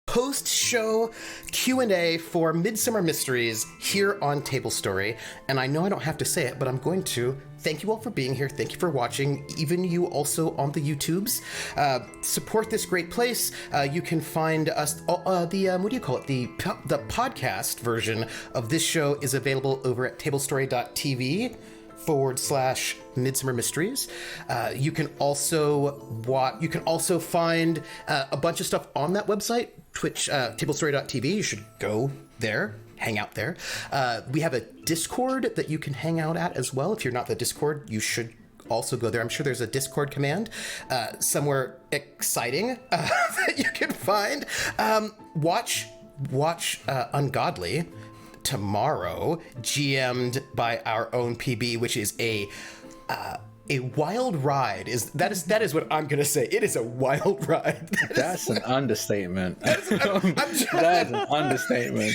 Post-show Q&A for Midsummer Mysteries here on Table Story. And I know I don't have to say it, but I'm going to. Thank you all for being here. Thank you for watching. Even you also on the YouTubes. Support this great place. You can find us, what do you call it? The podcast version of this show is available over at tablestory.tv /Midsummer Mysteries. You can also find a bunch of stuff on that website, Twitch, tablestory.tv. You should go there, hang out there. We have a Discord that you can hang out at as well. If you're not the Discord, you should also go there. I'm sure there's a Discord command somewhere exciting that you can find. Watch Ungodly tomorrow, GM'd by our own PB, which is a wild ride. That is what I'm gonna say. It is a wild ride. That's an understatement. That is an understatement.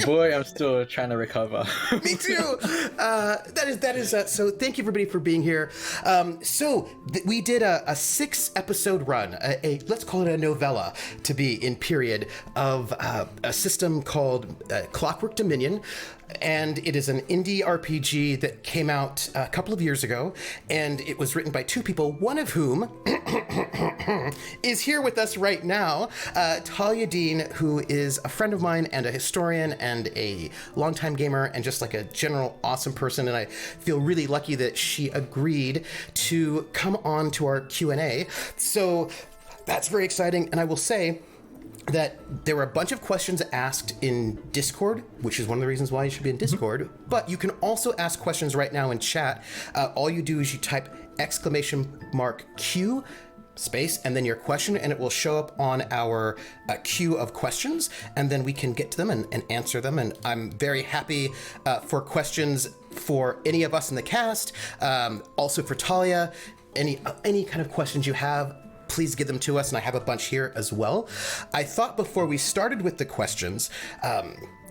Boy, I'm still trying to recover. Me too. That is. So thank you everybody for being here. We did a 6-episode run, let's call it a novella to be in period, of a system called Clockwork Dominion. And it is an indie RPG that came out a couple of years ago, and it was written by 2 people, one of whom is here with us right now, Talia Dean, who is a friend of mine and a historian and a longtime gamer and just like a general awesome person. And I feel really lucky that she agreed to come on to our Q&A. So that's very exciting. And I will say that there were a bunch of questions asked in Discord, which is one of the reasons why you should be in Discord, but you can also ask questions right now in chat. All you do is you type !Q space and then your question, and it will show up on our queue of questions, and then we can get to them and answer them. And I'm very happy for questions for any of us in the cast, also for Talia. Any kind of questions you have, please give them to us, and I have a bunch here as well. I thought before we started with the questions,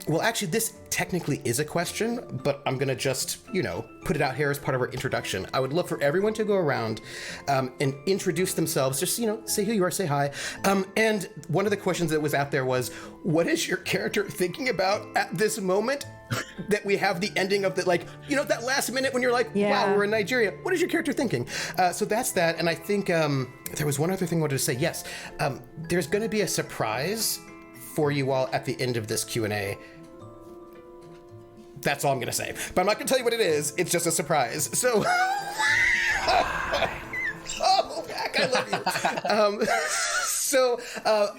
well, actually, this technically is a question, but I'm gonna just, put it out here as part of our introduction. I would love for everyone to go around and introduce themselves, just, say who you are, say hi. And one of the questions that was out there was, what is your character thinking about at this moment that we have the ending of the, that last minute when you're like, wow, we're in Nigeria. What is your character thinking? So that's that. And I think there was one other thing I wanted to say. Yes, there's going to be a surprise for you all at the end of this Q&A. That's all I'm going to say. But I'm not going to tell you what it is. It's just a surprise. So, oh, Mac, I love you. So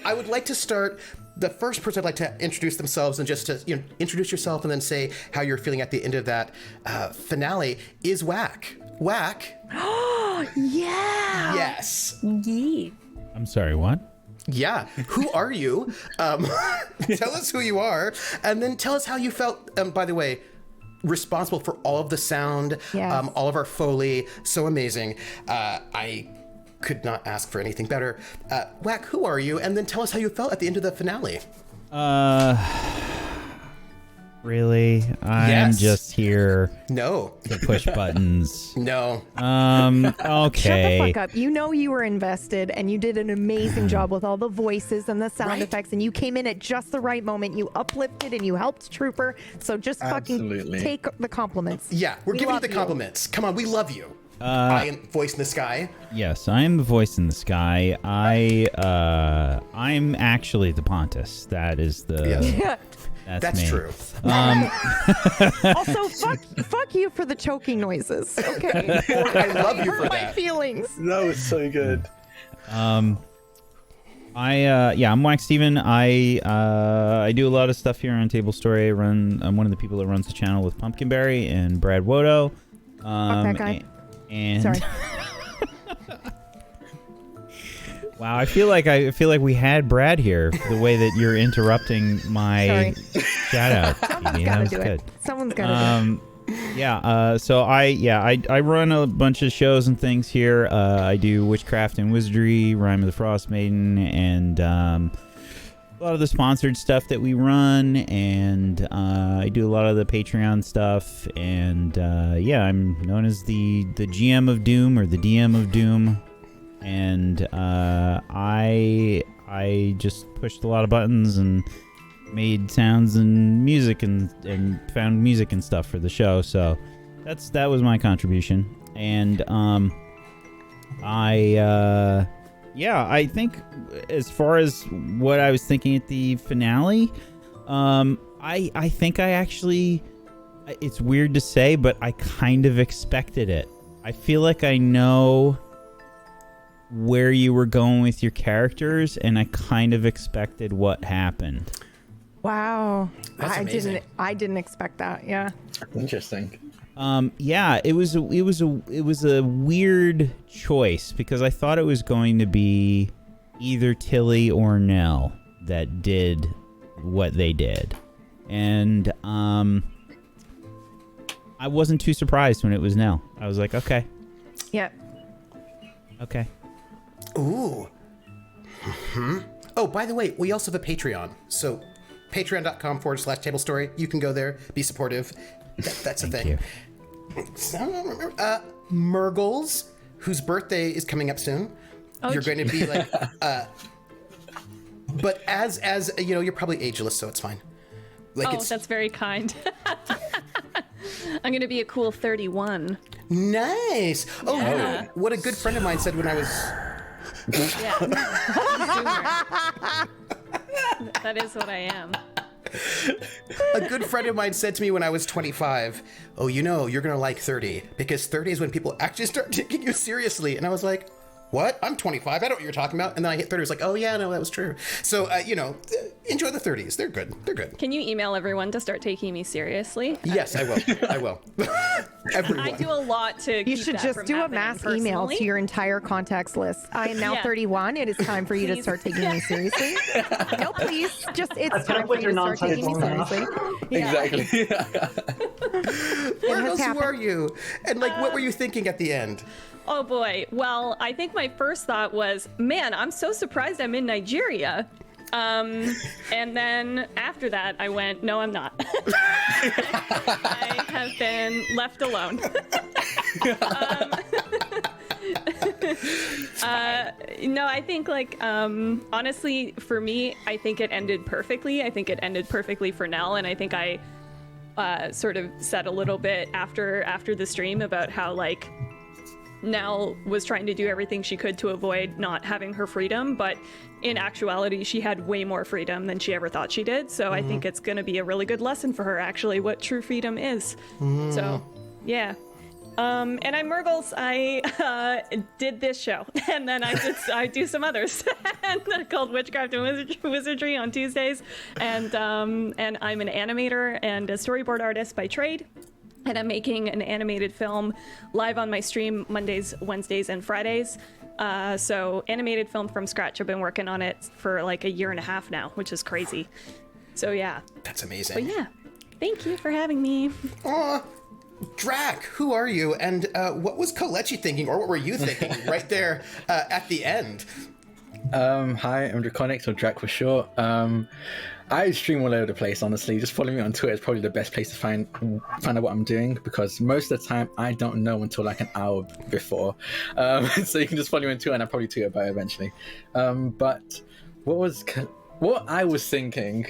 I would like to start. The first person I'd like to introduce themselves and just to introduce yourself and then say how you're feeling at the end of that finale is Whack. Whack. Oh, yeah. Yes. Yeah. I'm sorry, what? Yeah. Who are you? Tell us who you are, and then tell us how you felt. By the way, responsible for all of the sound, Yes. All of our Foley. So amazing. I could not ask for anything better. Whack, who are you? And then tell us how you felt at the end of the finale. Really? I'm just here No. to push buttons. No. Okay. Shut the fuck up. You know you were invested and you did an amazing job with all the voices and the sound effects, and you came in at just the right moment. You uplifted and you helped Trooper. So just fucking take the compliments. Yeah, we're giving you the compliments. Come on, we love you. I am voice in the sky. Yes, I am the voice in the sky. I'm actually the Pontus. That is the. Yes. That's me. true. Also, fuck you for the choking noises. Okay. I love you for my that. feelings. That was so good. I'm Wax Steven. I do a lot of stuff here on Table Story. I'm one of the people that runs the channel with Pumpkinberry and Brad Wodo. Fuck that guy. And Sorry. Wow, I feel like we had Brad here. The way that you're interrupting my shout out. Someone's got to do it. Someone's got to do it. So I run a bunch of shows and things here. I do Witchcraft and Wizardry, Rime of the Frost Maiden, and a lot of the sponsored stuff that we run, and I do a lot of the Patreon stuff, and I'm known as the GM of Doom or the DM of Doom, and I just pushed a lot of buttons and made sounds and music and found music and stuff for the show. So that was my contribution, and I think as far as what I was thinking at the finale, I think I actually, it's weird to say, but I kind of expected it. I feel like I know where you were going with your characters, and I kind of expected what happened. Wow. That's amazing. I didn't expect that. Yeah. Interesting. It was a weird choice because I thought it was going to be either Tilly or Nell that did what they did. And I wasn't too surprised when it was Nell. I was like, okay. Yeah. Okay. Ooh. Oh, by the way, we also have a Patreon. So patreon.com/table story. You can go there, be supportive. That's a thing. You. So, Murgles, whose birthday is coming up soon. Oh, You're going to be like, but as you know, you're probably ageless, so it's fine. Like that's very kind. I'm going to be a cool 31. Nice. Oh, Yeah. what a good friend of mine said when I was. Yeah. That is what I am. A good friend of mine said to me when I was 25, oh, you know, you're going to like 30, because 30 is when people actually start taking you seriously. And I was like, what? I'm 25. I don't know what you're talking about. And then I hit 30. I was like, oh, yeah, no, that was true. So, enjoy the 30s. They're good. They're good. Can you email everyone to start taking me seriously? Yes, I will. I will. Everyone. I do a lot to You keep should that just from do a happening mass email personally. to your entire contacts list. I am now Yeah. 31. It is time for you to Please. start taking me seriously. No, please. Just it's Put time up for with you your to start taking me nonsense. seriously. Exactly. Where has else happened. were you? And what were you thinking at the end? Oh boy. Well, I think my first thought was, man, I'm so surprised I'm in Nigeria. And then after that, I went, no, I'm not. I have been left alone. No, I think honestly, for me, I think it ended perfectly. I think it ended perfectly for Nell, and I think I sort of said a little bit after the stream about how Nell was trying to do everything she could to avoid not having her freedom, but in actuality, she had way more freedom than she ever thought she did. So I think it's going to be a really good lesson for her, actually, what true freedom is. So, yeah. And I'm Murgles. I did this show, and then I do some others called Witchcraft and Wizardry on Tuesdays, and I'm an animator and a storyboard artist by trade. And I'm making an animated film live on my stream Mondays, Wednesdays, and Fridays. So animated film from scratch. I've been working on it for like a year and a half now, which is crazy. So yeah. That's amazing. But yeah, thank you for having me. Aw, Drac, who are you? And what was Kalechi thinking, or what were you thinking right there at the end? Hi, I'm Draconics, or Drac for short. I stream all over the place, honestly. Just following me on Twitter is probably the best place to find out what I'm doing, because most of the time I don't know until like an hour before. So you can just follow me on Twitter and I'll probably tweet about it eventually. But what I was thinking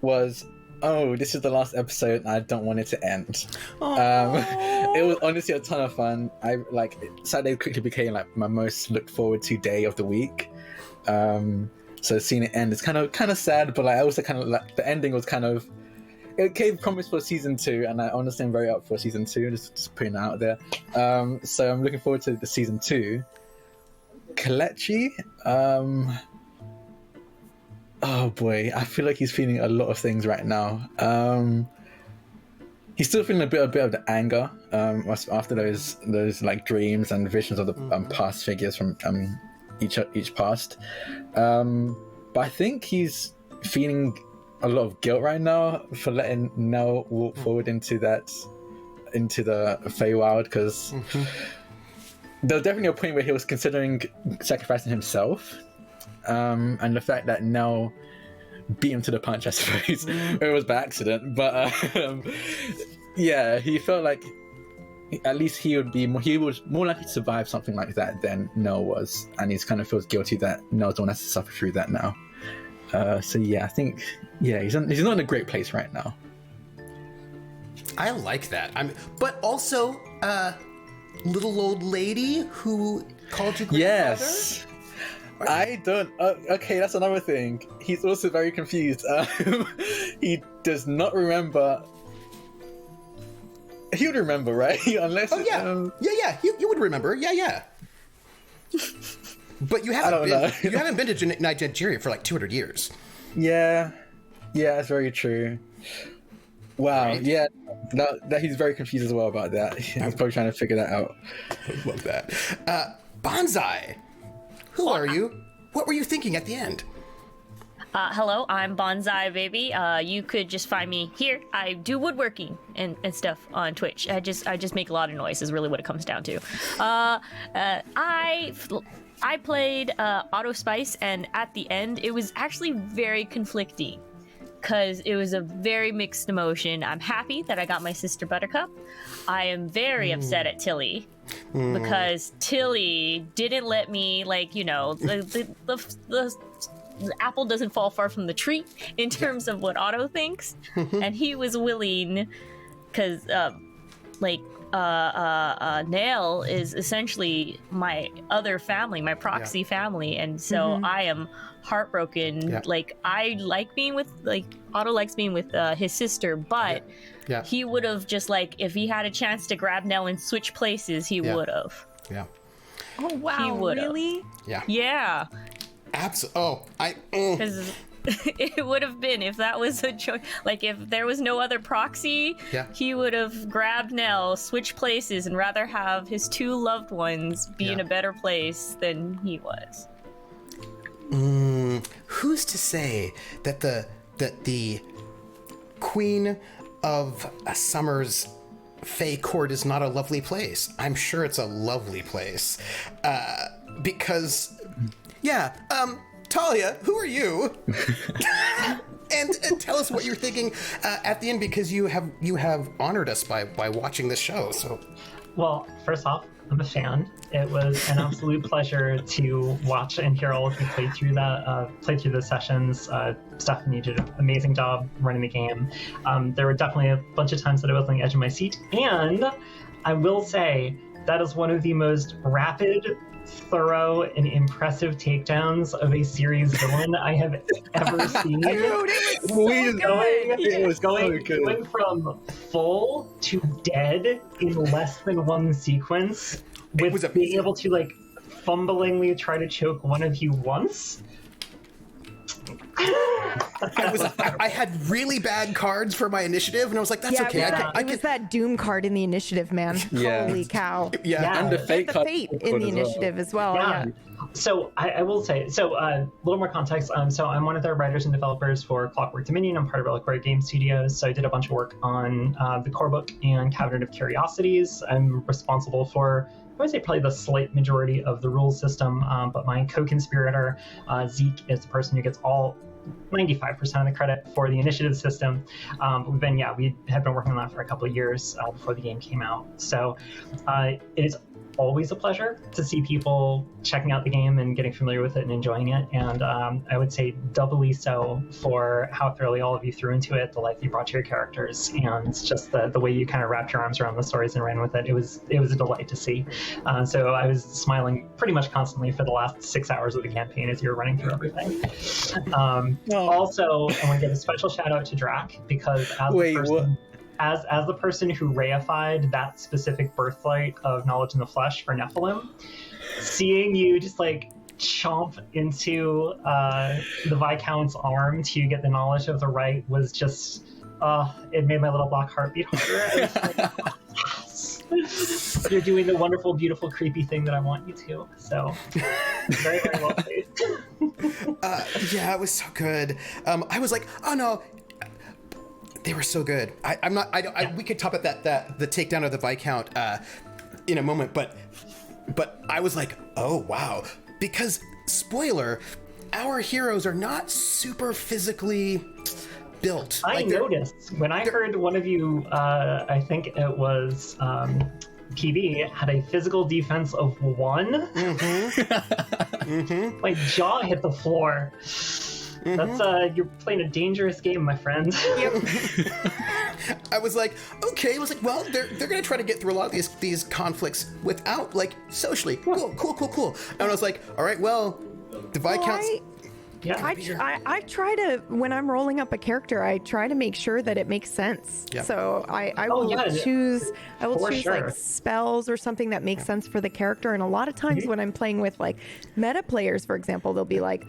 was, oh, this is the last episode and I don't want it to end. It was honestly a ton of fun. Saturday quickly became like my most looked forward to day of the week. So seeing it end is kind of sad, but I also kind of like the ending was kind of, it gave promise for season 2, and I honestly am very up for season 2. Just putting it out there. So I'm looking forward to the season 2. Kelechi, oh boy, I feel like he's feeling a lot of things right now. He's still feeling a bit of the anger after those like dreams and visions of the past figures from each past. But I think he's feeling a lot of guilt right now for letting Nell walk forward into the Feywild, because there was definitely a point where he was considering sacrificing himself, and the fact that Nell beat him to the punch, I suppose. It was by accident, but yeah, he felt like at least he was more likely to survive something like that than Nell was, and he kind of feels guilty that Nell's the one has to suffer through that now. So yeah, I think he's not in a great place right now. I like that. But also, little old lady who called you grandfather? Yes. I don't. Okay, that's another thing. He's also very confused. He does not remember. He would remember, right? Unless. Oh yeah, yeah. You would remember. Yeah. But you haven't been to Nigeria for like 200 years. Yeah, that's very true. Wow. Right? Yeah, that he's very confused as well about that. He's probably trying to figure that out. I love that. Bonsai, who are you? What were you thinking at the end? Hello, I'm Bonsai Baby. You could just find me here. I do woodworking and stuff on Twitch. I just make a lot of noise is really what it comes down to. I played Auto Spice, and at the end, it was actually very conflicting, because it was a very mixed emotion. I'm happy that I got my sister Buttercup. I am very upset at Tilly, because Tilly didn't let me, the apple doesn't fall far from the tree in terms of what Otto thinks. And he was willing, because Nail is essentially my other family, my proxy family, and so I am heartbroken. I like being with, Otto likes being with his sister, but he would have just, if he had a chance to grab Nell and switch places, he would have. Oh wow, really? Yeah. Absolutely. Because it would have been, if that was a choice, if there was no other proxy, he would have grabbed Nell, switched places, and rather have his two loved ones be in a better place than he was. Who's to say that the Queen of Summer's Fey Court is not a lovely place? I'm sure it's a lovely place. Because... Talia, who are you? and tell us what you're thinking at the end, because you have honored us by watching this show. So, well, first off, I'm a fan. It was an absolute pleasure to watch and hear all of you play through the sessions. Stephanie did an amazing job running the game. There were definitely a bunch of times that I was on the edge of my seat, and I will say that is one of the most rapid, thorough, and impressive takedowns of a series villain I have ever seen. Dude, it was going from full to dead in less than one sequence, with being able to fumblingly try to choke one of you once. I had really bad cards for my initiative, and I was like, "That's okay." It was that Doom card in the initiative, man. Holy cow! And the fate in the initiative as well. Yeah. So I will say, a little more context. So I'm one of the writers and developers for Clockwork Dominion. I'm part of Reliquary Game Studios. So I did a bunch of work on the core book and Cabinet of Curiosities. I'm responsible for would say probably the slight majority of the rules system, but my co-conspirator, Zeke, is the person who gets all 95% of the credit for the initiative system. We had been working on that for a couple of years before the game came out. So it is always a pleasure to see people checking out the game and getting familiar with it and enjoying it. And I would say doubly so for how thoroughly all of you threw into it, the life you brought to your characters, and just the way you kind of wrapped your arms around the stories and ran with it. It was a delight to see. So I was smiling pretty much constantly for the last 6 hours of the campaign as you were running through everything. Also, I want to give a special shout out to Drac, because as the person who reified that specific birthright of knowledge in the flesh for Nephilim, seeing you just like chomp into the Viscount's arm to get the knowledge of the right was just, it made my little black heart beat harder. I was like, yes, you're doing the wonderful, beautiful, creepy thing that I want you to. So, very, very well played. Yeah, it was so good. I was like, oh no. They were so good. We could top it the takedown of the Viscount in a moment, but I was like, oh wow, because spoiler, our heroes are not super physically built. I noticed when I heard one of you, I think it was PB, had a physical defense of 1. Mm-hmm. My jaw hit the floor. That's you're playing a dangerous game, my friend. Yep. I was like, okay. I was like, well, they're gonna try to get through a lot of these conflicts without, like, socially. Cool. And I was like, all right, well, the Viscounts. I try to, when I'm rolling up a character, I try to make sure that it makes sense. Yep. So I will choose like spells or something that makes sense for the character. And a lot of times when I'm playing with like meta players, for example, they'll be like,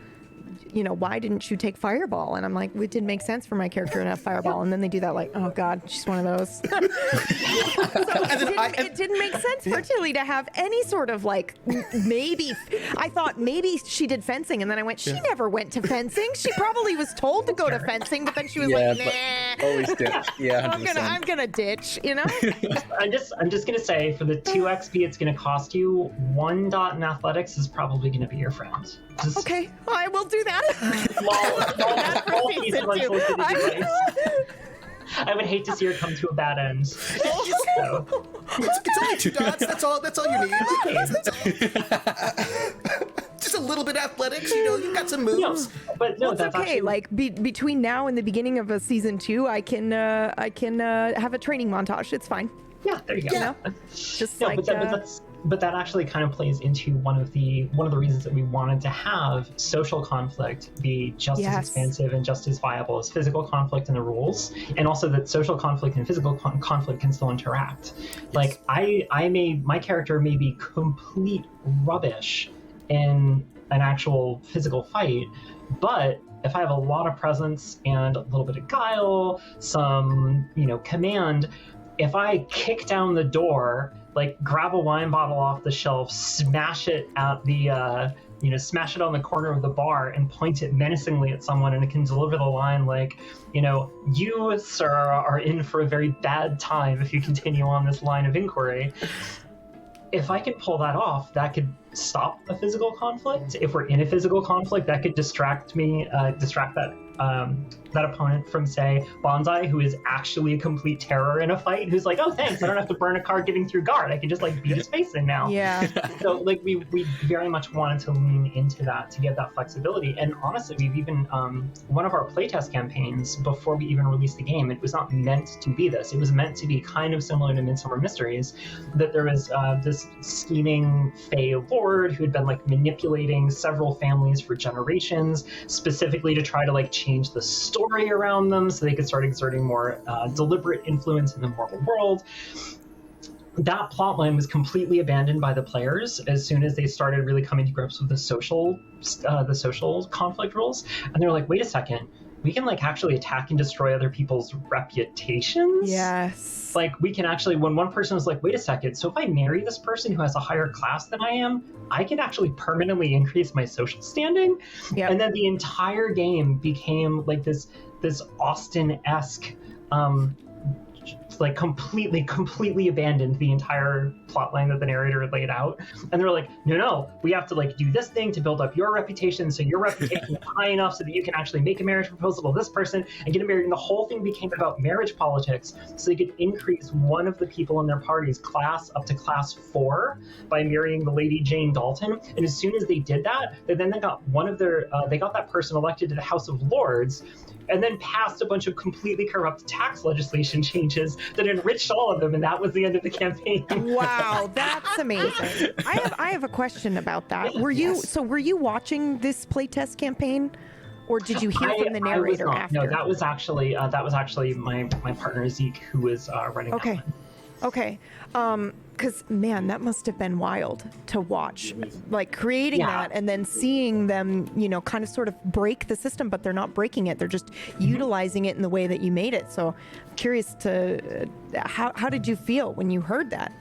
you know, why didn't you take Fireball? And I'm like, it didn't make sense for my character to have Fireball. And then they do that, like, oh God, she's one of those. It didn't make sense for Tilly to have any sort of like, maybe, I thought maybe she did fencing. And then I went, she never went to fencing. She probably was told to go to fencing, but then she was like, nah. Always ditch. Yeah, 100%. I'm gonna ditch, you know? I'm just gonna say, for the 2 XP it's gonna cost you, 1 dot in athletics is probably gonna be your friend. Okay, I will do that. I would hate to see her come to a bad end. So. It's only 2 dots. That's all you need. Just a little bit of athletics, you know. You've got some moves. That's okay. Actually... Like between now and the beginning of a season 2, I can have a training montage. It's fine. Yeah, there you go. You know? Just like. But that actually kind of plays into one of the reasons that we wanted to have social conflict be just as expansive and just as viable as physical conflict in the rules, and also that social conflict and physical conflict can still interact. Yes. Like my character may be complete rubbish in an actual physical fight, but if I have a lot of presence and a little bit of guile, some command, if I kick down the door, like grab a wine bottle off the shelf, smash it at the, smash it on the corner of the bar and point it menacingly at someone, and it can deliver the line like, you, sir, are in for a very bad time if you continue on this line of inquiry. If I could pull that off, that could stop a physical conflict. If we're in a physical conflict, that could distract that opponent from, say, Bonsai, who is actually a complete terror in a fight, who's like, oh, thanks, I don't have to burn a card getting through guard. I can just beat his face in now. Yeah. So we very much wanted to lean into that to get that flexibility. And honestly, we've even one of our playtest campaigns before we even released the game, it was not meant to be this. It was meant to be kind of similar to Midsummer Mysteries, that there was this scheming Fey lord who had been manipulating several families for generations, specifically to try to change the story around them so they could start exerting more deliberate influence in the mortal world. That plotline was completely abandoned by the players as soon as they started really coming to grips with the social conflict rules. And they're like, wait a second, we can actually attack and destroy other people's reputations? Yes. We can actually, when one person was like, wait a second, so if I marry this person who has a higher class than I am, I can actually permanently increase my social standing. Yep. And then the entire game became this Austen-esque like completely abandoned the entire plot line that the narrator had laid out. And they're like, no, we have to like do this thing to build up your reputation, so your reputation is high enough so that you can actually make a marriage proposal to this person and get married. And the whole thing became about marriage politics, so they could increase one of the people in their party's class up to class 4 by marrying the Lady Jane Dalton. And as soon as they did that, they got they got that person elected to the House of Lords, and then passed a bunch of completely corrupt tax legislation changes that enriched all of them, and that was the end of the campaign. Wow, that's amazing. I have a question about that. Were you watching this playtest campampain, or did you hear from the narrator after? No, that was actually my partner Zeke who was running. Okay. Okay. Because, man, that must have been wild to watch, like creating that and then seeing them, kind of sort of break the system, but they're not breaking it. They're just utilizing it in the way that you made it. So I'm curious how did you feel when you heard that?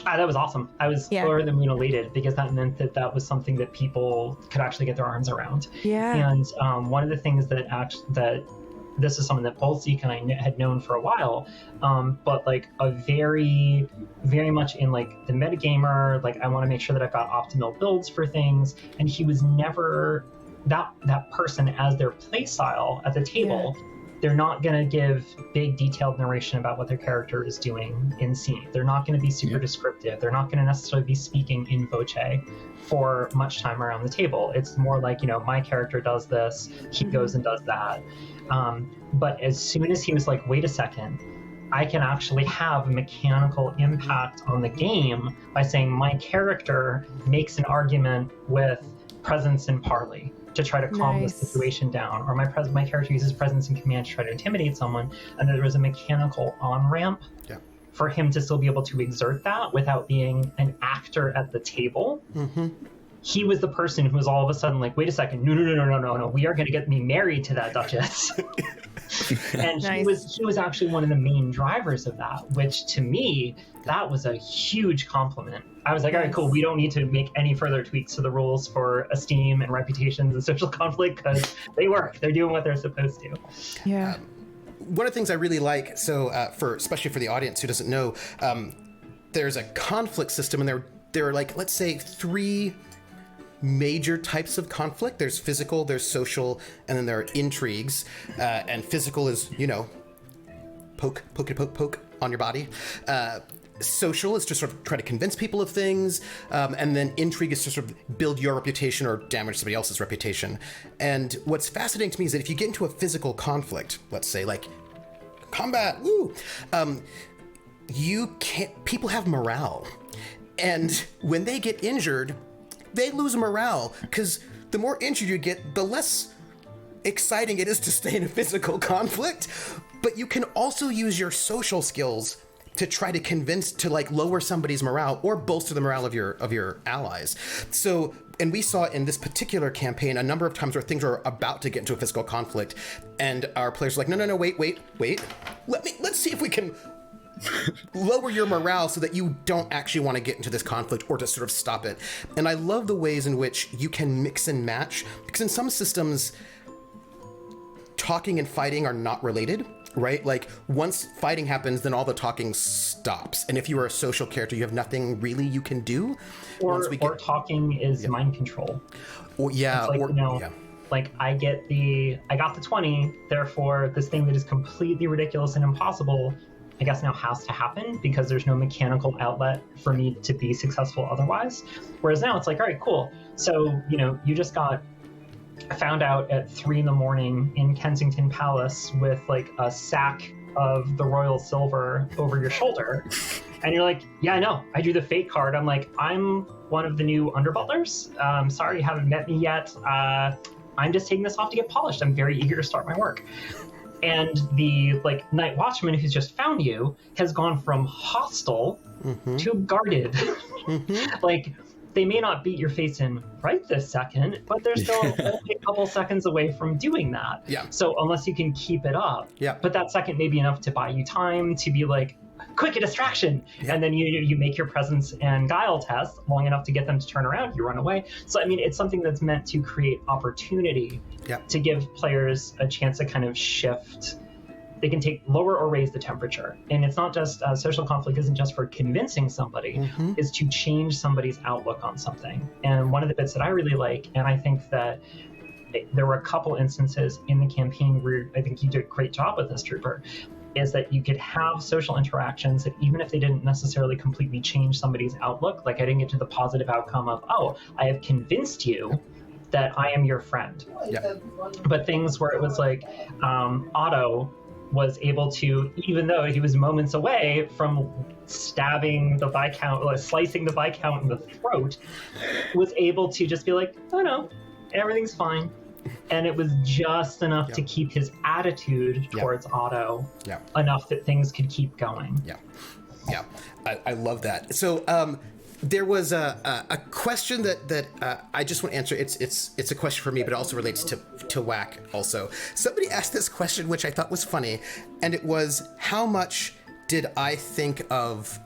That was awesome. I was over the moon elated, because that meant that was something that people could actually get their arms around. Yeah. And one of the things that this is something that both Zeke and I had known for a while, but like a very, very much in like the metagamer, like I want to make sure that I've got optimal builds for things, and he was never that person as their play style at the table. Yeah. They're not going to give big detailed narration about what their character is doing in scene. They're not going to be super descriptive. They're not going to necessarily be speaking in voce for much time around the table. It's more like, my character does this, he goes and does that. But as soon as he was like, wait a second, I can actually have a mechanical impact on the game by saying my character makes an argument with presence and parley to try to calm the situation down, or my character uses presence and command to try to intimidate someone, and there was a mechanical on-ramp for him to still be able to exert that without being an actor at the table. Mm-hmm. He was the person who was all of a sudden like, wait a second, no, we are going to get me married to that Duchess. And he was actually one of the main drivers of that, which to me, that was a huge compliment. I was like, all right, cool. We don't need to make any further tweaks to the rules for esteem and reputations and social conflict, because they work. They're doing what they're supposed to. Yeah. One of the things I really like, especially for the audience who doesn't know, there's a conflict system, and there are like, let's say, 3 major types of conflict. There's physical, there's social, and then there are intrigues. And physical is, poke on your body. Social is to sort of try to convince people of things, and then intrigue is to sort of build your reputation or damage somebody else's reputation. And what's fascinating to me is that if you get into a physical conflict, let's say like combat, people have morale, and when they get injured, they lose morale, because the more injured you get, the less exciting it is to stay in a physical conflict. But you can also use your social skills to try to convince, to like lower somebody's morale or bolster the morale of your allies. So, and we saw in this particular campaign a number of times where things were about to get into a physical conflict, and our players were like, no, wait. Let's see if we can lower your morale so that you don't actually want to get into this conflict, or to sort of stop it. And I love the ways in which you can mix and match, because in some systems, talking and fighting are not related, right? Like once fighting happens, then all the talking stops. And if you are a social character, you have nothing really you can do. Or talking is mind control. Like I got the 20, therefore this thing that is completely ridiculous and impossible, I guess now has to happen, because there's no mechanical outlet for me to be successful otherwise. Whereas now it's like, all right, cool. So, you just got found out at 3 a.m. in Kensington Palace with like a sack of the royal silver over your shoulder. And you're like, yeah, I know. I drew the fate card. I'm like, I'm one of the new under-butlers. Sorry, you haven't met me yet. I'm just taking this off to get polished. I'm very eager to start my work. And the night watchman who's just found you has gone from hostile to guarded. They may not beat your face in right this second, but they're still only a couple seconds away from doing that. Yeah. So unless you can keep it up, but that second may be enough to buy you time to be like, quick, a distraction. Yeah. And then you make your presence and guile test long enough to get them to turn around, you run away. So, I mean, it's something that's meant to create opportunity to give players a chance to kind of shift they can take lower or raise the temperature. And it's not just social conflict isn't just for convincing somebody, it's to change somebody's outlook on something. And one of the bits that I really like, and I think that there were a couple instances in the campaign where I think you did a great job with this, Trooper, is that you could have social interactions that even if they didn't necessarily completely change somebody's outlook, like I didn't get to the positive outcome of, oh, I have convinced you that I am your friend. Yeah. But things where it was like Otto was able to, even though he was moments away from stabbing the Viscount, or slicing the Viscount in the throat, was able to just be like, oh no, everything's fine. And it was just enough to keep his attitude towards Otto enough that things could keep going. Yeah, I love that. So there was a question that I just want to answer. It's a question for me, but it also relates to Whack also. Somebody asked this question, which I thought was funny, and it was, how much did I think of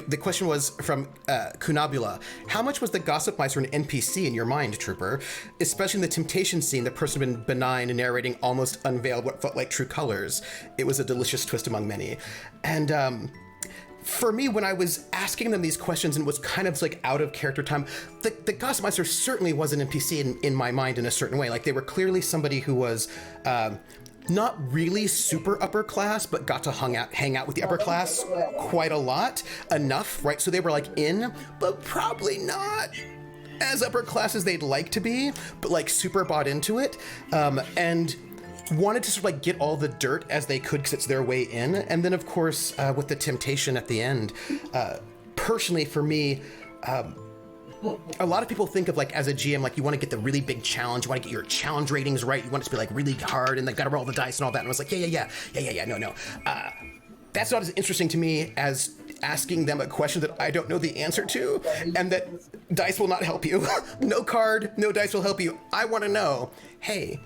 the question was from Kunabula. How much was the Gossip Meister an NPC in your mind, Trooper? Especially in the temptation scene, the person been benign and narrating almost unveiled what felt like true colors. It was a delicious twist among many. And for me, when I was asking them these questions and was kind of like out of character time, the Gossip Meister certainly was an NPC in my mind in a certain way. Like, they were clearly somebody who was not really super upper class, but got to hang out with the upper class quite a lot, enough, right? So they were like in, but probably not as upper class as they'd like to be, but like super bought into it, and wanted to sort of like get all the dirt as they could because it's their way in. And then of course, with the temptation at the end, personally for me, a lot of people think of like as a GM, like you want to get the really big challenge, you want to get your challenge ratings right, you want it to be like really hard, and they got to roll the dice and all that. And I was like, no. That's not as interesting to me as asking them a question that I don't know the answer to, and that dice will not help you. No card, no dice will help you. I want to know, hey,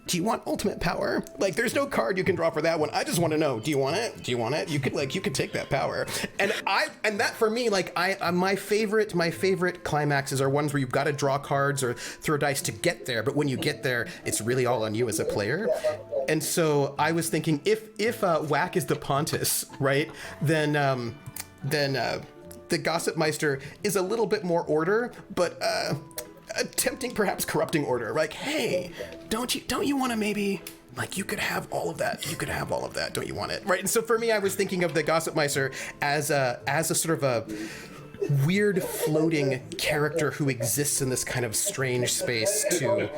do you want ultimate power? Like, there's no card you can draw for that one. I just want to know, do you want it? Do you want it? You could take that power. And that for me, like, my favorite climaxes are ones where you've got to draw cards or throw dice to get there. But when you get there, it's really all on you as a player. And so I was thinking, if Whack is the Pontus, right? Then the Gossip Meister is a little bit more order, but attempting perhaps corrupting order. Like, hey, don't you want to maybe, like, you could have all of that. You could have all of that. Don't you want it? Right. And so for me, I was thinking of the Gossip Meister as a sort of a weird floating character who exists in this kind of strange space to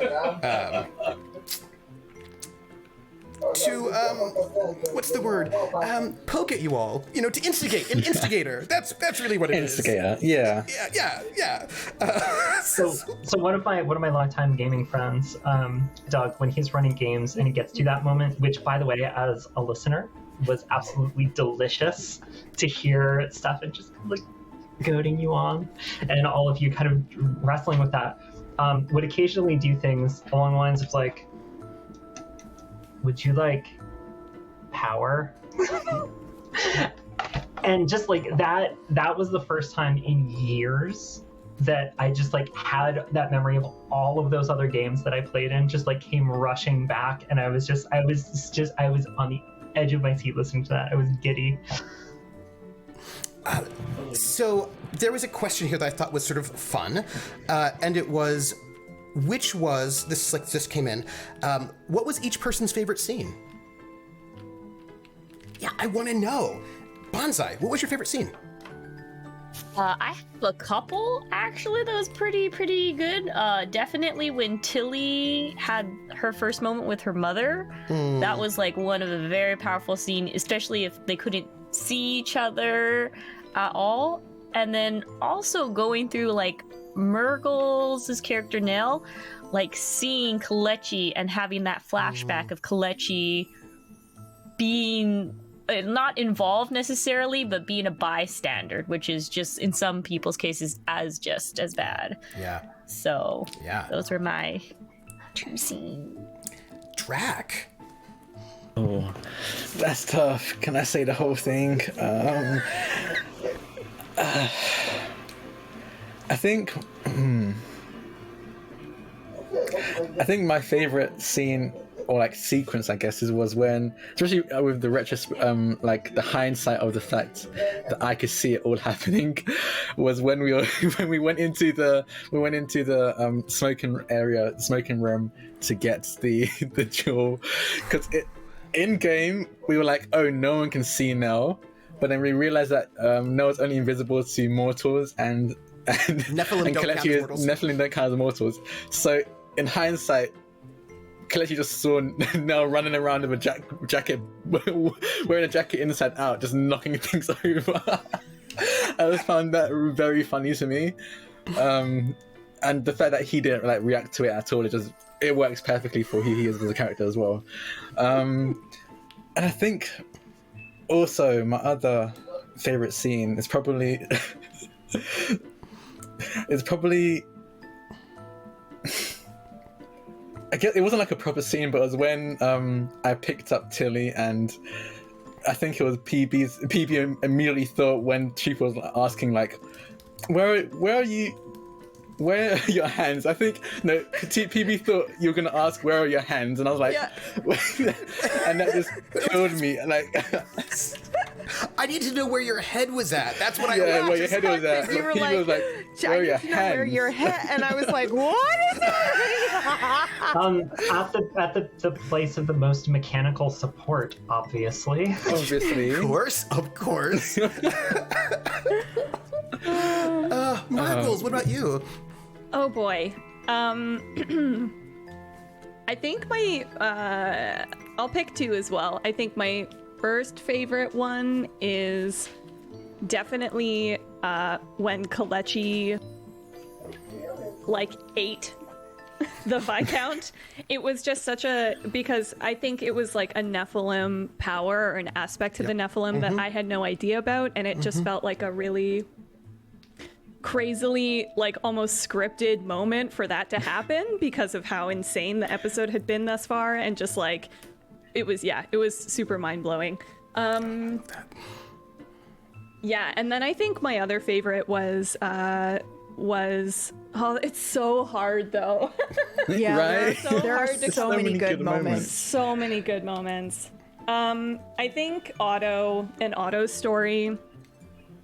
what's the word? Poke at you all. You know, to instigate. An instigator. That's really what it is. Instigator. Yeah. Yeah. So one of my longtime gaming friends, Doug, when he's running games and he gets to that moment, which by the way, as a listener, was absolutely delicious to hear stuff and just like goading you on, and all of you kind of wrestling with that, would occasionally do things along the lines of like, would you like power? And just like that was the first time in years that I just like had that memory of all of those other games that I played in just like came rushing back, and I was on the edge of my seat listening to that. I was giddy. So there was a question here that I thought was sort of fun, and it was, which was, this like just came in, what was each person's favorite scene? Yeah, I want to know. Bonsai, what was your favorite scene? I have a couple actually that was pretty good. Definitely when Tilly had her first moment with her mother. That was like one of the very powerful scenes, especially if they couldn't see each other at all. And then also going through like Murgle's character Nell, like seeing Kalechi and having that flashback of Kalechi being not involved necessarily, but being a bystander, which is just in some people's cases just as bad. Yeah. So yeah, those were my two scenes. Drac. Oh, that's tough. Can I say the whole thing? I think my favorite scene or like sequence, I guess, was when, especially with the like the hindsight of the fact that I could see it all happening, was when we went into the smoking room to get the jewel, because in game we were like, oh, no one can see Nell, but then we realized that Nell's only invisible to mortals, and Nephilim don't count as mortals. So in hindsight, Kalechi just saw Nell running around with a jacket, wearing a jacket inside out, just knocking things over. I just found that very funny to me, and the fact that he didn't like react to it at all, it works perfectly for who he is as a character as well. And I think also my other favorite scene is probably I guess it wasn't like a proper scene, but it was when I picked up Tilly, and I think it was PB immediately thought when Chief was asking like, where are your hands? I think PB thought you were gonna ask where are your hands, and I was like, yeah. And that just killed me. Like, I need to know where your head was at. That's what where your head was at. You were like, was like, where are your hands? Where your head? And I was like, what is happening? At the place of the most mechanical support, obviously. Of course. Marbles, what about you? Oh boy. I think I'll pick two as well. I think my first favorite one is definitely when Kalechi like ate the Viscount. It was just because I think it was like a Nephilim power or an aspect to the Nephilim that I had no idea about, and it just felt like a really crazily, like almost scripted moment for that to happen because of how insane the episode had been thus far, and just like it was super mind-blowing. And then I think my other favorite was it's so hard though. Yeah, right? There are so many good moments. So many good moments. I think Otto's story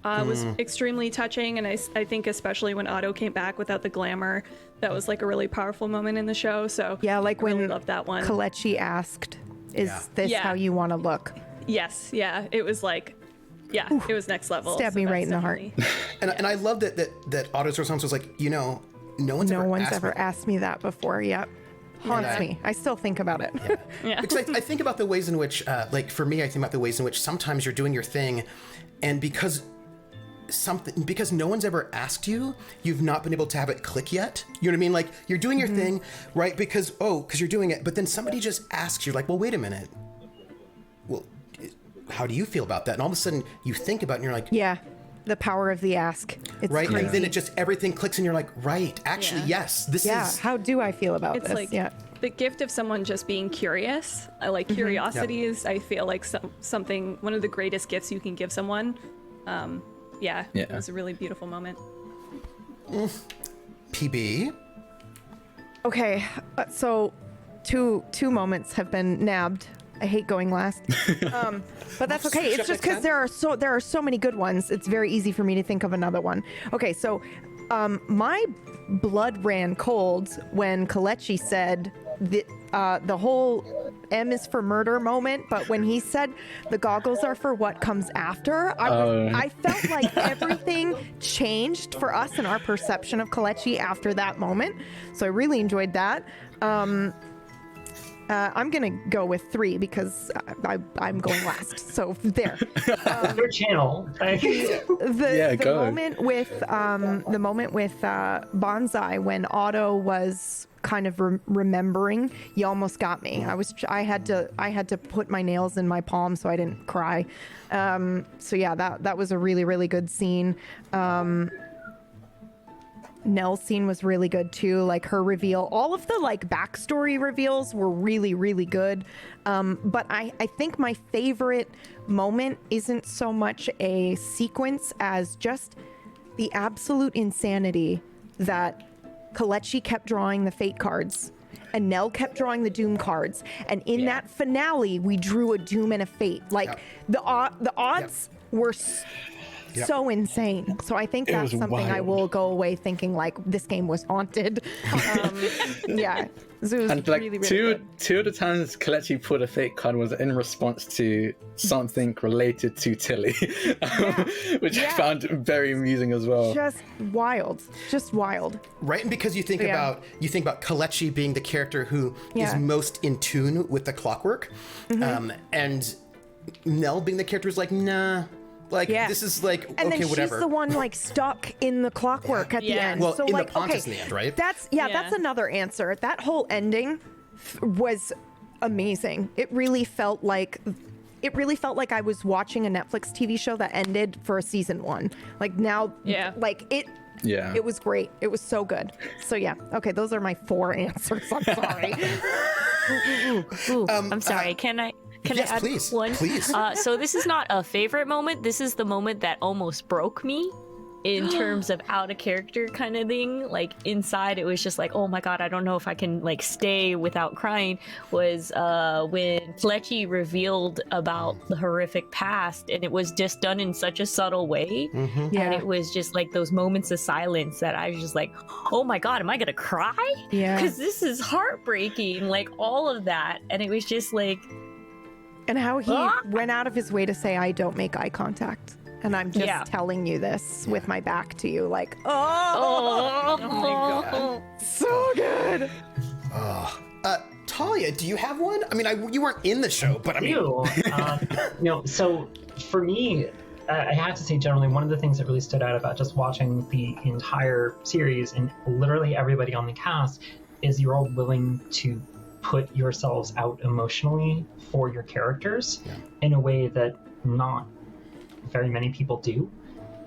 was extremely touching, and I think especially when Otto came back without the glamour, that was like a really powerful moment in the show. So yeah, like when loved that one. Kalechi asked, "Is this how you want to look?" Yes, yeah, it was like, it was next level. Stabbed me right in the heart. And I love that Otto's response was like, no one's ever asked me that before. Yep. Haunts me. I still think about it. Yeah. Because I think about the ways in which, like for me, I think about the ways in which sometimes you're doing your thing, and because no one's ever asked you, you've not been able to have it click yet. You know what I mean? Like you're doing your thing, right? Because you're doing it, but then somebody just asks you, like, well, wait a minute. Well, how do you feel about that? And all of a sudden you think about it and you're like, yeah, the power of the ask. It's right. crazy. And then everything clicks and you're like, right, actually, yes, this is. How do I feel about this? Like the gift of someone just being curious. I like curiosity is, I feel like something, one of the greatest gifts you can give someone. It was a really beautiful moment. PB. Okay, so two moments have been nabbed. I hate going last, but that's okay. It's just because there are so many good ones. It's very easy for me to think of another one. Okay, so my blood ran cold when Kalechi said the whole M is for murder moment, but when he said the goggles are for what comes after, I felt like everything changed for us and our perception of Kalechi after that moment. So I really enjoyed that. I'm gonna go with 3 because I'm going last. So there. Your channel. The moment with Bonsai when Otto was kind of remembering, you almost got me. I had to put my nails in my palm so I didn't cry. So yeah, that was a really, really good scene. Nell's scene was really good too, like her reveal. All of the like backstory reveals were really, really good. But I think my favorite moment isn't so much a sequence as just the absolute insanity that Kalechi kept drawing the fate cards. and Nell kept drawing the doom cards. And in that finale, we drew a doom and a fate. Like the odds were so insane. So I think that's something wild. I will go away thinking like this game was haunted. Yeah. So it was and like really, really two of the times Kelechi put a fake card was in response to something related to Tilly, which I found very amusing as well. Just wild. Right, and because you think about Kelechi being the character who is most in tune with the clockwork, and Nell being the character who's like, nah. Like, this is like, and okay, then whatever. she's the one like stuck in the clockwork at the end. Well, so in like, the Pontus in the end, right? That's another answer. That whole ending was amazing. It really felt like I was watching a Netflix TV show that ended for a season 1. Like now, like it. Yeah. It was great. It was so good. So yeah. Okay, those are my 4 answers. I'm sorry. I'm sorry. Can I add one? Please. So this is not a favorite moment. This is the moment that almost broke me in terms of out of character kind of thing. Like inside, it was just like, oh my God, I don't know if I can like stay without crying. Was when Kelechi revealed about the horrific past, and it was just done in such a subtle way. And it was just like those moments of silence that I was just like, oh my God, am I gonna cry? Yeah. Because this is heartbreaking, like all of that. And it was just like, and how he went out of his way to say, I don't make eye contact. And I'm just telling you this with my back to you, like, oh my God. So good. Talia, do you have one? I mean, you weren't in the show, but I mean... So for me, I have to say generally, one of the things that really stood out about just watching the entire series and literally everybody on the cast is you're all willing to put yourselves out emotionally for your characters in a way that not very many people do.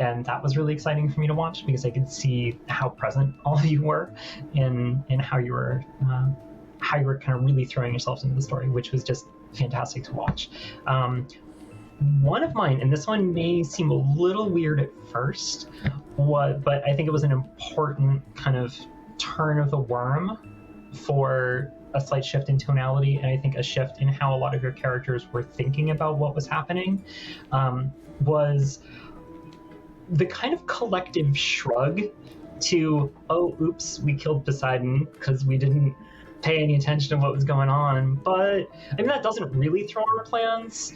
And that was really exciting for me to watch because I could see how present all of you were and how you were kind of really throwing yourselves into the story, which was just fantastic to watch. One of mine, and this one may seem a little weird at first, but I think it was an important kind of turn of the worm for a slight shift in tonality, and I think a shift in how a lot of your characters were thinking about what was happening, was the kind of collective shrug to, oh, oops, we killed Poseidon because we didn't pay any attention to what was going on. But I mean, that doesn't really throw our plans,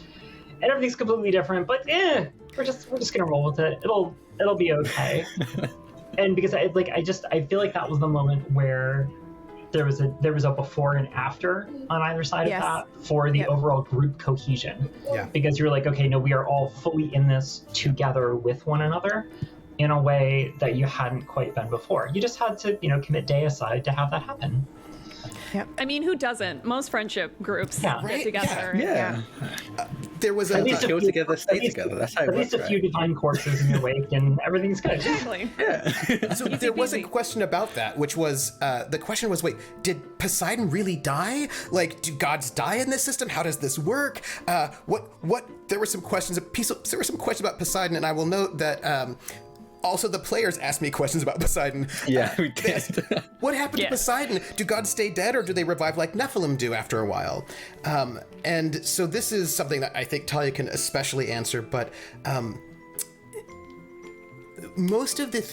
and everything's completely different. But we're just gonna roll with it. It'll be okay. And because I feel like that was the moment where there was a before and after on either side of that for the overall group cohesion. Yeah. Because you're like, okay, no, we are all fully in this together with one another in a way that you hadn't quite been before. You just had to, commit deicide to have that happen. Yep. I mean, who doesn't? Most friendship groups get together. Yeah. There was at least go together, stay together. That's how it works. At least a few divine courses in your wake, and everything's good. Exactly. Yeah. So there was a question about that, which was the question was, wait, did Poseidon really die? Like, do gods die in this system? How does this work? What? There were some questions. There were some questions about Poseidon, and I will note that. Also, the players asked me questions about Poseidon. Yeah, we did. What happened to Poseidon? Do gods stay dead, or do they revive like Nephilim do after a while? And so this is something that I think Talia can especially answer. But most of these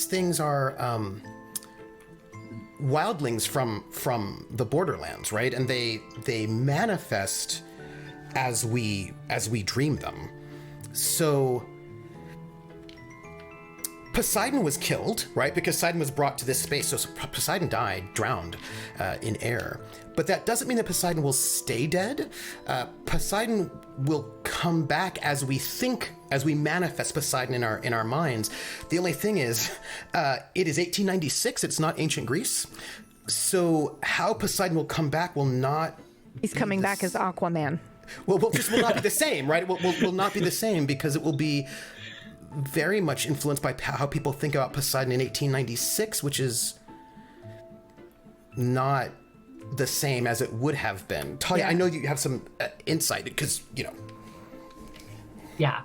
things are wildlings from the Borderlands, right? And they manifest as we dream them. So Poseidon was killed, right? Because Poseidon was brought to this space. So Poseidon died, drowned in air. But that doesn't mean that Poseidon will stay dead. Poseidon will come back as we manifest Poseidon in our minds. The only thing is, it is 1896. It's not ancient Greece. So how Poseidon will come back will not. He's coming back as Aquaman. Well, just will not be the same, right? It will not be the same because it will be very much influenced by how people think about Poseidon in 1896, which is not the same as it would have been. Talia, I know you have some insight because, Yeah.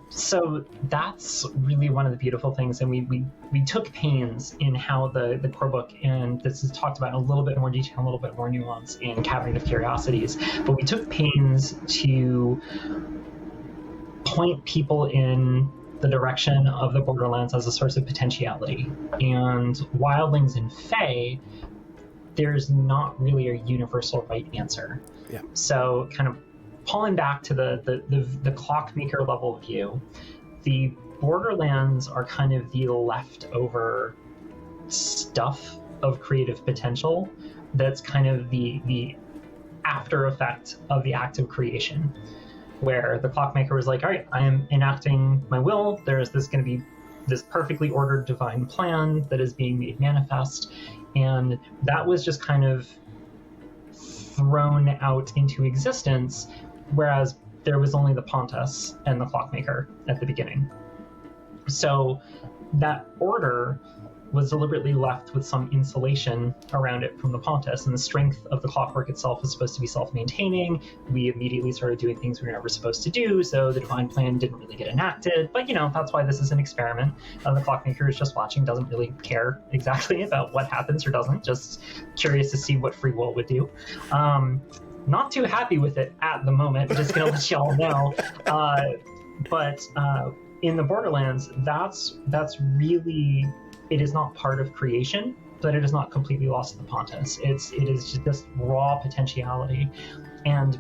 So that's really one of the beautiful things, and we took pains in how the core book, and this is talked about in a little bit more detail, a little bit more nuance in Cabinet of Curiosities, but we took pains to point people in the direction of the Borderlands as a source of potentiality. And wildlings and fae, there's not really a universal right answer. Yeah. So kind of pulling back to the clockmaker level view, the Borderlands are kind of the leftover stuff of creative potential that's kind of the after effect of the act of creation, where the clockmaker was like, all right, I am enacting my will. There's going to be this perfectly ordered divine plan that is being made manifest. And that was just kind of thrown out into existence, whereas there was only the Pontus and the clockmaker at the beginning. So that order was deliberately left with some insulation around it from the Pontus, and the strength of the clockwork itself was supposed to be self-maintaining. We immediately started doing things we were never supposed to do, so the divine plan didn't really get enacted. But that's why this is an experiment. The clockmaker is just watching, doesn't really care exactly about what happens or doesn't, just curious to see what free will would do. Not too happy with it at the moment, just gonna let y'all know. But in the Borderlands, that's really, it is not part of creation, but it is not completely lost to the Pontus. It is just raw potentiality. And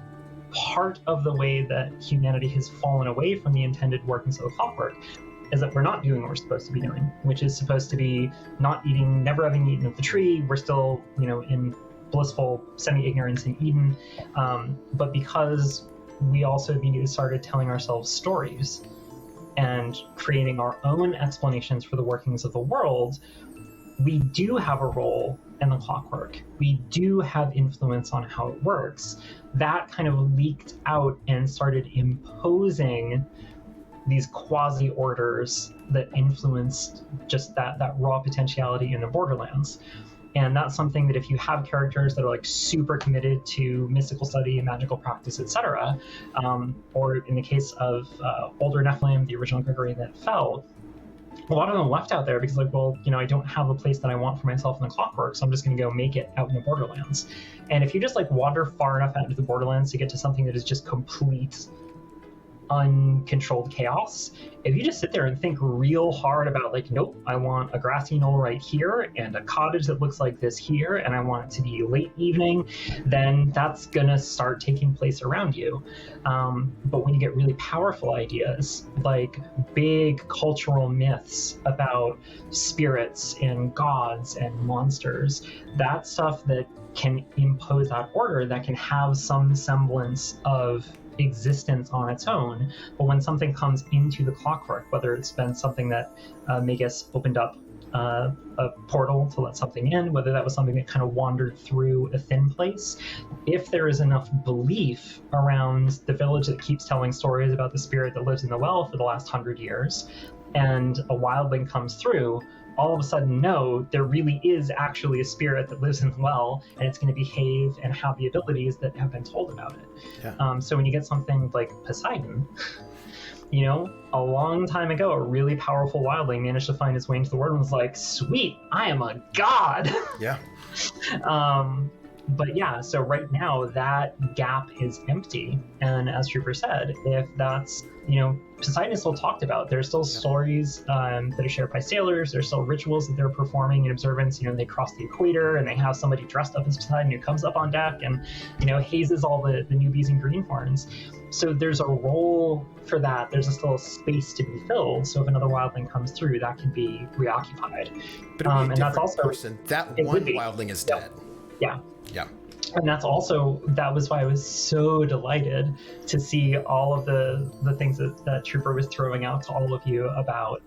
part of the way that humanity has fallen away from the intended workings of the clockwork is that we're not doing what we're supposed to be doing, which is supposed to be not eating, never having eaten of the tree. We're still, in blissful semi-ignorance in Eden. But because we also immediately started telling ourselves stories and creating our own explanations for the workings of the world, we do have a role in the clockwork. We do have influence on how it works. That kind of leaked out and started imposing these quasi-orders that influenced just that raw potentiality in the Borderlands. And that's something that if you have characters that are like super committed to mystical study and magical practice, etc., or in the case of older Nephilim, the original Gregory that fell, a lot of them left out there because I don't have a place that I want for myself in the clockwork, so I'm just going to go make it out in the Borderlands. And if you just wander far enough out into the Borderlands to get to something that is just complete uncontrolled chaos, if you just sit there and think real hard about nope, I want a grassy knoll right here and a cottage that looks like this here, and I want it to be late evening, then that's gonna start taking place around you. But when you get really powerful ideas, like big cultural myths about spirits and gods and monsters, that stuff that can impose that order, that can have some semblance of existence on its own. But when something comes into the clockwork, whether it's been something that Magus opened up a portal to let something in, whether that was something that kind of wandered through a thin place, if there is enough belief around the village that keeps telling stories about the spirit that lives in the well for the last 100 years, and a wildling comes through, all of a sudden, no, there really is actually a spirit that lives in the well, and it's going to behave and have the abilities that have been told about it. Yeah. So when you get something like Poseidon, a long time ago, a really powerful wildling managed to find his way into the world and was like, sweet, I am a god. Yeah. But yeah, so right now that gap is empty. And as Trooper said, if that's, Poseidon is still talked about. There's still stories that are shared by sailors. There's still rituals that they're performing in observance. They cross the equator and they have somebody dressed up as Poseidon who comes up on deck and, hazes all the newbies and greenhorns. So there's a role for that. There's still a space to be filled. So if another wildling comes through, that can be reoccupied. But and that's also person. That one wildling is dead. Yeah. Yeah. And that was why I was so delighted to see all of the things that Trooper was throwing out to all of you about,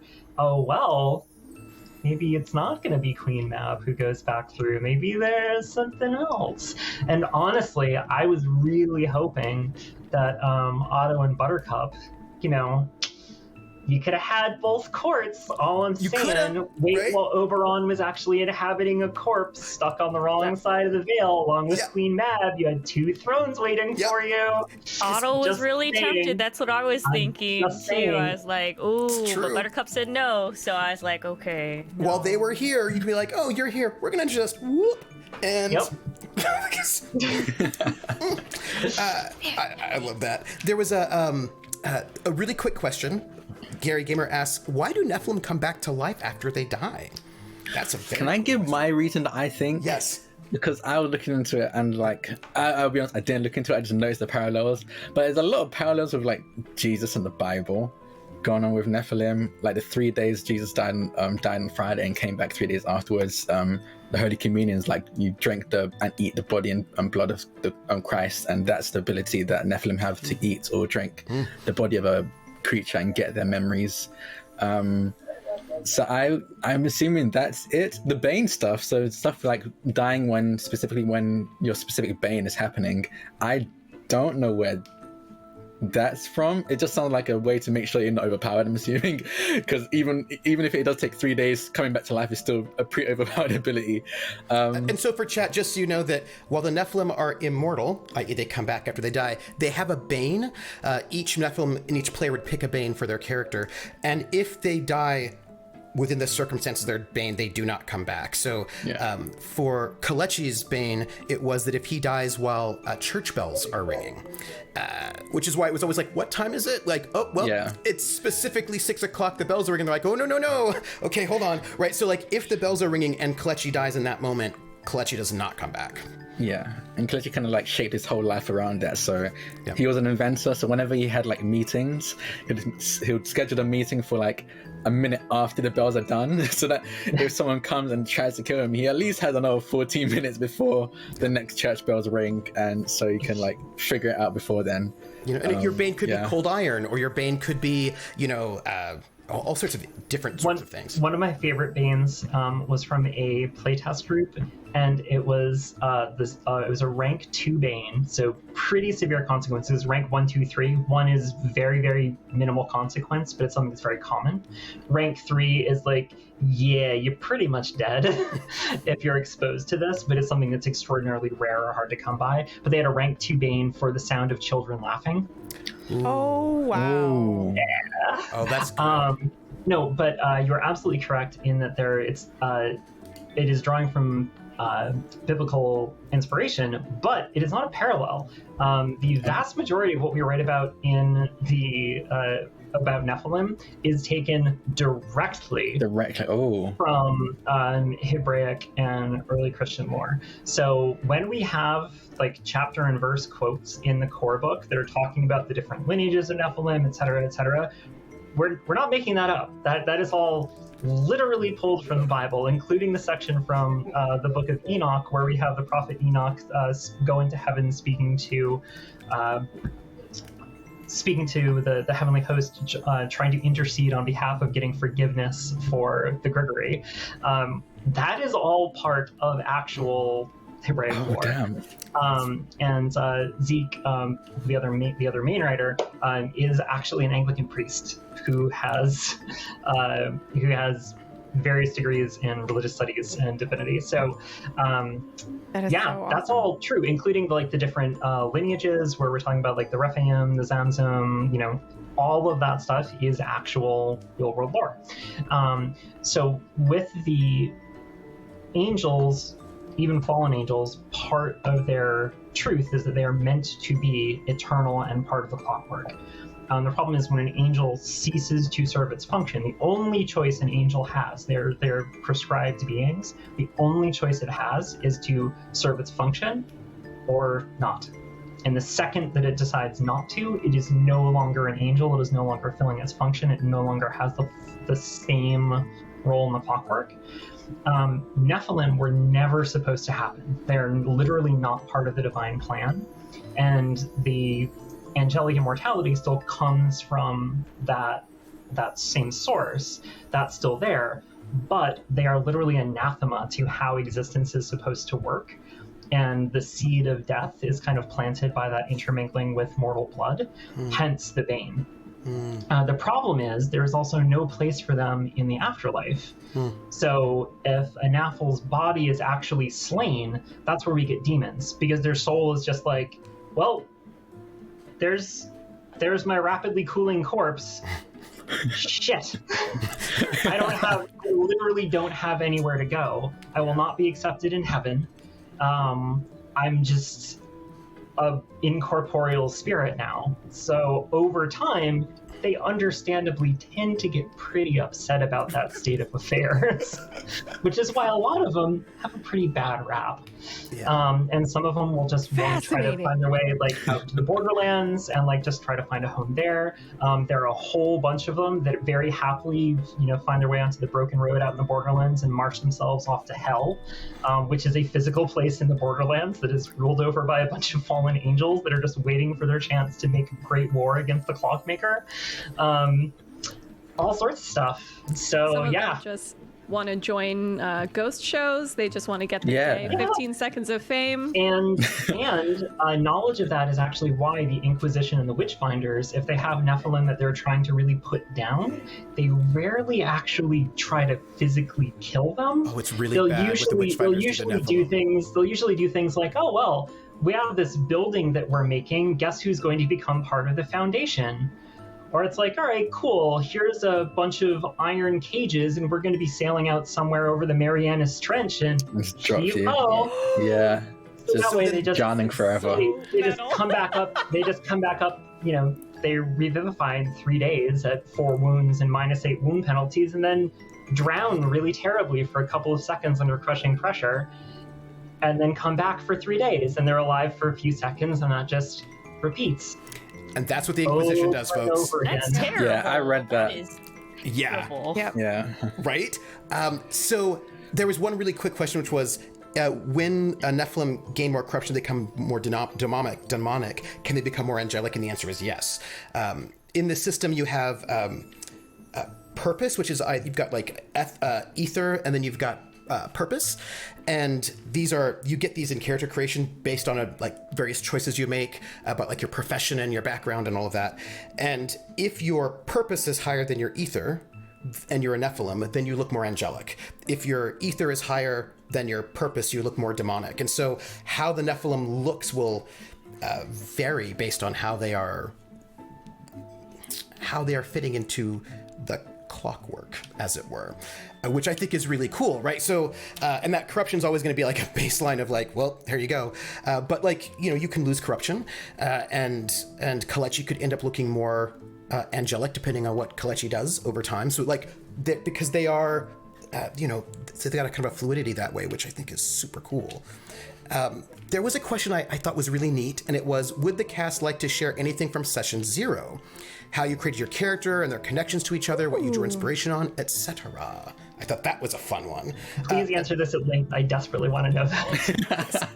maybe it's not going to be Queen Mab who goes back through. Maybe there's something else. And honestly, I was really hoping that Otto and Buttercup, you could have had both courts. All I'm saying, wait, right? while Oberon was actually inhabiting a corpse stuck on the wrong side of the veil, along with Queen Mab, you had 2 thrones waiting for you. Otto was really tempted. That's what I was thinking too. I was like, ooh, but Buttercup said no, so I was like, okay. No. While they were here, you could be like, oh, you're here. We're gonna just whoop and. I love that. There was a really quick question. Gary Gamer asks, why do Nephilim come back to life after they die? That's a very... Can I give my reason that I think? Yes. Because I was looking into it and like, I'll be honest, I didn't look into it, I just noticed the parallels. But there's a lot of parallels with like Jesus and the Bible going on with Nephilim. Like the 3 days Jesus died on Friday and came back 3 days afterwards. The Holy Communion is like you drink and eat the body and blood of the Christ, and that's the ability that Nephilim have to eat or drink the body of a creature and get their memories. So I'm assuming that's it. The Bane stuff, so stuff like dying specifically when your specific Bane is happening, I don't know where that's from. It just sounds like a way to make sure you're not overpowered, I'm assuming, because even if it does take 3 days, coming back to life is still a pretty overpowered ability. And so for chat, just so you know that while the Nephilim are immortal, i.e. they come back after they die, they have a Bane. Each Nephilim and each player would pick a Bane for their character, and if they die within the circumstances of their Bane, they do not come back. So for Kalechi's Bane, it was that if he dies while church bells are ringing, which is why it was always like, what time is it? Like, oh, well, it's specifically 6 o'clock, the bells are ringing. They're like, oh, no. Okay, hold on. Right, so like if the bells are ringing and Kalechi dies in that moment, Kalechi does not come back. Yeah, and Kalechi kind of like shaped his whole life around that. So he was an inventor, so whenever he had like meetings, he would schedule a meeting for like a minute after the bells are done, so that if someone comes and tries to kill him, he at least has another 14 minutes before the next church bells ring, and so you can like figure it out before then. You know, and your Bane could be cold iron, or your Bane could be, all sorts of different sorts of things. One of my favorite Banes was from a playtest group, and it was it was a rank 2 Bane, so pretty severe consequences. Rank 1, 2, 3. 1 is very, very minimal consequence, but it's something that's very common. Rank 3 is like, yeah, you're pretty much dead if you're exposed to this, but it's something that's extraordinarily rare or hard to come by. But they had a rank 2 Bane for the sound of children laughing. Ooh. Oh, wow. Ooh. Yeah. Oh, that's good. No, but you're absolutely correct in that it is drawing from biblical inspiration, but it is not a parallel. The vast majority of what we write about in the about Nephilim is taken directly from Hebraic and early Christian lore. So when we have like chapter and verse quotes in the core book that are talking about the different lineages of Nephilim, etc., we're not making that up. That is all literally pulled from the Bible, including the section from the book of Enoch, where we have the prophet Enoch go into heaven speaking to the heavenly host, trying to intercede on behalf of getting forgiveness for the Gregory. That is all part of actual Hebraic lore. Damn. And Zeke, the other main writer, is actually an Anglican priest who has various degrees in religious studies and divinity. So that's all true, including the different lineages where we're talking about like the Rephaim, the Zamzam, all of that stuff is actual real world lore. So with the angels, even fallen angels, part of their truth is that they are meant to be eternal and part of the clockwork. The problem is when an angel ceases to serve its function, the only choice an angel has, they're prescribed beings, the only choice it has is to serve its function or not. And the second that it decides not to, it is no longer an angel, it is no longer filling its function, it no longer has the same role in the clockwork. Nephilim were never supposed to happen. They're literally not part of the divine plan. And the angelic immortality still comes from that same source. That's still there. But they are literally anathema to how existence is supposed to work. And the seed of death is kind of planted by that intermingling with mortal blood, hence the Bane. The problem is there's also no place for them in the afterlife. So if a Nafl's body is actually slain, that's where we get demons, because their soul is just like, well, there's my rapidly cooling corpse. Shit. I literally don't have anywhere to go. I will not be accepted in heaven. I'm just a incorporeal spirit now. So over time, they understandably tend to get pretty upset about that state of affairs, which is why a lot of them have a pretty bad rap. And some of them will just want to try to find their way like out to the borderlands and like just try to find a home there. There are a whole bunch of them that very happily, find their way onto the broken road out in the borderlands and march themselves off to hell, which is a physical place in the borderlands that is ruled over by a bunch of fallen angels that are just waiting for their chance to make great war against the Clockmaker. All sorts of stuff. So Some of them just want to join ghost shows. They just want to get the 15 seconds of fame. And knowledge of that is actually why the Inquisition and the Witchfinders, if they have Nephilim that they're trying to really put down, they rarely actually try to physically kill them. Oh, it's really bad with the Witchfinders. They'll usually do things like, oh well, we have this building that we're making. Guess who's going to become part of the Foundation? Or it's like, all right, cool, here's a bunch of iron cages and we're going to be sailing out somewhere over the Marianas Trench and Yeah. So that way they just drowning forever. They just come back up. They revivify in 3 days at 4 wounds and -8 wound penalties and then drown really terribly for a couple of seconds under crushing pressure and then come back for 3 days and they're alive for a few seconds and that just repeats. And that's what the Inquisition does, folks. That's terrible. Yeah, I read that. Yeah. Right? So there was one really quick question, which was, when Nephilim gain more corruption, they become more demonic. Can they become more angelic? And the answer is yes. In the system, you have purpose, which is you've got like ether, and then you've got purpose, and you get these in character creation based on various choices you make about like your profession and your background and all of that. And if your purpose is higher than your ether and you're a Nephilim, then you look more angelic. If your ether is higher than your purpose, you look more demonic. And so how the Nephilim looks will vary based on how they are fitting into the clockwork, as it were, which I think is really cool, right? So, and that corruption is always going to be like a baseline of like, well, here you go. But like, you can lose corruption, and Kalechi could end up looking more angelic depending on what Kalechi does over time. So like, because they are, so they got a kind of a fluidity that way, which I think is super cool. There was a question I thought was really neat, and it was, would the cast like to share anything from session 0? How you created your character and their connections to each other, what you drew inspiration on, etc. I thought that was a fun one. Please answer this at length. I desperately want to know that.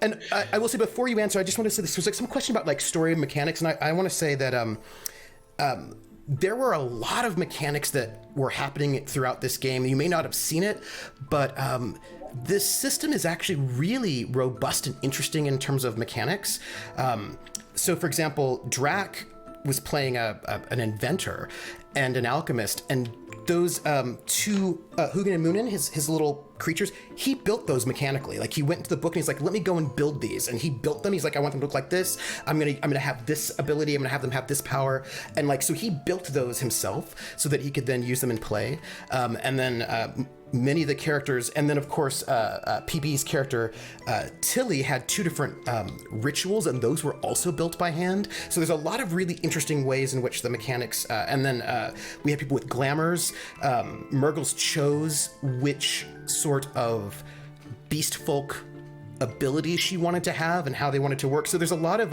And I will say, before you answer, I just want to say this was like some question about like story and mechanics, and I want to say that there were a lot of mechanics that were happening throughout this game. You may not have seen it, but this system is actually really robust and interesting in terms of mechanics. So, for example, Drac was playing an inventor and an alchemist, and those two Hugin and Moonin, his little creatures, he built those mechanically. Like, he went into the book and he's like, let me go and build these, and he built them. He's like, I want them to look like this. I'm gonna have this ability. I'm gonna have them have this power, and like, so he built those himself so that he could then use them in play. And then many of the characters, and then of course PB's character Tilly had 2 different rituals, and those were also built by hand. So there's a lot of really interesting ways in which the mechanics, and then we had people with glamours. Murgles chose which sort of beast folk abilities she wanted to have and how they wanted to work. So there's a lot of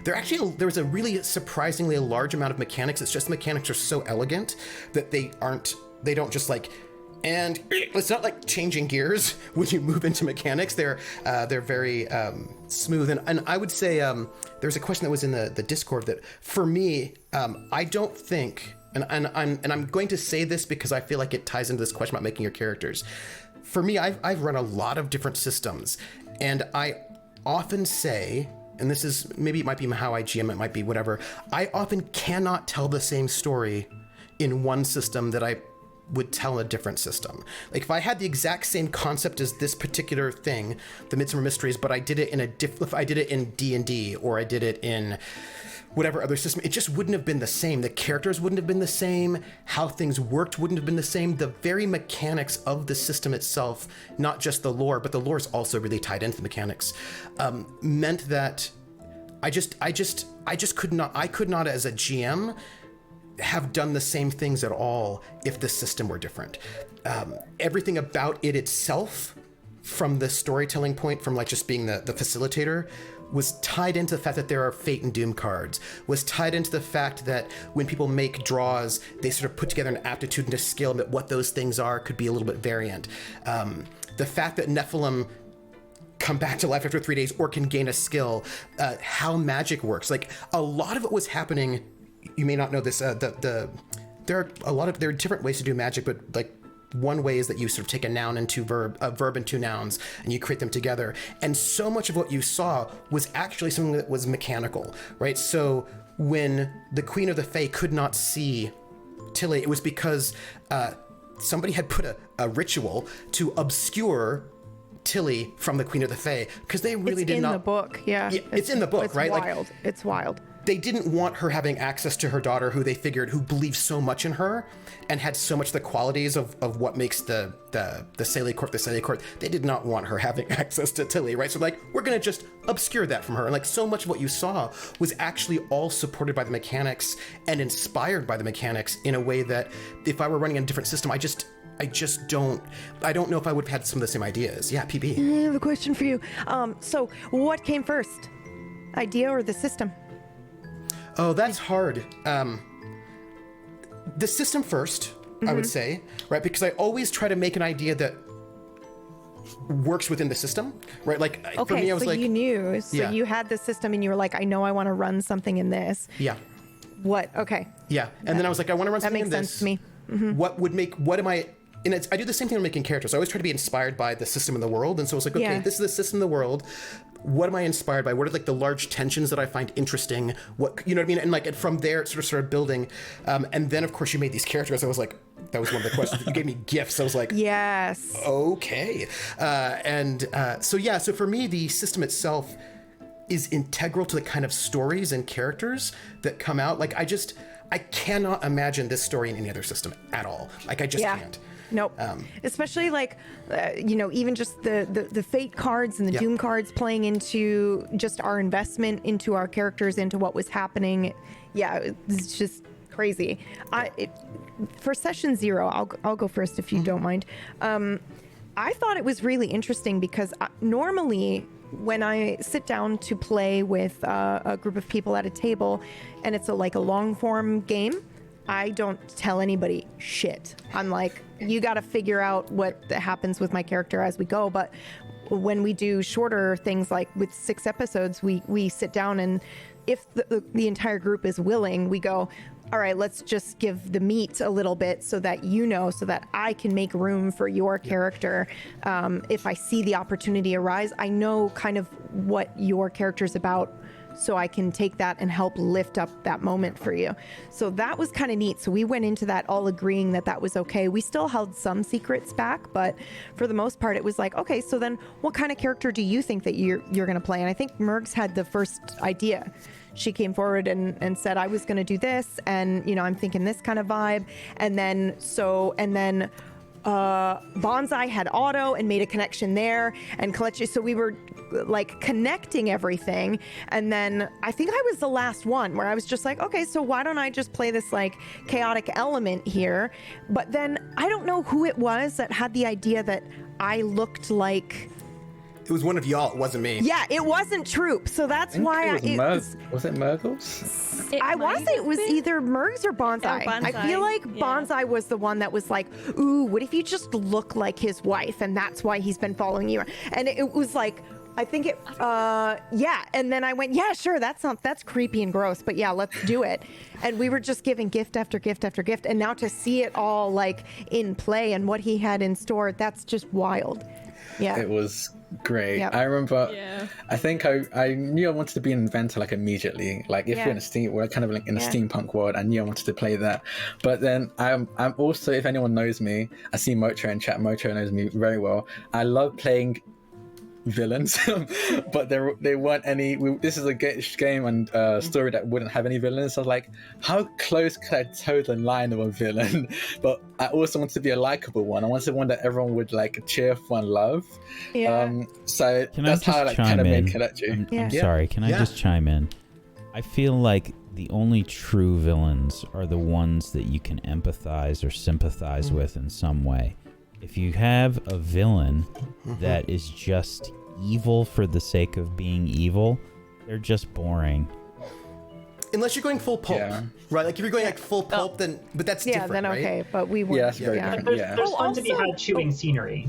there was a really surprisingly a large amount of mechanics. It's just the mechanics are so elegant that they don't just like, and it's not like changing gears when you move into mechanics. They're very smooth. And I would say there's a question that was in the Discord that for me, I don't think, and I'm going to say this because I feel like it ties into this question about making your characters. For me, I've run a lot of different systems, and I often say and this is, maybe it might be how I GM, it might be whatever, I often cannot tell the same story in one system that I would tell in a different system. Like if I had the exact same concept as this particular thing, the Midsummer Mysteries, but I did it in if I did it in D&D, or I did it in whatever other system, it just wouldn't have been the same. The characters wouldn't have been the same. How things worked wouldn't have been the same. The very mechanics of the system itself, not just the lore, but the lore is also really tied into the mechanics, meant that I could not as a GM have done the same things at all if the system were different. Everything about it itself, from the storytelling point, from like just being the facilitator, was tied into the fact that there are fate and doom cards, was tied into the fact that when people make draws, they sort of put together an aptitude and a skill, and that what those things are could be a little bit variant. The fact that Nephilim come back to life after 3 days or can gain a skill, how magic works. Like a lot of it was happening. You may not know this. There are different ways to do magic, but like one way is that you sort of take a noun and a verb and two nouns, and you create them together. And so much of what you saw was actually something that was mechanical, right? So when the Queen of the Fae could not see Tilly, it was because somebody had put a ritual to obscure Tilly from the Queen of the Fae, because they really did not. It's in the book, yeah. It's in the book, right? Wild. It's wild. They didn't want her having access to her daughter, who they figured, who believed so much in her and had so much the qualities of what makes the Saley Court the Saley Court. They did not want her having access to Tilly, right? So like, we're going to just obscure that from her. And like, so much of what you saw was actually all supported by the mechanics and inspired by the mechanics in a way that if I were running a different system, I don't know if I would have had some of the same ideas. Yeah, PB. I have a question for you. So what came first? Idea or the system? Oh, that's hard. The system first, I would say, right? Because I always try to make an idea that works within the system, right? Like for me, I was like, you knew, so you had the system and you were like, I know I want to run something in this. Yeah. What? Okay. Yeah. And then I was like, I want to run something in this. That makes sense to me. Mm-hmm. And I do the same thing when making characters. I always try to be inspired by the system in the world. And so it's like, okay, this is the system in the world. What am I inspired by? What are like the large tensions that I find interesting? What, you know what I mean? And like, and from there, it sort of started building. And then of course you made these characters. I was like, that was one of the questions. You gave me gifts. I was like, yes. Okay. So for me, the system itself is integral to the kind of stories and characters that come out. Like I cannot imagine this story in any other system at all. Like I just can't. Nope. Especially like, even just the fate cards and the doom cards playing into just our investment into our characters, into what was happening. Yeah, it's just crazy. For session 0, I'll go first if you don't mind. I thought it was really interesting because normally when I sit down to play with a group of people at a table and it's a long form game, I don't tell anybody shit. I'm like, you got to figure out what happens with my character as we go. But when we do shorter things, like with 6 episodes, we sit down, and if the entire group is willing, we go, all right, let's just give the meat a little bit so that so that I can make room for your character. If I see the opportunity arise, I know kind of what your character's about, so I can take that and help lift up that moment for you. So that was kind of neat. So we went into that all agreeing that was okay. We still held some secrets back, but for the most part, it was like, okay, so then what kind of character do you think that you're going to play? And I think Mergs had the first idea. She came forward and said, I was going to do this, and I'm thinking this kind of vibe. And then Bonsai had auto and made a connection there, and Kalechi, so we were like connecting everything. And then I think I was the last one where I was just like, okay, so why don't I just play this like chaotic element here? But then I don't know who it was that had the idea that I looked like... It was one of y'all. It wasn't me. Yeah, it wasn't Troop. So that's why was it Murgles? It was either Mergs or Bonsai. I feel like Bonsai was the one that was like, ooh, what if you just look like his wife, and that's why he's been following you? And it was like, I think it, and then I went, yeah, sure, that's creepy and gross, but yeah, let's do it. And we were just giving gift after gift after gift, and now to see it all like in play and what he had in store, that's just wild. Yeah. It was great. Yep. I remember. Yeah. I think I knew I wanted to be an inventor like immediately. Like if we're kind of like in a steampunk world, I knew I wanted to play that. But then I'm also, if anyone knows me, I see Mocho in chat. Mocho knows me very well. I love playing villains, but there weren't any. This is a game and story that wouldn't have any villains. So I was like, how close could I toe the line of a villain? But I also wanted to be a likable one. I wanted one that everyone would like cheer for and love. So that's how I like kind of made Kelechi. I'm sorry, can I just chime in? I feel like the only true villains are the ones that you can empathize or sympathize with in some way. If you have a villain that is just evil for the sake of being evil, they're just boring. Unless you're going full pulp, right? Like if you're going like full pulp, then that's different, then okay. right? But we were that's very different. There's fun to be had chewing scenery.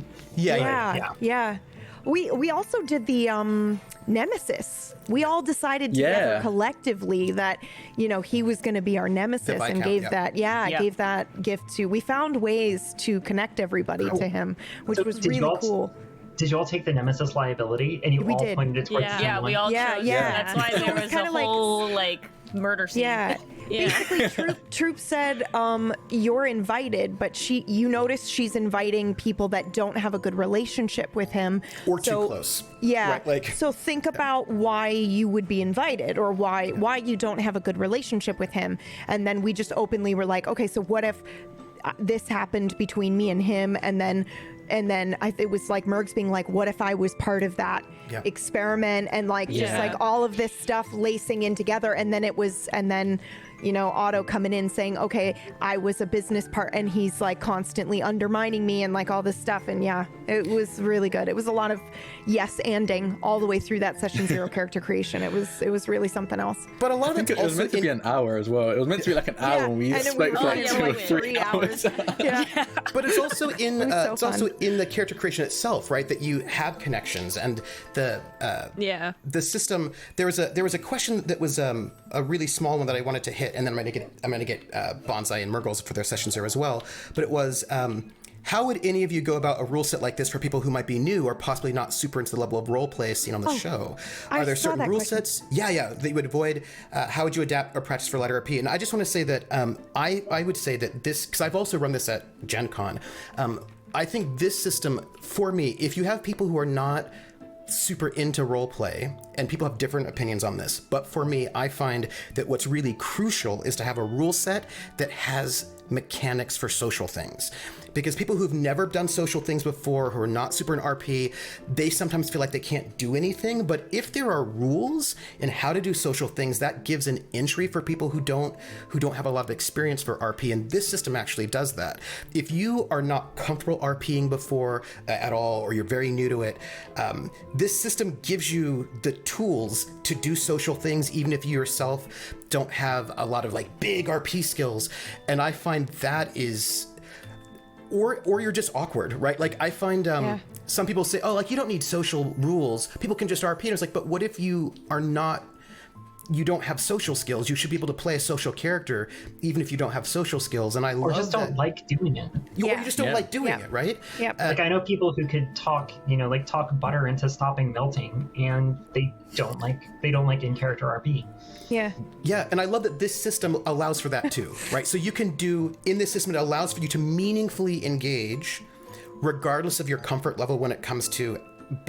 We also did the nemesis. We all decided together collectively that he was going to be our nemesis, and gave gave that gift to. We found ways to connect everybody to him, which was really cool. Did you all take the nemesis liability and you all pointed it towards someone? Yeah, we all chose. That's why there was a whole murder scene. Basically, Troop said, you're invited, but you notice she's inviting people that don't have a good relationship with him. Or too close. Yeah. Right, so think about why you would be invited, or why you don't have a good relationship with him. And then we just openly were like, okay, so what if this happened between me and him, and then it was like Mergs being like, what if I was part of that experiment, and just like all of this stuff lacing in together, and then Otto coming in saying, okay, I was a business part, and he's like constantly undermining me and like all this stuff, and it was really good. It was a lot of yes-anding all the way through that session 0 character creation. It was really something else. But a lot of it was meant to be an hour as well. It was meant to be like an hour, and we spoke for like 2 or 3 hours. But it's also in also in the character creation itself, right? That you have connections, and the system. There was a question that was a really small one that I wanted to hit, and then I'm gonna get Bonsai and Murgles for their sessions there as well. But it was how would any of you go about a rule set like this for people who might be new or possibly not super into the level of role play seen on the show? Are there certain rule sets? That you would avoid? How would you adapt or practice for letter RP? And I just want to say that I would say that this, because I've also run this at Gen Con, I think this system, for me, if you have people who are not super into role play, and people have different opinions on this, but for me, I find that what's really crucial is to have a rule set that has mechanics for social things. Because people who've never done social things before, who are not super in RP, they sometimes feel like they can't do anything. But if there are rules in how to do social things, that gives an entry for people who don't have a lot of experience for RP. And this system actually does that. If you are not comfortable RPing before at all, or you're very new to it, this system gives you the tools to do social things, even if you yourself don't have a lot of like big RP skills. And I find that is, or you're just awkward, right? Like I find some people say, oh, like you don't need social rules. People can just RP. And it's like, but what if you don't have social skills? You should be able to play a social character even if you don't have social skills. And I love that. Or just don't like doing it. You just don't like doing it, right? Yeah. Like I know people who could talk butter into stopping melting, and they don't like in-character RP. Yeah. Yeah, and I love that this system allows for that too, right? So you can do, in this system, it allows for you to meaningfully engage regardless of your comfort level when it comes to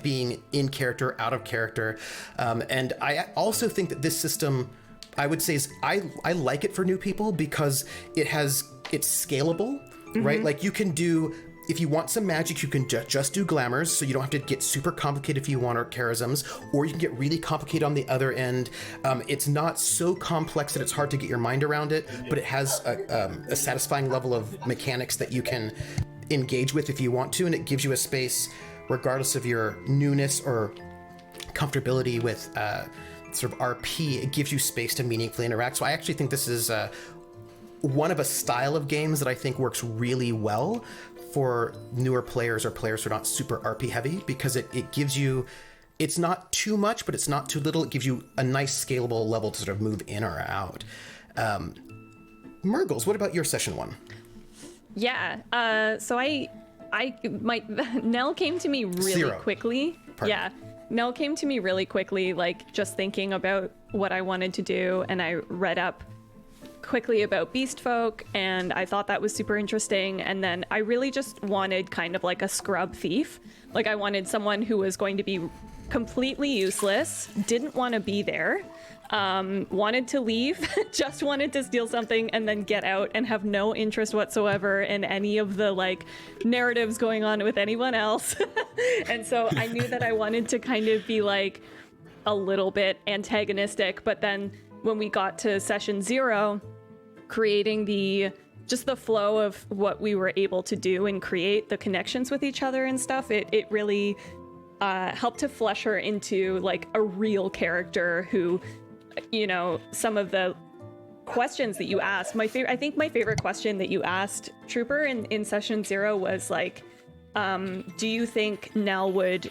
being in character, out of character. And I also think that this system, I would say, is I like it for new people because it's scalable, right? Like you can do, if you want some magic, you can just do glamours, so you don't have to get super complicated if you want, or charisms, or you can get really complicated on the other end. It's not so complex that it's hard to get your mind around it, but it has a satisfying level of mechanics that you can engage with if you want to, and it gives you a space, regardless of your newness or comfortability with sort of RP, it gives you space to meaningfully interact. So I actually think this is one of a style of games that I think works really well for newer players or players who are not super RP heavy, because it gives you, it's not too much, but it's not too little. It gives you a nice scalable level to sort of move in or out. Murgles, what about your session 1? Yeah, so Nell came to me really quickly. party? Yeah. No, it came to me really quickly, like just thinking about what I wanted to do, and I read up quickly about beast folk, and I thought that was super interesting. And then I really just wanted kind of like a scrub thief. Like I wanted someone who was going to be completely useless, didn't want to be there, wanted to leave, just wanted to steal something and then get out and have no interest whatsoever in any of the like narratives going on with anyone else. And so I knew that I wanted to kind of be like a little bit antagonistic, but then when we got to session 0, creating the flow of what we were able to do and create the connections with each other and stuff, it really helped to flesh her into like a real character who, you know, some of the questions that you asked, I think my favorite question that you asked, Trooper, in session 0 was like, do you think Nell would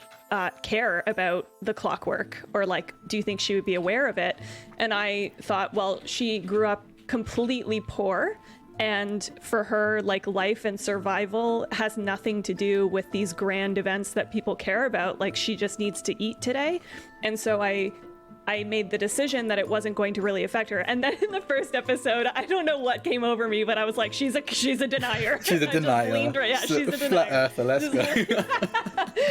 care about the clockwork, or like, do you think she would be aware of it? And I thought, well, she grew up completely poor, and for her, like, life and survival has nothing to do with these grand events that people care about. Like, she just needs to eat today. And so I made the decision that it wasn't going to really affect her. And then in the first episode, I don't know what came over me, but I was like, she's a denier. She's a denier. She's a denier. Flat earther, let's go.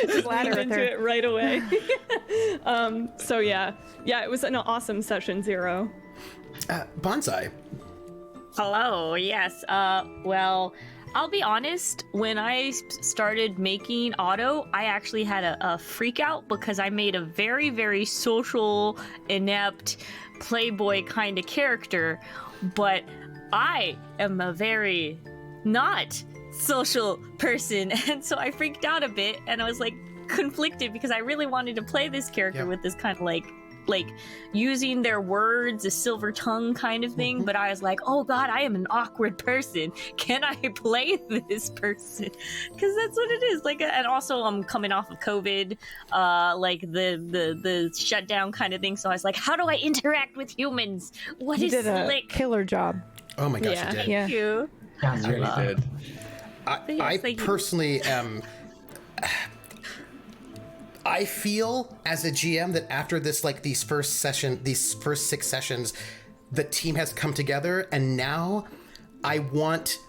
Just leaned into it right away. So yeah, it was an awesome session 0. Bonsai. Hello, yes. Well, I'll be honest, when I started making Otto, I actually had a freak out because I made a very, very social, inept, playboy kind of character, but I am a very not social person, and so I freaked out a bit, and I was like conflicted because I really wanted to play this character with this kind of like using their words, a silver tongue kind of thing, but I was like, oh god, I am an awkward person. Can I play this person? Because that's what it is. Like, and also I'm coming off of COVID, like the shutdown kind of thing. So I was like, how do I interact with humans? What is did slick? a killer job. Oh my gosh, you did. Thank you. Yeah, You really did. I personally am. I feel as a GM that after this, like these first 6 sessions, the team has come together, and now I want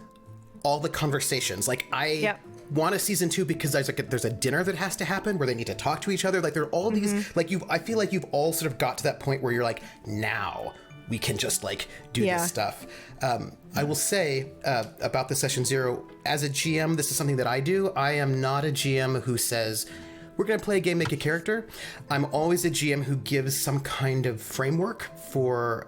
all the conversations. Like I want a season 2 because there's a dinner that has to happen where they need to talk to each other. Like there are all these, like I feel like you've all sort of got to that point where you're like, now we can just like do this stuff. I will say about the session 0, as a GM, this is something that I do. I am not a GM who says, we're going to play a game, make a character. I'm always a GM who gives some kind of framework for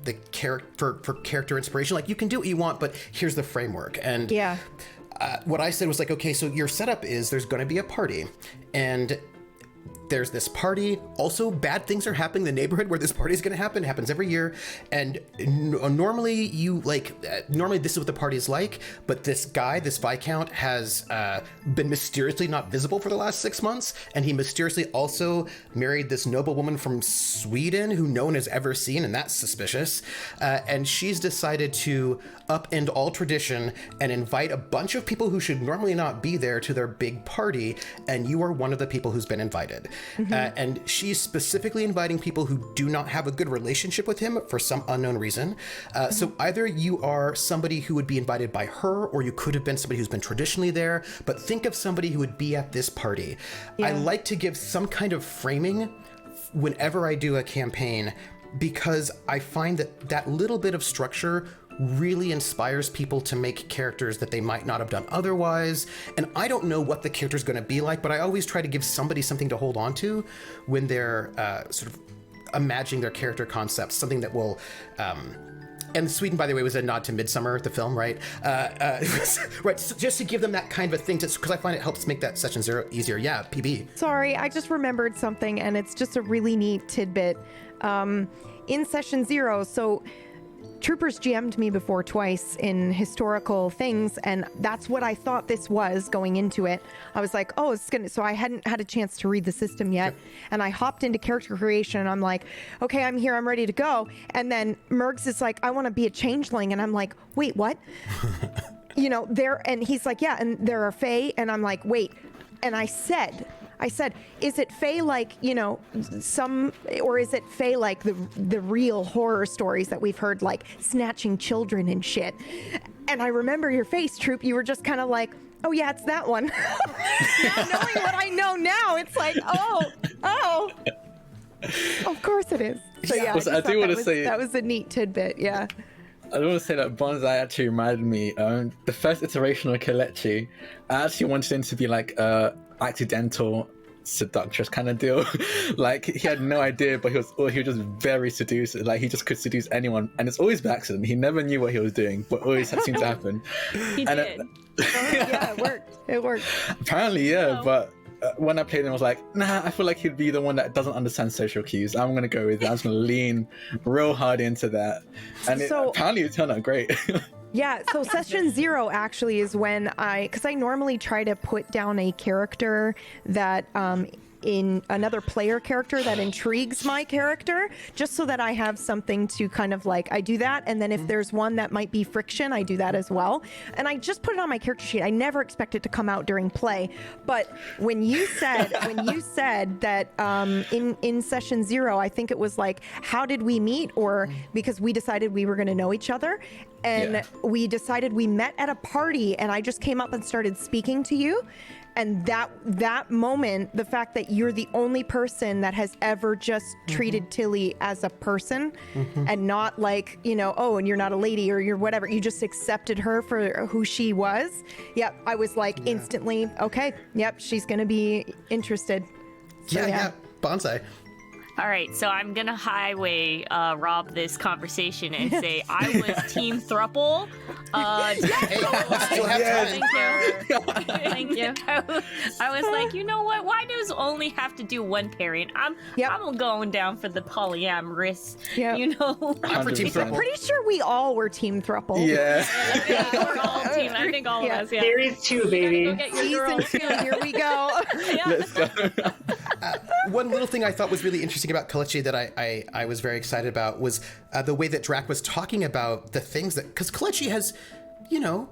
the character, for character inspiration. Like, you can do what you want, but here's the framework. And what I said was like, okay, so your setup is there's going to be a party, and there's this party. Also, bad things are happening in the neighborhood where this party is going to happen. It happens every year. And normally this is what the party is like. But this guy, this Viscount, has been mysteriously not visible for the last 6 months. And he mysteriously also married this noble woman from Sweden who no one has ever seen. And that's suspicious. And she's decided to upend all tradition and invite a bunch of people who should normally not be there to their big party. And you are one of the people who's been invited. And she's specifically inviting people who do not have a good relationship with him for some unknown reason. So either you are somebody who would be invited by her, or you could have been somebody who's been traditionally there, but think of somebody who would be at this party. I like to give some kind of framing whenever I do a campaign, because I find that little bit of structure really inspires people to make characters that they might not have done otherwise. And I don't know what the character's going to be like, but I always try to give somebody something to hold on to when they're sort of imagining their character concepts, something that will... and Sweden, by the way, was a nod to Midsummer, the film, right? Right, so just to give them that kind of a thing, because I find it helps make that session 0 easier. Yeah, PB. Sorry, I just remembered something, and it's just a really neat tidbit. In session 0, so... Troopers GM'd me before twice in historical things, and that's what I thought this was going into it. I was like, oh, it's gonna, so I hadn't had a chance to read the system yet, and I hopped into character creation, and I'm like, okay, I'm here, I'm ready to go. And then Mergs is like, I want to be a changeling, and I'm like, wait, what? You know, and he's like, yeah, and there are Fae, and I'm like, wait. And I I said, is it Fae like, you know, or is it Fae like the real horror stories that we've heard, like snatching children and shit? And I remember your face, Troop. You were just kind of like, oh yeah, it's that one. Knowing what I know now, it's like, oh, of course it is. So yeah, I do want to say that was a neat tidbit. Yeah. I want to say that Bonsai actually reminded me, the first iteration of Kalechi, I actually wanted him to be like a accidental seductress kind of deal. Like, he had no idea, but he was just very seductive. Like, he just could seduce anyone, and it's always by accident. He never knew what he was doing, but always seemed to happen. He did. Yeah, it worked. Apparently, yeah, but when I played him, I was like, nah, I feel like he'd be the one that doesn't understand social cues. I'm going to go with it. I'm just going to lean real hard into that. And apparently it turned out great. Yeah, so session 0 actually is when because I normally try to put down a character that in another player character that intrigues my character, just so that I have something to kind of like, I do that, and then if there's one that might be friction, I do that as well. And I just put it on my character sheet. I never expect it to come out during play, but when you said that in session 0, I think it was like, how did we meet? Or because we decided we were going to know each other, and we decided we met at a party, and I just came up and started speaking to you. And that moment, the fact that you're the only person that has ever just treated Tilly as a person and not like, you know, oh, and you're not a lady or you're whatever. You just accepted her for who she was. Yep. I was like instantly, okay, yep, she's going to be interested. So, yeah. Bonsai. All right, so I'm gonna highway Rob this conversation and say I was Team Thruple. Thank you. I was like, you know what? Why does only have to do one pairing? I'm going down for the polyamorous. Yep. You know, I'm for Team Thruple. I'm pretty sure we all were Team Thruple. Yeah. We're all team. I think all of us. Yeah. Series 2, baby. Go get your girl. Season 2, here we go. Let's go. One little thing I thought was really interesting about Kalechi that I was very excited about was the way that Drac was talking about the things that, because Kalechi has, you know,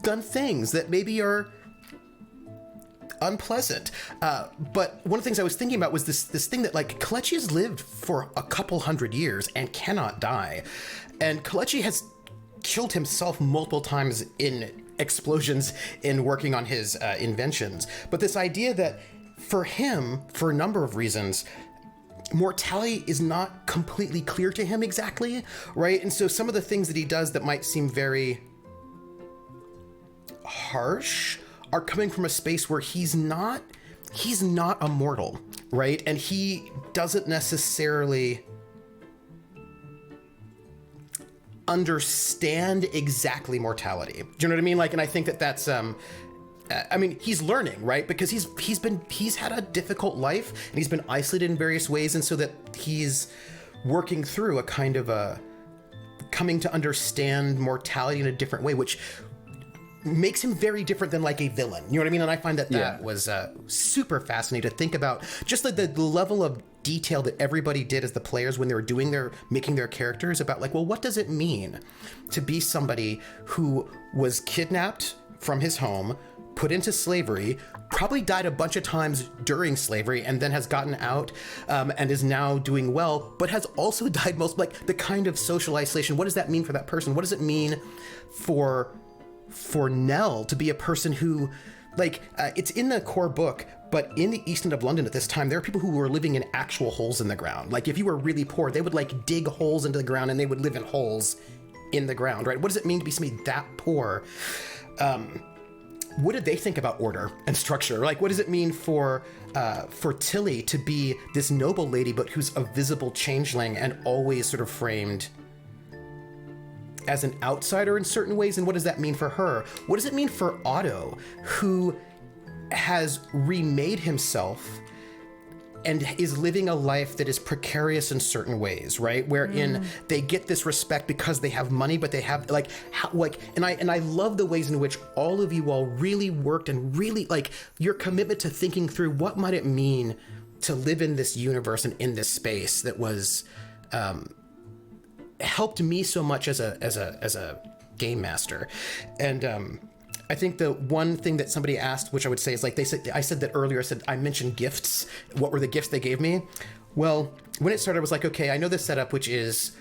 done things that maybe are unpleasant. But one of the things I was thinking about was this thing that, like, Kalechi has lived for a couple hundred years and cannot die. And Kalechi has killed himself multiple times in explosions in working on his inventions. But this idea that for him, for a number of reasons, mortality is not completely clear to him exactly, right? And so some of the things that he does that might seem very harsh are coming from a space where he's not immortal, right? And he doesn't necessarily understand exactly mortality. Do you know what I mean? Like, and I think that that's I mean, he's learning, right? Because he's had a difficult life and he's been isolated in various ways, and so that he's working through a kind of a coming to understand mortality in a different way, which makes him very different than like a villain. You know what I mean? And I find that was super fascinating to think about, just like the level of detail that everybody did as the players when they were making their characters, about like, well, what does it mean to be somebody who was kidnapped from his home, put into slavery, probably died a bunch of times during slavery, and then has gotten out and is now doing well, but has also died most, like, the kind of social isolation. What does that mean for that person? What does it mean for Nell to be a person who, like, it's in the core book, but in the East End of London at this time, there are people who were living in actual holes in the ground. Like, if you were really poor, they would, like, dig holes into the ground and they would live in holes in the ground, right? What does it mean to be somebody that poor? What did they think about order and structure? Like, what does it mean for Tilly to be this noble lady, but who's a visible changeling and always sort of framed as an outsider in certain ways? And what does that mean for her? What does it mean for Otto, who has remade himself and is living a life that is precarious in certain ways, right? Wherein they get this respect because they have money, but they have and I love the ways in which all of you all really worked, and really, like, your commitment to thinking through what might it mean to live in this universe and in this space that was helped me so much as a game master. And I think the one thing that somebody asked, which I would say is like I said that earlier. I mentioned gifts. What were the gifts they gave me? Well, when it started, I was like, okay, I know this setup, which is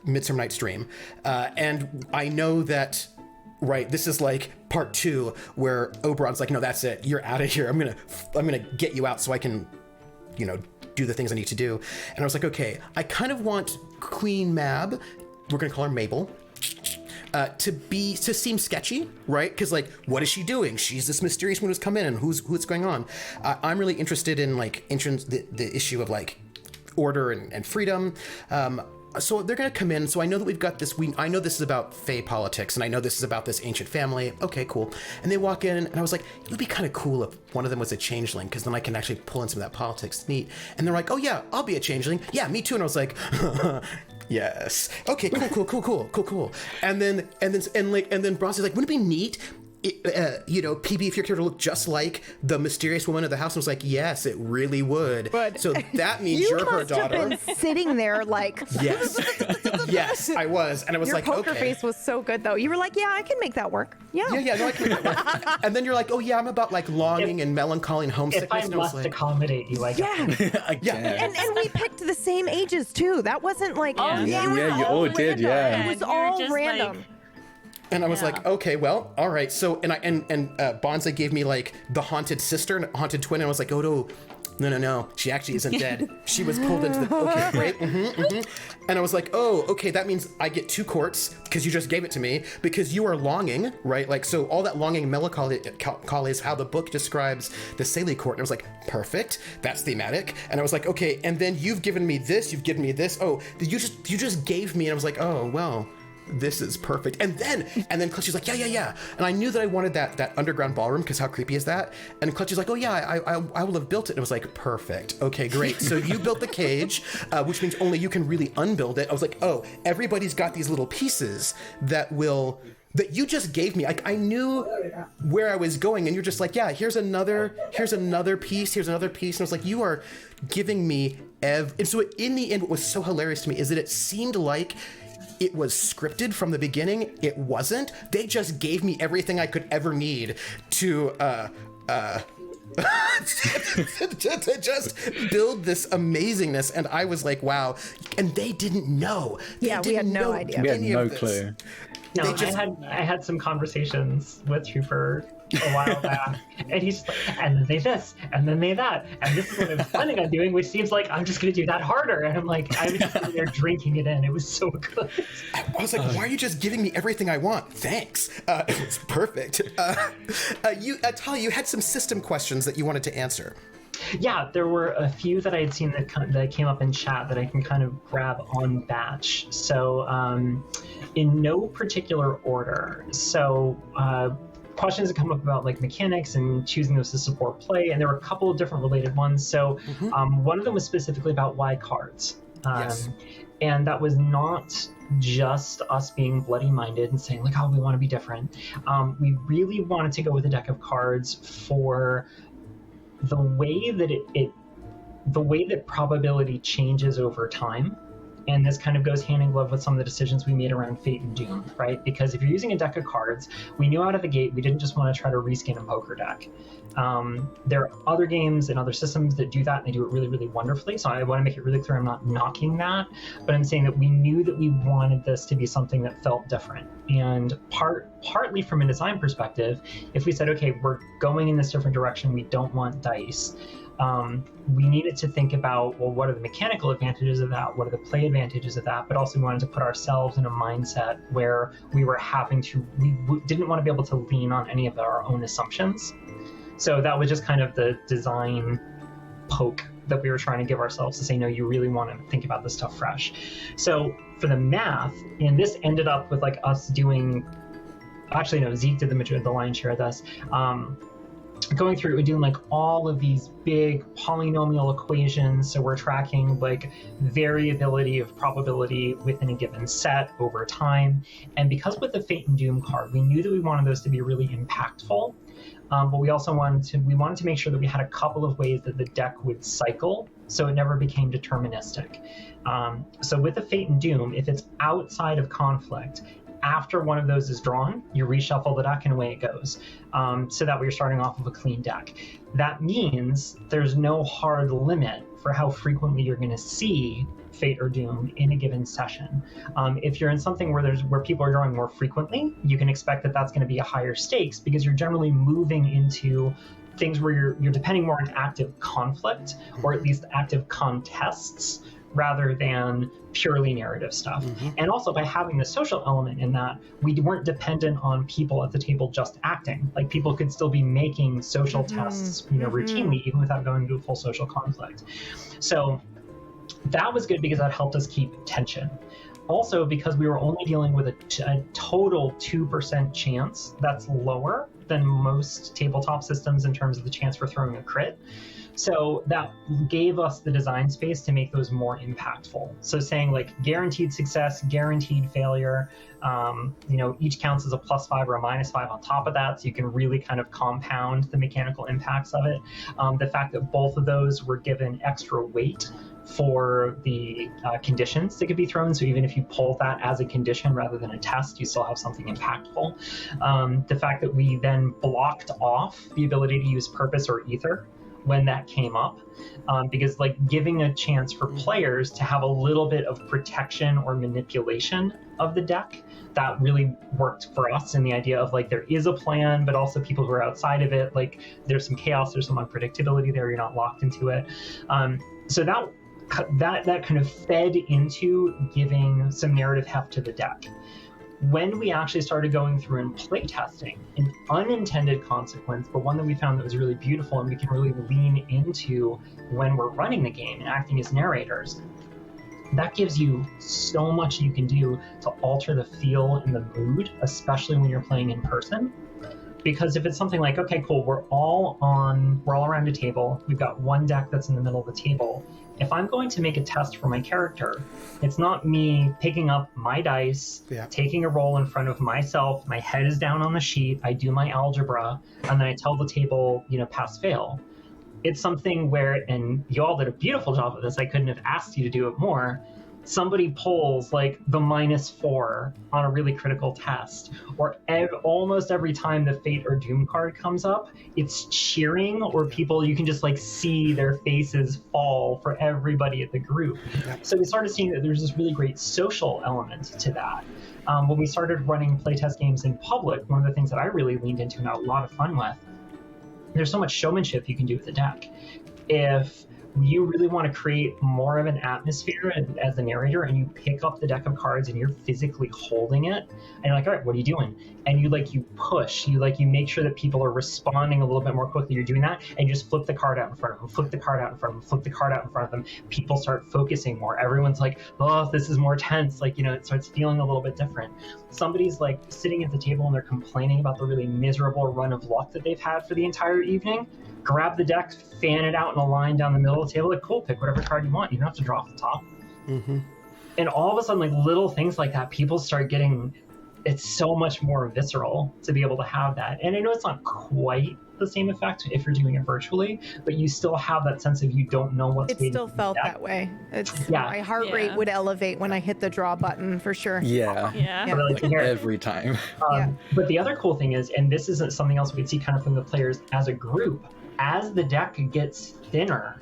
Midsummer Night's Dream, and I know that. Right, this is like part 2 where Oberon's like, no, that's it. You're out of here. I'm gonna get you out so I can, do the things I need to do. And I was like, okay, I kind of want Queen Mab, we're gonna call her Mabel, to seem sketchy, right? Because like, what is she doing? She's this mysterious one who's come in, and what's going on? I'm really interested in like the issue of like order and freedom. So they're going to come in. So I know that we've got this. I know this is about Fae politics, and I know this is about this ancient family. Okay, cool. And they walk in, and I was like, it would be kind of cool if one of them was a changeling, because then I can actually pull in some of that politics. Neat. And they're like, oh yeah, I'll be a changeling. Yeah, me too. And I was like, yes. Okay, cool. And then Bronze is like, wouldn't it be neat? PB, if your character looked just like the mysterious woman of the house, and was like, yes, it really would. But so that means you're her daughter. You must have been sitting there like, yes, I was, and I was your like, poker face was so good though. You were like, yeah, I can make that work. Yeah, no, I can make that work. And then you're like, oh yeah, I'm about like longing and melancholy and homesickness. If I must accommodate you, I guess. And we picked the same ages too. That wasn't like, you all did, it was all random. Like, and I was like, okay, well, all right. So, and Bonza gave me like the haunted sister and haunted twin. And I was like, oh, no. She actually isn't dead. She was pulled into the, okay, great. And I was like, oh, okay, that means I get 2 courts because you just gave it to me because you are longing, right? Like, so all that longing and melancholy is how the book describes the Saley court. And I was like, perfect. That's thematic. And I was like, okay. And then you've given me this. Oh, you just gave me. And I was like, oh, well, this is perfect. And then Clutchy's like, yeah. And I knew that I wanted that underground ballroom because how creepy is that? And Clutchy's like, oh yeah, I will have built it. And it was like, perfect. Okay, great. So you built the cage, which means only you can really unbuild it. I was like, oh, everybody's got these little pieces that you just gave me. Like I knew where I was going, and you're just like, yeah, here's another piece. And I was like, you are giving me and so in the end, what was so hilarious to me is that it seemed like it was scripted from the beginning. It wasn't. They just gave me everything I could ever need to to just build this amazingness. And I was like, wow. And they didn't know. We had no idea. We had no clue. No, I had some conversations with Trooper a while back, and he's like, and then they this, and then they that, and this is what I was planning on doing, which seems like I'm just going to do that harder. And I'm like, I was just sitting there drinking it in. It was so good. I was like, why are you just giving me everything I want? Thanks. It was perfect. Talia, you had some system questions that you wanted to answer. Yeah, there were a few that I had seen that came up in chat that I can kind of grab on batch. So in no particular order. So questions that come up about like mechanics and choosing those to support play, and there were a couple of different related ones. So one of them was specifically about why cards. Yes. And that was not just us being bloody-minded and saying like, oh, we want to be different. We really wanted to go with a deck of cards for the way that probability changes over time. And this kind of goes hand in glove with some of the decisions we made around Fate and Doom, right? Because if you're using a deck of cards, we knew out of the gate we didn't just want to try to reskin a poker deck. There are other games and other systems that do that, and they do it really, really wonderfully. So I want to make it really clear I'm not knocking that, but I'm saying that we knew that we wanted this to be something that felt different. And partly from a design perspective, if we said, okay, we're going in this different direction, we don't want dice, we needed to think about, well, what are the mechanical advantages of that? What are the play advantages of that? But also we wanted to put ourselves in a mindset where we didn't want to be able to lean on any of our own assumptions. So that was just kind of the design poke that we were trying to give ourselves to say, no, you really want to think about this stuff fresh. So for the math, and this ended up with like us doing, actually no, Zeke did the lion's share of this, going through and doing like all of these big polynomial equations. So we're tracking like variability of probability within a given set over time. And because with the Fate and Doom card, we knew that we wanted those to be really impactful. But we also wanted to make sure that we had a couple of ways that the deck would cycle, so it never became deterministic. So with the Fate and Doom, if it's outside of conflict, After one of those is drawn, you reshuffle the deck and away it goes. So that way you're starting off with a clean deck. That means there's no hard limit for how frequently you're going to see Fate or Doom in a given session. If you're in something where people are drawing more frequently, you can expect that that's going to be a higher stakes, because you're generally moving into things where you're depending more on active conflict, or at least active contests, rather than purely narrative stuff. And also, by having the social element in that, we weren't dependent on people at the table just acting. Like, people could still be making social tests, routinely, even without going into a full social conflict. So that was good because that helped us keep tension. Also, because we were only dealing with a total 2% chance, that's lower than most tabletop systems in terms of the chance for throwing a crit. So that gave us the design space to make those more impactful. So saying like guaranteed success, guaranteed failure, each counts as a +5 or a -5 on top of that. So you can really kind of compound the mechanical impacts of it. The fact that both of those were given extra weight for the conditions that could be thrown. So even if you pull that as a condition rather than a test, you still have something impactful. The fact that we then blocked off the ability to use purpose or ether when that came up, because like giving a chance for players to have a little bit of protection or manipulation of the deck, that really worked for us in the idea of like there is a plan, but also people who are outside of it, like there's some chaos, there's some unpredictability there, you're not locked into it. So that kind of fed into giving some narrative heft to the deck. When we actually started going through and play testing, an unintended consequence, but one that we found that was really beautiful and we can really lean into when we're running the game and acting as narrators, that gives you so much you can do to alter the feel and the mood, especially when you're playing in person. Because if it's something like, okay, cool, we're all around a table, we've got one deck that's in the middle of the table. If I'm going to make a test for my character, it's not me picking up my dice, taking a roll in front of myself, my head is down on the sheet, I do my algebra, and then I tell the table, pass, fail. It's something where, and you all did a beautiful job of this, I couldn't have asked you to do it more, somebody pulls like the -4 on a really critical test, or almost every time the Fate or Doom card comes up, it's cheering, or people, you can just like see their faces fall for everybody at the group. So we started seeing that there's this really great social element to that. When we started running playtest games in public, one of the things that I really leaned into and had a lot of fun with, there's so much showmanship you can do with the deck. If you really want to create more of an atmosphere as the narrator, and you pick up the deck of cards and you're physically holding it, and you're like, all right, what are you doing? And you push, you make sure that people are responding a little bit more quickly. You're doing that, and you just flip the card out in front of them, flip the card out in front of them, flip the card out in front of them. People start focusing more. Everyone's like, oh, this is more tense. It starts feeling a little bit different. Somebody's like sitting at the table and they're complaining about the really miserable run of luck that they've had for the entire evening. Grab the deck, fan it out in a line down the middle of the table, like, cool, pick whatever card you want. You don't have to draw off the top. And all of a sudden, like little things like that, people start getting, it's so much more visceral to be able to have that. And I know it's not quite the same effect if you're doing it virtually, but you still have that sense of you don't know what's waiting. It still felt that way. My heart rate would elevate when I hit the draw button, for sure. Every time. But the other cool thing is, and this isn't something else we could see kind of from the players as a group, as the deck gets thinner,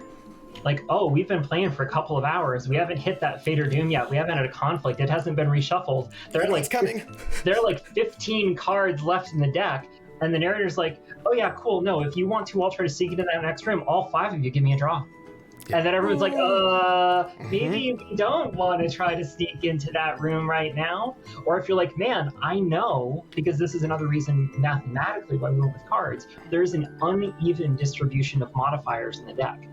like, oh, we've been playing for a couple of hours, we haven't hit that Fate or Doom yet, we haven't had a conflict, it hasn't been reshuffled, there are like 15 cards left in the deck, and the narrator's like, oh yeah, cool, no, if you want to, I'll try to sneak into that next room, all 5 of you give me a draw. And then everyone's like, maybe we don't want to try to sneak into that room right now. Or if you're like, man, I know, because this is another reason mathematically why we went with cards, there's an uneven distribution of modifiers in the deck.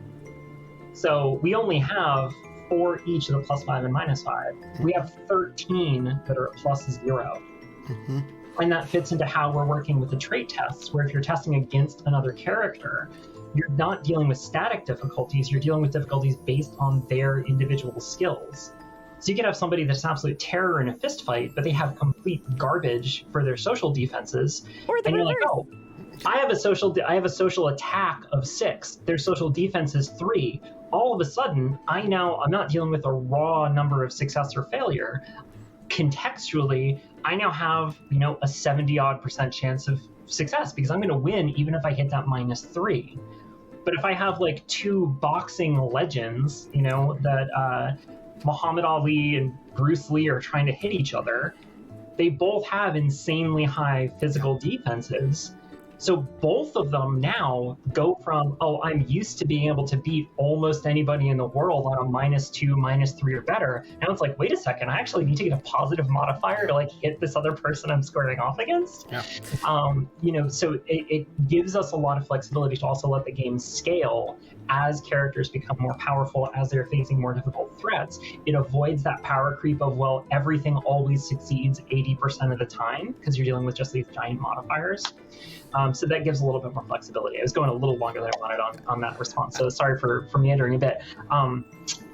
So we only have 4 each of the +5 and -5. We have 13 that are at +0. And that fits into how we're working with the trait tests, where if you're testing against another character, you're not dealing with static difficulties, you're dealing with difficulties based on their individual skills. So you can have somebody that's an absolute terror in a fist fight, but they have complete garbage for their social defenses. And you're like, oh, I have a social attack of 6, their social defense is 3. All of a sudden, I'm not dealing with a raw number of success or failure. Contextually, I now have, a 70% chance of success because I'm going to win even if I hit that -3. But if I have like 2 boxing legends, that Muhammad Ali and Bruce Lee are trying to hit each other, they both have insanely high physical defenses. So both of them now go from, I'm used to being able to beat almost anybody in the world on a -2, -3 or better. Now it's like, wait a second, I actually need to get a positive modifier to like hit this other person I'm squaring off against. Yeah. So it gives us a lot of flexibility to also let the game scale as characters become more powerful, as they're facing more difficult threats. It avoids that power creep of, everything always succeeds 80% of the time because you're dealing with just these giant modifiers. So that gives a little bit more flexibility. I was going a little longer than I wanted on that response, so sorry for meandering a bit.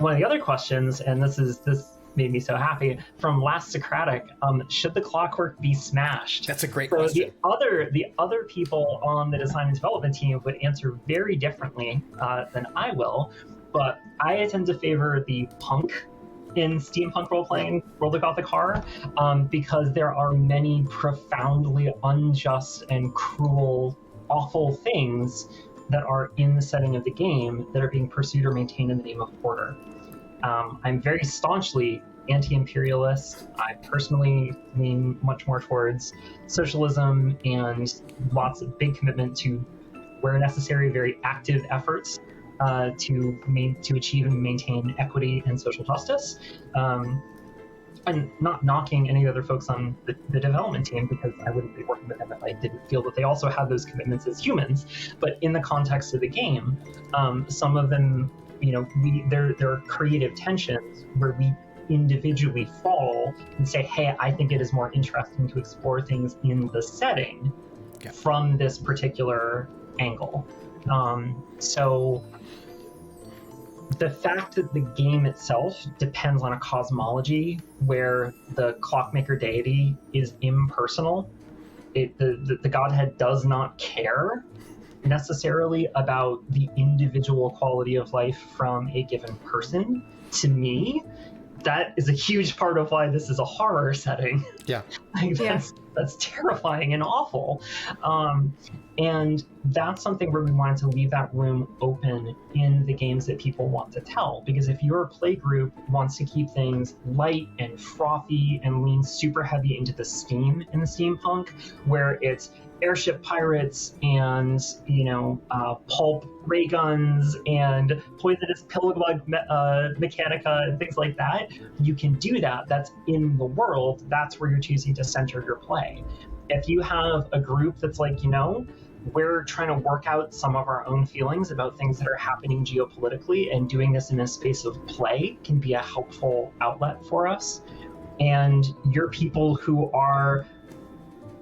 One of the other questions, and this made me so happy, from Last Socratic, should the clockwork be smashed? That's a great question. The other people on the design and development team would answer very differently than I will, but I tend to favor the punk in steampunk role-playing, World of Gothic Horror, because there are many profoundly unjust and cruel, awful things that are in the setting of the game that are being pursued or maintained in the name of order. I'm very staunchly anti-imperialist. I personally lean much more towards socialism and lots of big commitment to, where necessary, very active efforts to achieve and maintain equity and social justice. I'm not knocking any other folks on the development team because I wouldn't be working with them if I didn't feel that they also have those commitments as humans. But in the context of the game, some of them, there are creative tensions where we individually fall and say, hey, I think it is more interesting to explore things in the setting from this particular angle. So the fact that the game itself depends on a cosmology where the clockmaker deity is impersonal, the godhead does not care necessarily about the individual quality of life from a given person, to me, that is a huge part of why this is a horror setting. Yeah. That's terrifying and awful. And that's something where we wanted to leave that room open in the games that people want to tell. Because if your play group wants to keep things light and frothy and lean super heavy into the steam in the steampunk, where it's airship pirates and, pulp ray guns and poisonous pillowbug mechanica and things like that, you can do that. That's in the world. That's where you're choosing to center your play. If you have a group that's like, we're trying to work out some of our own feelings about things that are happening geopolitically, and doing this in a space of play can be a helpful outlet for us. And you're people who are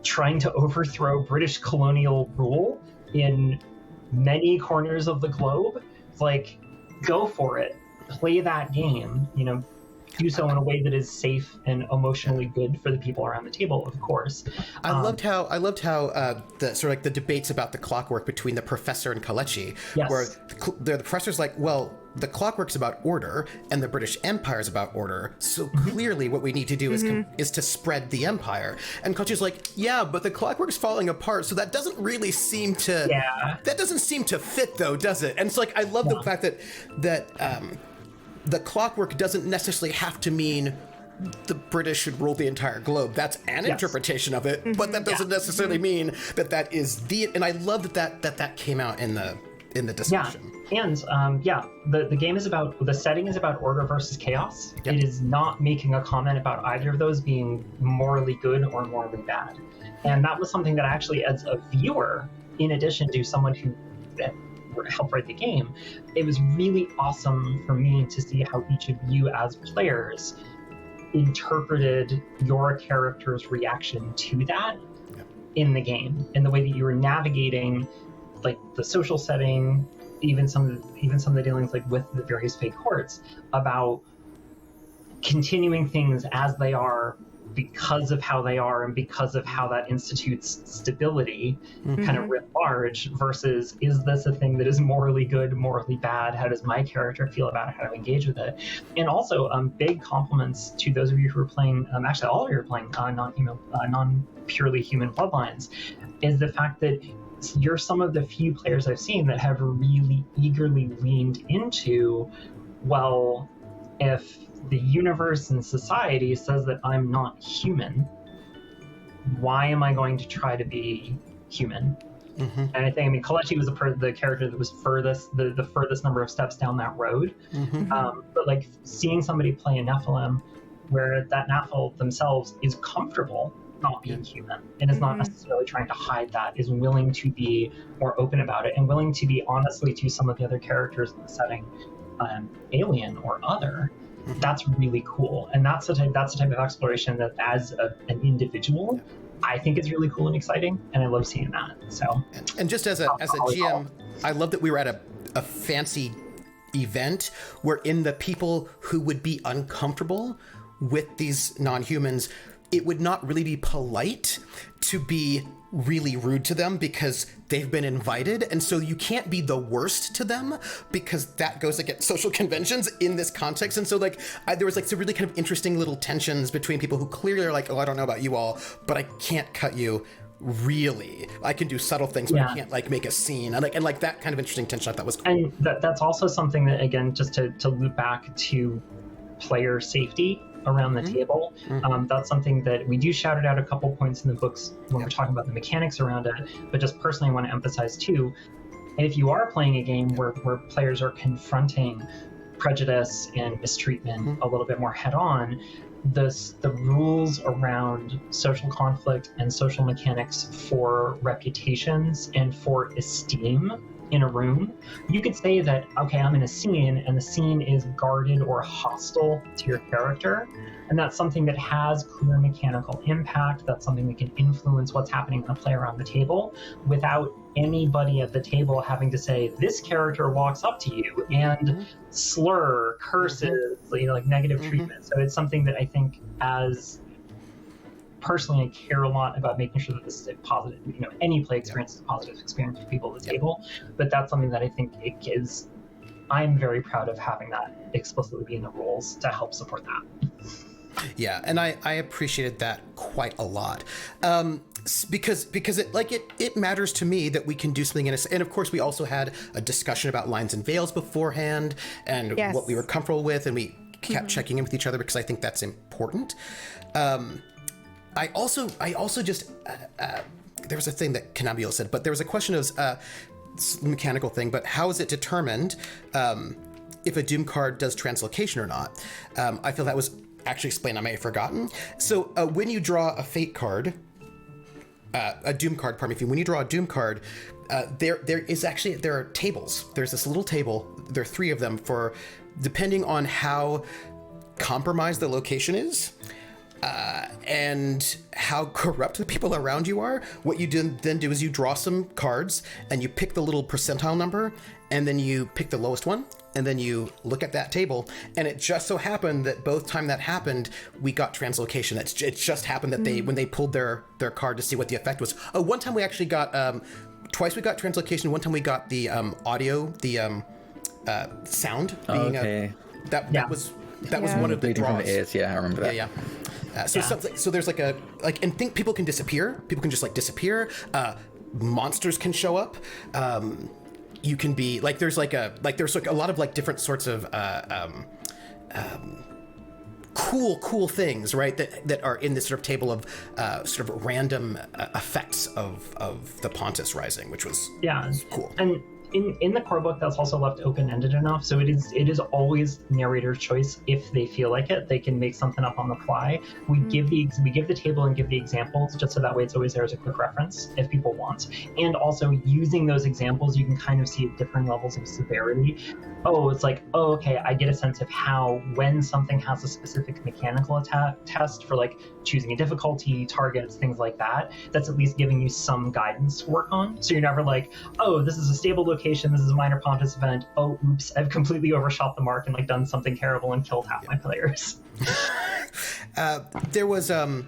trying to overthrow British colonial rule in many corners of the globe, go for it. Play that game, do so in a way that is safe and emotionally good for the people around the table, of course. I loved how the sort of like the debates about the clockwork between the professor and Kalechi, where the professor's like, well, the clockwork's about order and the British Empire's about order, so clearly what we need to do is to spread the empire. And Kalechi's like, yeah, but the clockwork's falling apart, so that doesn't really seem to that doesn't seem to fit though, does it? And it's like, I love the fact that the clockwork doesn't necessarily have to mean the British should rule the entire globe. That's an interpretation of it, but that doesn't necessarily mean that is the. And I love that came out in the discussion. Yeah, and the game is about, the setting is about order versus chaos. Yep. It is not making a comment about either of those being morally good or morally bad. And that was something that actually, as a viewer, in addition to someone who help write the game, it was really awesome for me to see how each of you as players interpreted your character's reaction to that in the game, in the way that you were navigating the social setting, even some of the dealings with the various fake courts, about continuing things as they are because of how they are and because of how that institutes stability kind of writ large, versus is this a thing that is morally good, morally bad? How does my character feel about it? How to engage with it? And also big compliments to those of you who are playing, actually all of you are playing non-purely human Bloodlines, is the fact that you're some of the few players I've seen that have really eagerly leaned into, well, if the universe and society says that I'm not human, why am I going to try to be human? And I think, Kalechi was the character that was the furthest number of steps down that road. But like seeing somebody play a Nephilim where that Nephil themselves is comfortable not being human and is not necessarily trying to hide that, is willing to be more open about it and willing to be honestly to some of the other characters in the setting alien or other. That's really cool, and that's the type of exploration that as an individual I think is really cool and exciting, and I love seeing that. So and just as a GM, I love that we were at a fancy event wherein the people who would be uncomfortable with these non-humans, it would not really be polite to be really rude to them because they've been invited, and so you can't be the worst to them because that goes against social conventions in this context. And so like there was like some really kind of interesting little tensions between people who clearly are like, oh, I don't know about you all, but I can't cut you. Really, I can do subtle things, but I can't like make a scene, and like that kind of interesting tension I thought was cool. And that's also something that, again, just to loop back to player safety around the table, that's something that we do shout it out a couple points in the books when we're talking about the mechanics around it, but just personally I want to emphasize too, if you are playing a game where players are confronting prejudice and mistreatment a little bit more head on, the rules around social conflict and social mechanics for reputations and for esteem in a room, you could say that, okay, I'm in a scene and the scene is guarded or hostile to your character, and that's something that has clear mechanical impact. That's something that can influence what's happening when a player around the table without anybody at the table having to say, this character walks up to you and slur, curses, like negative treatment. So it's something that I think, as personally, I care a lot about making sure that this is a positive, any play experience is a positive experience for people at the table. But that's something that I think I'm very proud of having that explicitly be in the rules to help support that. Yeah, and I appreciated that quite a lot. Because it matters to me that we can do something and of course we also had a discussion about lines and veils beforehand and what we were comfortable with, and we kept checking in with each other because I think that's important. I also just there was a thing that Kanabio said, but there was a question of mechanical thing, but how is it determined if a Doom card does translocation or not? I feel that was actually explained. I may have forgotten. So when you draw a fate card, a Doom card, pardon me, when you draw a Doom card, there are tables. There's this little table. There are 3 of them for depending on how compromised the location is. And how corrupt the people around you are. What you then do is you draw some cards and you pick the little percentile number, and then you pick the lowest one, and then you look at that table. And it just so happened that both time that happened, we got translocation. It just happened that when they pulled their card to see what the effect was. Oh, one time we actually got twice we got translocation. One time we got the audio, the sound being that was one of the draws. From the ears. Yeah, I remember that. Yeah. So there's and think people can disappear. People can just disappear. Monsters can show up. You can be there's a lot of different sorts of cool things, right? That are in this sort of table of sort of random effects of the Pontus Rising, which was cool. And in the core book, that's also left open-ended enough, so it is always narrator's choice. If they feel like it, they can make something up on the fly. We give the table and give the examples, just so that way it's always there as a quick reference if people want. And also using those examples, you can kind of see at different levels of severity. It's okay, I get a sense of how when something has a specific mechanical test for choosing a difficulty, targets, things like that, that's at least giving you some guidance to work on. So you're never this is a stable location, this is a minor Pontus event, oops, I've completely overshot the mark and done something terrible and killed half my players. There was a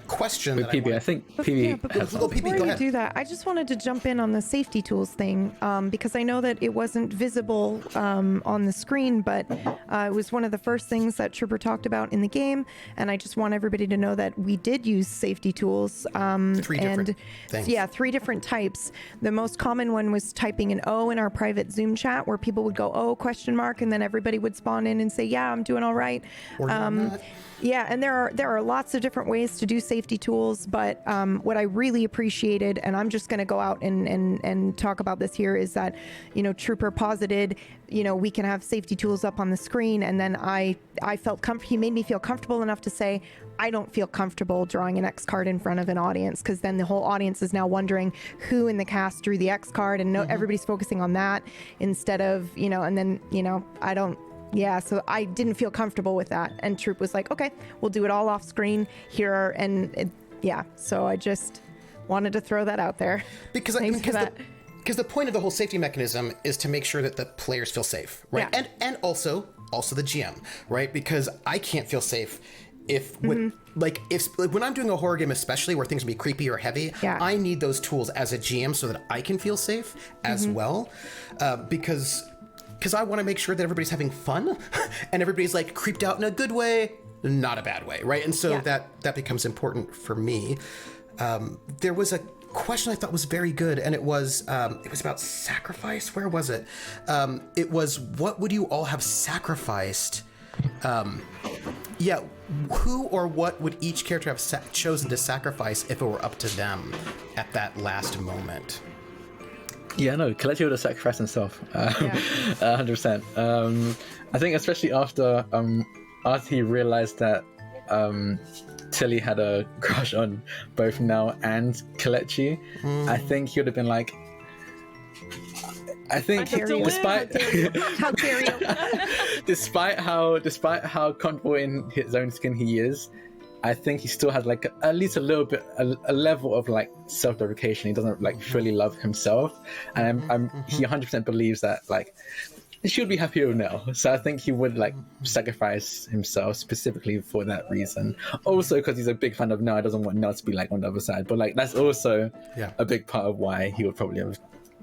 question with that PB. I think PB. PB, go ahead. Do that. I just wanted to jump in on the safety tools thing because I know that it wasn't visible on the screen, but it was one of the first things that Trooper talked about in the game, and I just want everybody to know that we did use safety tools. Three different things. Yeah, 3 different types. The most common one was typing an O in our private Zoom chat, where people would go, "Oh, question mark," and then everybody would spawn in and say, "Yeah, I'm doing all right." Or not. Yeah, and there are lots of different ways to do safety tools, but what I really appreciated, and I'm just going to go out and talk about this here, is that, Trooper posited, we can have safety tools up on the screen, and then I felt he made me feel comfortable enough to say, I don't feel comfortable drawing an X card in front of an audience, because then the whole audience is now wondering who in the cast drew the X card, and everybody's focusing on that instead of, and then, I don't. Yeah, so I didn't feel comfortable with that. And Troop was like, okay, we'll do it all off screen here. So I just wanted to throw that out there. Because the point of the whole safety mechanism is to make sure that the players feel safe, right? Yeah. And also the GM, right? Because I can't feel safe if when I'm doing a horror game, especially where things can be creepy or heavy, I need those tools as a GM so that I can feel safe as well, because I want to make sure that everybody's having fun and everybody's like creeped out in a good way, not a bad way, right? And so that becomes important for me. There was a question I thought was very good, and it was about sacrifice. Where was it? It was, what would you all have sacrificed? Who or what would each character have chosen to sacrifice if it were up to them at that last moment? Yeah, no, Kelechi would have sacrificed himself, 100%. I think especially after he realized that Tilly had a crush on both Nell and Kelechi, I think he would have been like, despite how dare you? despite how comfortable in his own skin he is, I think he still has like at least a little bit, a level of like self-deprecation. He doesn't like fully love himself, and he 100% believes that like he should be happier with Nell. So I think he would like sacrifice himself specifically for that reason. Also because he's a big fan of Nell, he doesn't want Nell to be like on the other side. But like that's also a big part of why he would probably have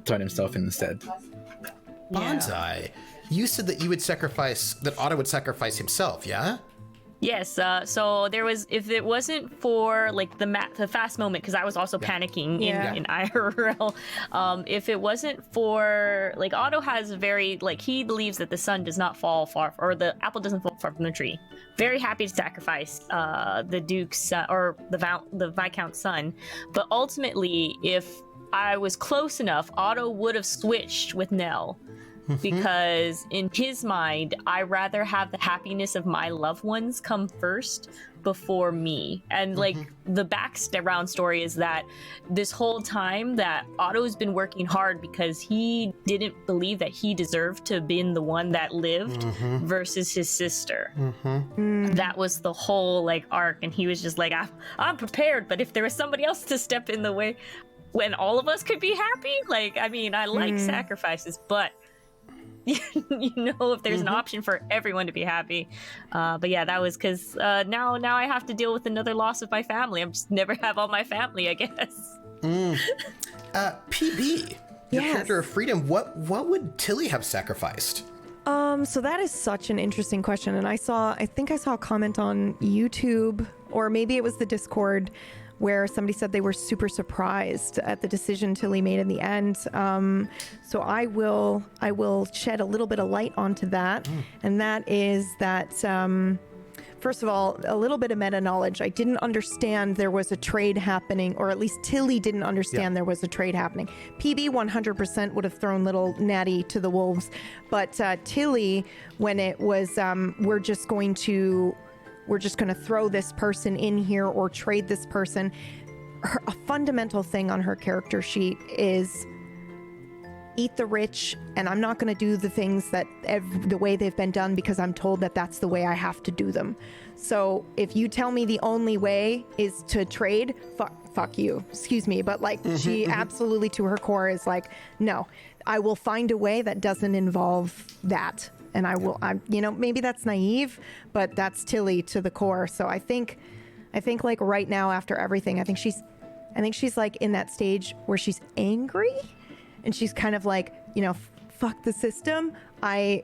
thrown himself in instead. Bonsai, you said that Otto would sacrifice himself, yeah? Yes, so there was, if it wasn't for like the fast moment, because I was also panicking in IRL, if it wasn't for, like, Otto has very, like, he believes that the sun does not fall far, or the apple doesn't fall far from the tree. Very happy to sacrifice the Duke's, or the Viscount's son, but ultimately, if I was close enough, Otto would have switched with Nell. Because in his mind, I rather have the happiness of my loved ones come first before me. And like the background story is that this whole time that Otto's been working hard because he didn't believe that he deserved to have been the one that lived versus his sister. That was the whole like arc, and he was just like, I'm prepared, but if there was somebody else to step in the way when all of us could be happy, like, I mean, I like sacrifices, but if there's an option for everyone to be happy. But yeah, that was because now I have to deal with another loss of my family. I'm just never have all my family, I guess. PB, your character of Freedom, what would Tilly have sacrificed? So that is such an interesting question, and I think I saw a comment on YouTube, or maybe it was the Discord, where somebody said they were super surprised at the decision Tilly made in the end. So I will shed a little bit of light onto that. And that is that, first of all, a little bit of meta knowledge. I didn't understand there was a trade happening, or at least Tilly didn't understand there was a trade happening. PB 100% would have thrown little Natty to the wolves. But Tilly, when it was, we're just going to throw this person in here or trade this person. A fundamental thing on her character sheet is eat the rich, and I'm not going to do the things that the way they've been done because I'm told that that's the way I have to do them. So if you tell me the only way is to trade, fuck you. Excuse me, but like she absolutely to her core is like, no, I will find a way that doesn't involve that. And I'm maybe that's naive, but that's Tilly to the core. So I think like right now after everything, I think she's like in that stage where she's angry and she's kind of like, fuck the system. I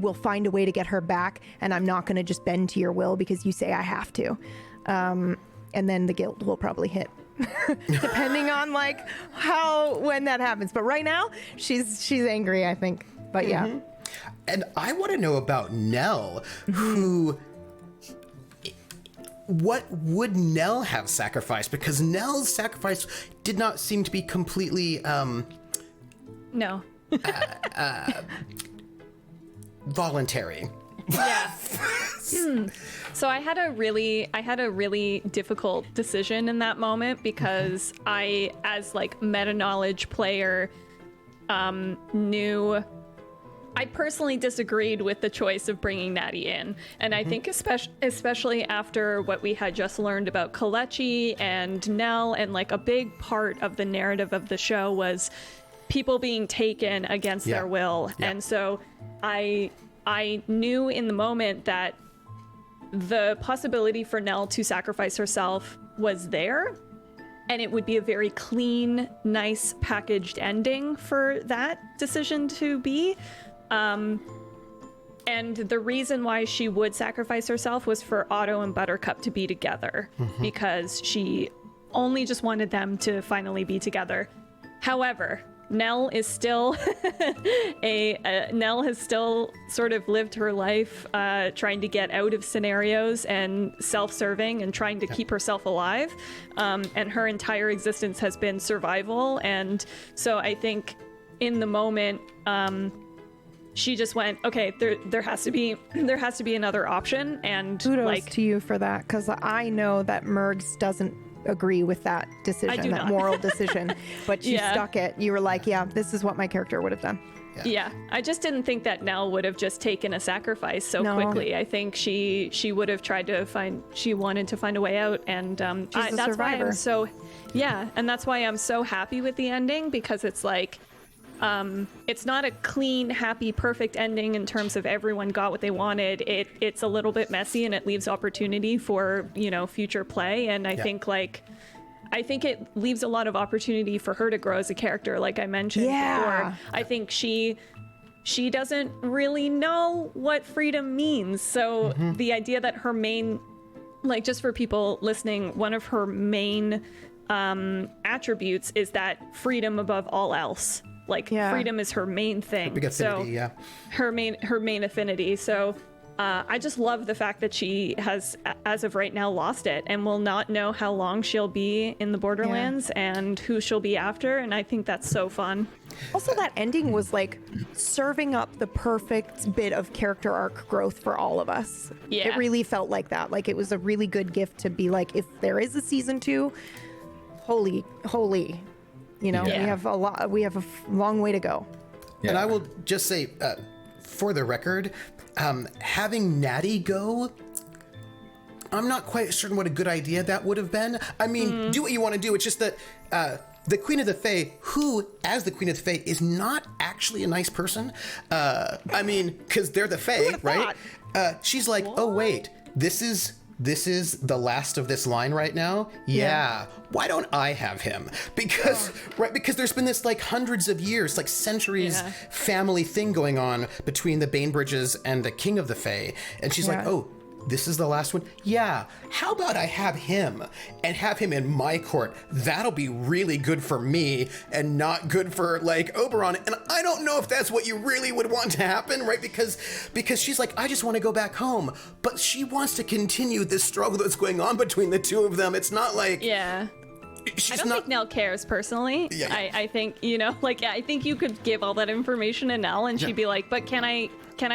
will find a way to get her back, and I'm not going to just bend to your will because you say I have to. And then the guilt will probably hit depending on like when that happens. But right now she's angry, I think. But yeah. And I want to know about Nell, who, what would Nell have sacrificed? Because Nell's sacrifice did not seem to be completely, no. Voluntary. Yeah. So I had a really difficult decision in that moment because I, as like meta knowledge player, knew I personally disagreed with the choice of bringing Natty in, and I think especially after what we had just learned about Kalechi and Nell, and like a big part of the narrative of the show was people being taken against their will, and so I knew in the moment that the possibility for Nell to sacrifice herself was there, and it would be a very clean, nice, packaged ending for that decision to be. And the reason why she would sacrifice herself was for Otto and Buttercup to be together, because she only just wanted them to finally be together. However, Nell is still Nell has still sort of lived her life trying to get out of scenarios and self-serving and trying to keep herself alive. And her entire existence has been survival. And so I think in the moment, she just went, okay, there has to be another option. And kudos to you for that, because I know that Mergs doesn't agree with that decision, that moral decision, but you stuck it. You were like, yeah, this is what my character would have done. Yeah, I just didn't think that Nell would have just taken a sacrifice so quickly. I think she would have tried to she wanted to find a way out, and that's why I'm so, and that's why I'm so happy with the ending, because it's like, it's not a clean, happy, perfect ending in terms of everyone got what they wanted. It's a little bit messy, and it leaves opportunity for, future play. And I think it leaves a lot of opportunity for her to grow as a character, like I mentioned before. I think she doesn't really know what freedom means. So the idea that her main, like, just for people listening, one of her main attributes is that freedom above all else. Like, freedom is her main thing. Her big affinity, her main affinity. So I just love the fact that she has, as of right now, lost it and will not know how long she'll be in the Borderlands and who she'll be after. And I think that's so fun. Also, that ending was like serving up the perfect bit of character arc growth for all of us. Yeah. It really felt like that. Like, it was a really good gift to be like, if there is a season 2, holy. We have a long way to go. Yeah. And I will just say, for the record, having Natty go, I'm not quite certain what a good idea that would have been. I mean, do what you want to do. It's just that the Queen of the Fae, who, as the Queen of the Fae, is not actually a nice person. I mean, because they're the Fae, right? She's like, oh, wait, this is the last of this line right now. Yeah. Why don't I have him? Because because there's been this like hundreds of years, like centuries family thing going on between the Bainbridges and the King of the Fae. And she's like, oh, this is the last one. Yeah. How about I have him and have him in my court? That'll be really good for me and not good for like Oberon. And I don't know if that's what you really would want to happen, right? Because she's like, I just want to go back home, but she wants to continue this struggle that's going on between the two of them. It's not like, I don't think Nell cares personally. I think, I think you could give all that information to Nell and she'd be like, but can I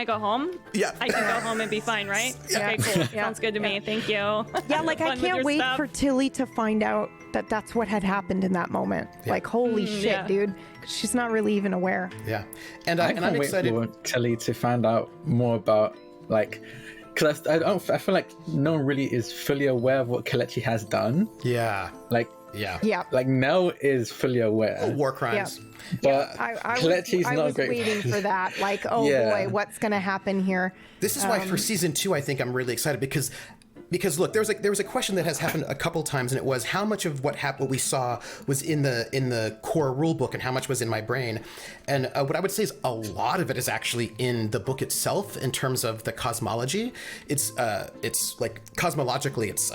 go home? Yeah. I can go home and be fine, right? Okay, cool. Sounds good to me. Thank you. Yeah, like I can't wait for Tilly to find out that that's what had happened in that moment. Like, holy shit, dude. She's not really even aware. Yeah. And I'm excited for Tilly to find out more about, like, because I feel like no one really is fully aware of what Kalechi has done. Yeah. Like, Yeah. Like Nell is fully aware. War crimes. But I Kelechi's not was great. waiting for that. Like, boy, what's going to happen here? This is why for season 2, I think I'm really excited because look, there was a question that has happened a couple times, and it was how much of what we saw was in the core rule book and how much was in my brain. And what I would say is a lot of it is actually in the book itself in terms of the cosmology. It's like cosmologically, it's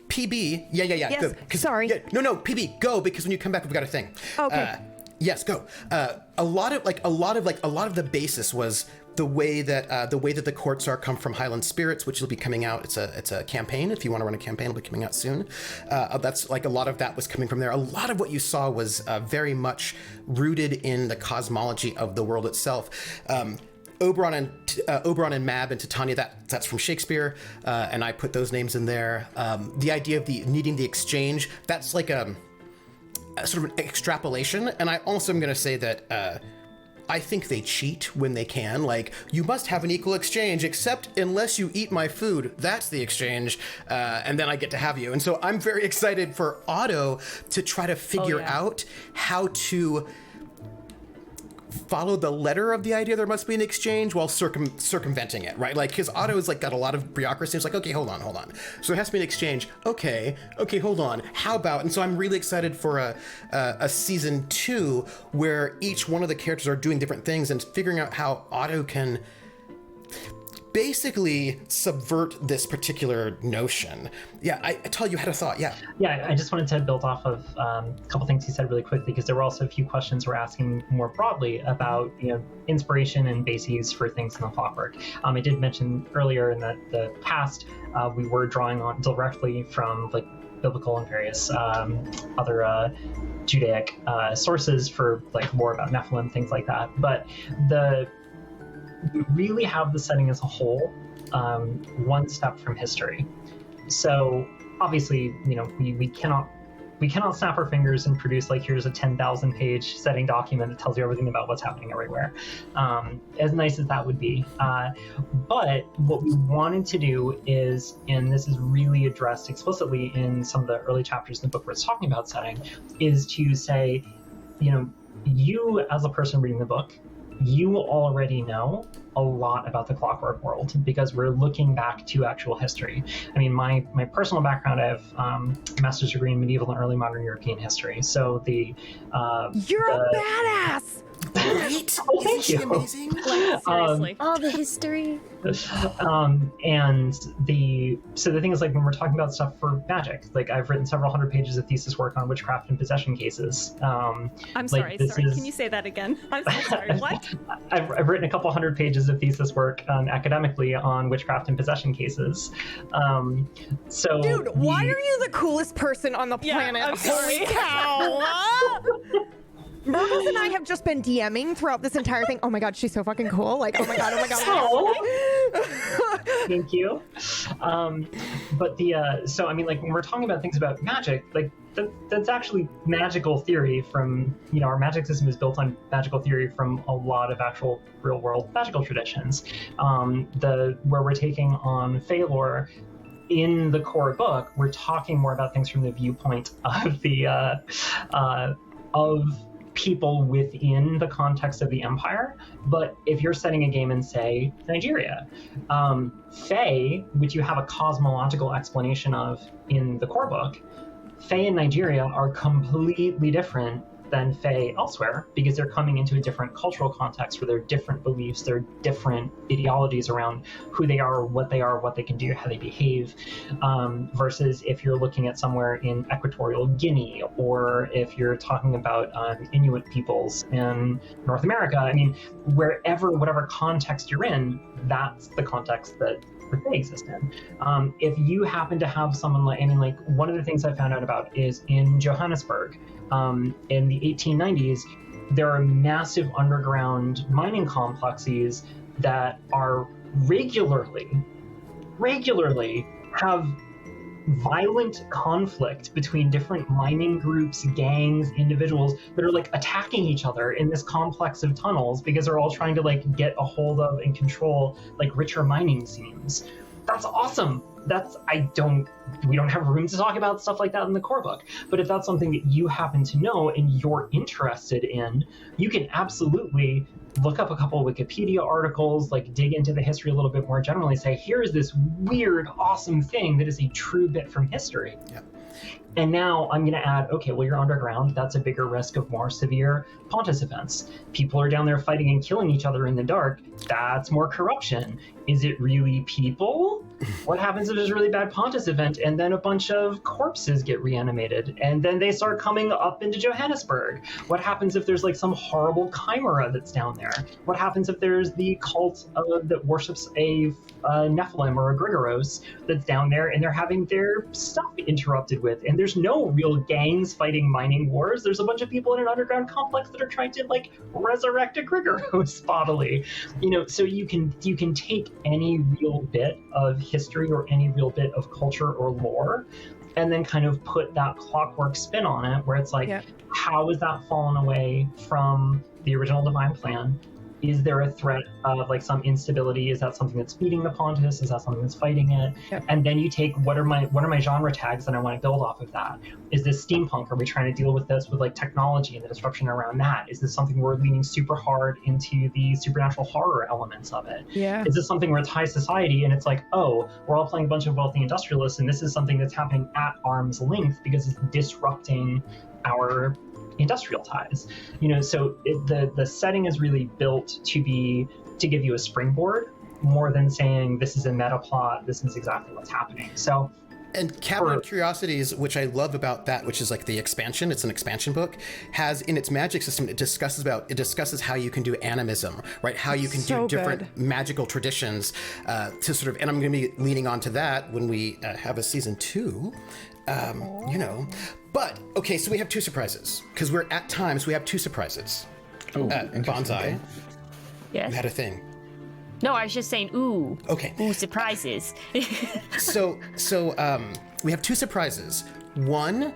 PB. Yeah. Yes, Go. sorry. Yeah, no, PB. Go, because when you come back, we've got a thing. Okay. Yes, go. A lot of the basis was the way that the courts are come from Highland Spirits, which will be coming out. It's a campaign. If you want to run a campaign, it'll be coming out soon. That's like a lot of that was coming from there. A lot of what you saw was very much rooted in the cosmology of the world itself. Oberon and Mab and Titania, that's from Shakespeare, and I put those names in there. The idea of needing the exchange, that's like a sort of an extrapolation. And I also am going to say that I think they cheat when they can. Like, you must have an equal exchange, except unless you eat my food. That's the exchange, and then I get to have you. And so I'm very excited for Otto to try to figure out how to follow the letter of the idea there must be an exchange while circumventing it, right? Like, because Otto's like got a lot of bureaucracy. It's like, okay, hold on. So there has to be an exchange. Okay, hold on. How about? And so I'm really excited for a season 2 where each one of the characters are doing different things and figuring out how Otto can basically subvert this particular notion. Yeah, I tell you had a thought. Yeah, I just wanted to build off of a couple things you said really quickly, because there were also a few questions we're asking more broadly about inspiration and bases for things in the clockwork. I did mention earlier in the past we were drawing on directly from like biblical and various other Judaic sources for like more about Nephilim, things like that. But we really have the setting as a whole one step from history. So obviously, we cannot snap our fingers and produce like, here's a 10,000 page setting document that tells you everything about what's happening everywhere. As nice as that would be. But what we wanted to do is, and this is really addressed explicitly in some of the early chapters in the book where it's talking about setting, is to say, you as a person reading the book, you already know a lot about the clockwork world because we're looking back to actual history. I mean, my personal background, I have a master's degree in medieval and early modern European history. So you're a badass! Right? Oh, thank you. Amazing? Like, seriously. All the history. And so the thing is, like, when we're talking about stuff for magic, like I've written several hundred pages of thesis work on witchcraft and possession cases. I'm sorry. Can you say that again? I'm so sorry. What? I've written a couple hundred pages of thesis work academically on witchcraft and possession cases. So dude, why are you the coolest person on the planet? I'm sorry. Holy cow! Myrtles and I have just been DMing throughout this entire thing. Oh my god, she's so fucking cool. Like, oh my god. Thank you. But so I mean, like, when we're talking about things about magic, like that's actually magical theory from, our magic system is built on magical theory from a lot of actual real world magical traditions. Where we're taking on Fey lore in the core book, we're talking more about things from the viewpoint of of people within the context of the empire. But if you're setting a game in, say, Nigeria, Fae, which you have a cosmological explanation of in the core book, Fae in Nigeria are completely different than Fae elsewhere because they're coming into a different cultural context where there are different beliefs, there are different ideologies around who they are, what they can do, how they behave, versus if you're looking at somewhere in Equatorial Guinea, or if you're talking about Inuit peoples in North America. I mean, whatever context you're in, that's the context that they exist in. If you happen to have someone like one of the things I found out about is in Johannesburg, in the 1890s, there are massive underground mining complexes that are regularly have violent conflict between different mining groups, gangs, individuals that are like attacking each other in this complex of tunnels because they're all trying to like get a hold of and control like richer mining seams. that's awesome. We don't have room to talk about stuff like that in the core book. But if that's something that you happen to know and you're interested in, you can absolutely look up a couple of Wikipedia articles, like dig into the history a little bit more generally, say, here's this weird, awesome thing that is a true bit from history. Yeah. And now I'm going to add, okay, well, you're underground. That's a bigger risk of more severe Pontus events. People are down there fighting and killing each other in the dark. That's more corruption. Is it really people? What happens if there's a really bad Pontus event and then a bunch of corpses get reanimated and then they start coming up into Johannesburg? What happens if there's like some horrible chimera that's down there? What happens if there's the cult that worships a Nephilim or a Grigoros that's down there and they're having their stuff interrupted with? And there's no real gangs fighting mining wars. There's a bunch of people in an underground complex that are trying to like resurrect a Grigoros bodily. So you can take any real bit of history or any real bit of culture or lore and then kind of put that clockwork spin on it where it's like, how is that fallen away from the original Divine Plan? Is there a threat of like some instability? Is that something that's feeding the Pontus? Is that something that's fighting it? Yep. And then you take what are my genre tags that I want to build off of that? Is this steampunk? Are we trying to deal with this with like technology and the disruption around that? Is this something we're leaning super hard into the supernatural horror elements of it? Yeah. Is this something where it's high society and it's like, oh, we're all playing a bunch of wealthy industrialists and this is something that's happening at arm's length because it's disrupting our industrial ties, so the setting is really built to give you a springboard more than saying this is a meta plot, this is exactly what's happening. So and Cabinet of Curiosities, which I love about that, which is like the expansion, it's an expansion book, has in its magic system, it discusses how you can do animism, right? How you can do different magical traditions to sort of, and I'm going to be leaning on to that when we have a season 2, But, okay, so we have 2 surprises, because we're at times, we have 2 surprises. Oh, Bonsai. Yes. You had a thing. No, I was just saying, ooh. Okay. Ooh, surprises. So we have 2 surprises. 1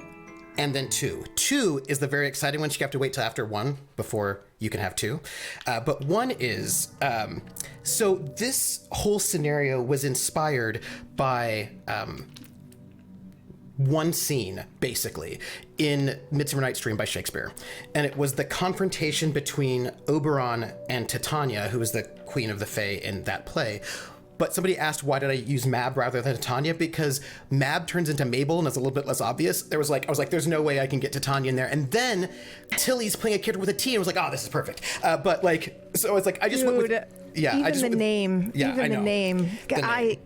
and then 2. 2 is the very exciting one. You have to wait till after 1 before you can have 2. But 1 is, so this whole scenario was inspired by one scene, basically, in Midsummer Night's Dream by Shakespeare. And it was the confrontation between Oberon and Titania, who was the queen of the Fae in that play. But somebody asked, why did I use Mab rather than Titania? Because Mab turns into Mejbel and is a little bit less obvious. I was like, there's no way I can get Titania in there. And then Tilly's playing a character with a T and was like, oh, this is perfect. But like, so it's like, I just went with, yeah. Even the name. I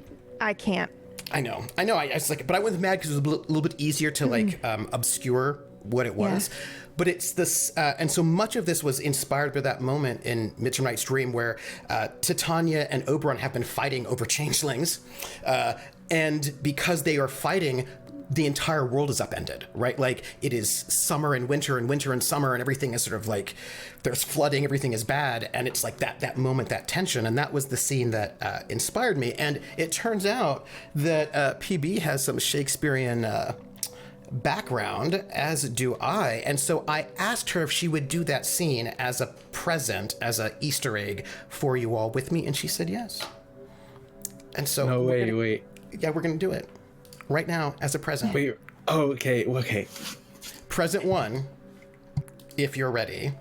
can't. I know. I was like, but I went with Mad because it was a little bit easier to like obscure what it was. Yeah. But it's this, and so much of this was inspired by that moment in Midsummer Night's Dream where Titania and Oberon have been fighting over changelings, and because they are fighting, the entire world is upended, right? Like it is summer and winter and summer, and everything is sort of like there's flooding, everything is bad, and it's like that moment, that tension, and that was the scene that inspired me. And it turns out that PB has some Shakespearean background, as do I, and so I asked her if she would do that scene as a present, as a Easter egg for you all with me, and she said yes. And so no, wait. Yeah, we're gonna do it. Right now, as a present. Wait. Oh, okay. Present 1, if you're ready.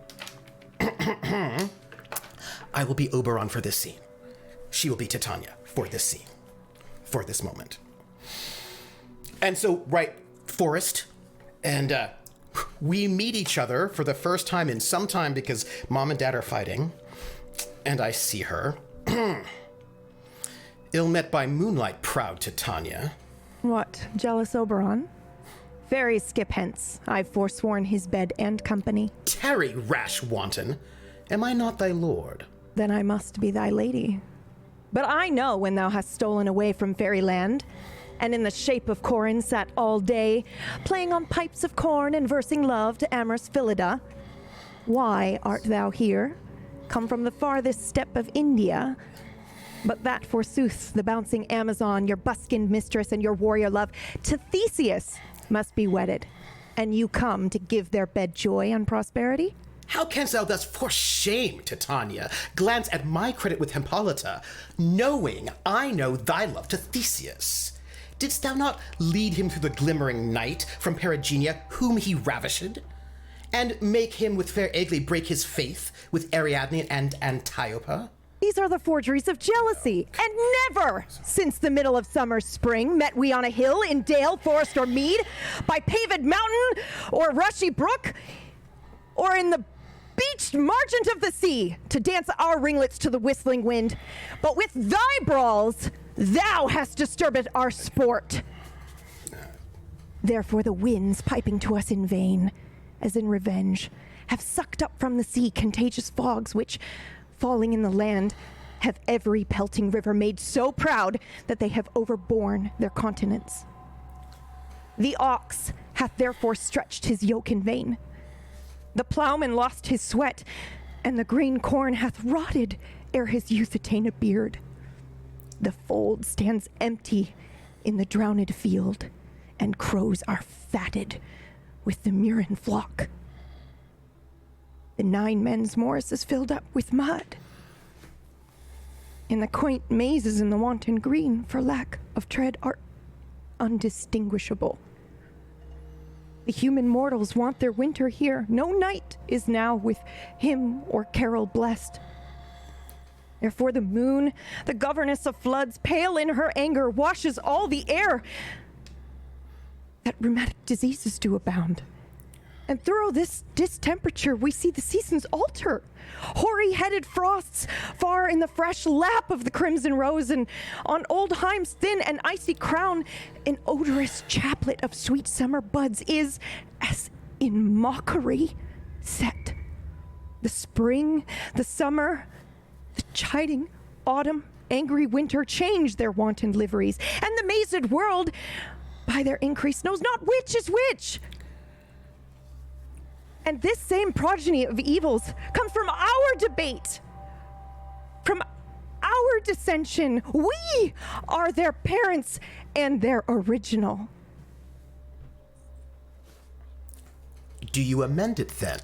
I will be Oberon for this scene. She will be Titania for this scene, for this moment. And so, right, Forest, and we meet each other for the first time in some time because Mom and Dad are fighting, and I see her. Ill met by moonlight, proud Titania. What, jealous Oberon? Fairy skip hence. I've forsworn his bed and company. Tarry, rash wanton. Am I not thy lord? Then I must be thy lady. But I know when thou hast stolen away from fairyland, and in the shape of Corin sat all day, playing on pipes of corn and versing love to amorous Phillida. Why art thou here, come from the farthest steppe of India? But that, forsooth, the bouncing Amazon, your buskined mistress and your warrior love, to Theseus must be wedded. And you come to give their bed joy and prosperity? How canst thou thus, for shame, Titania, glance at my credit with Hippolyta, knowing I know thy love to Theseus? Didst thou not lead him through the glimmering night from Perigenia, whom he ravished? And make him with fair Aigle break his faith with Ariadne and Antiope? These are the forgeries of jealousy, and never since the middle of summer spring met we on a hill, in dale, forest, or mead, by paved mountain, or rushy brook, or in the beached margent of the sea, to dance our ringlets to the whistling wind. But with thy brawls, thou hast disturbed our sport. Therefore the winds, piping to us in vain, as in revenge, have sucked up from the sea contagious fogs, which, falling in the land, have every pelting river made so proud that they have overborne their continents. The ox hath therefore stretched his yoke in vain. The plowman lost his sweat, and the green corn hath rotted ere his youth attain a beard. The fold stands empty in the drowned field, and crows are fatted with the murine flock. The 9 men's moors is filled up with mud, and the quaint mazes in the wanton green, for lack of tread, are undistinguishable. The human mortals want their winter here. No night is now with hymn or carol blessed. Therefore the moon, the governess of floods, pale in her anger, washes all the air, that rheumatic diseases do abound. And through this distemperature we see the seasons alter. Hoary-headed frosts far in the fresh lap of the crimson rose, and on old Heim's thin and icy crown an odorous chaplet of sweet summer buds is, as in mockery, set. The spring, the summer, the chiding autumn, angry winter change their wanton liveries, and the mazed world, by their increase, knows not which is which. And this same progeny of evils comes from our debate, from our dissension. We are their parents and their original. Do you amend it then?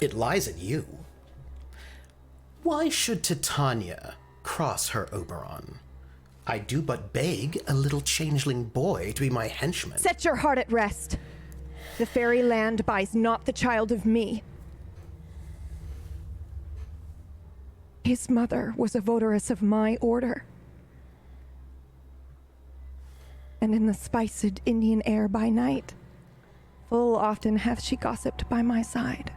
It lies in you. Why should Titania cross her Oberon? I do but beg a little changeling boy to be my henchman. Set your heart at rest. The fairy land buys not the child of me. His mother was a votaress of my order. And in the spiced Indian air by night, full often hath she gossiped by my side,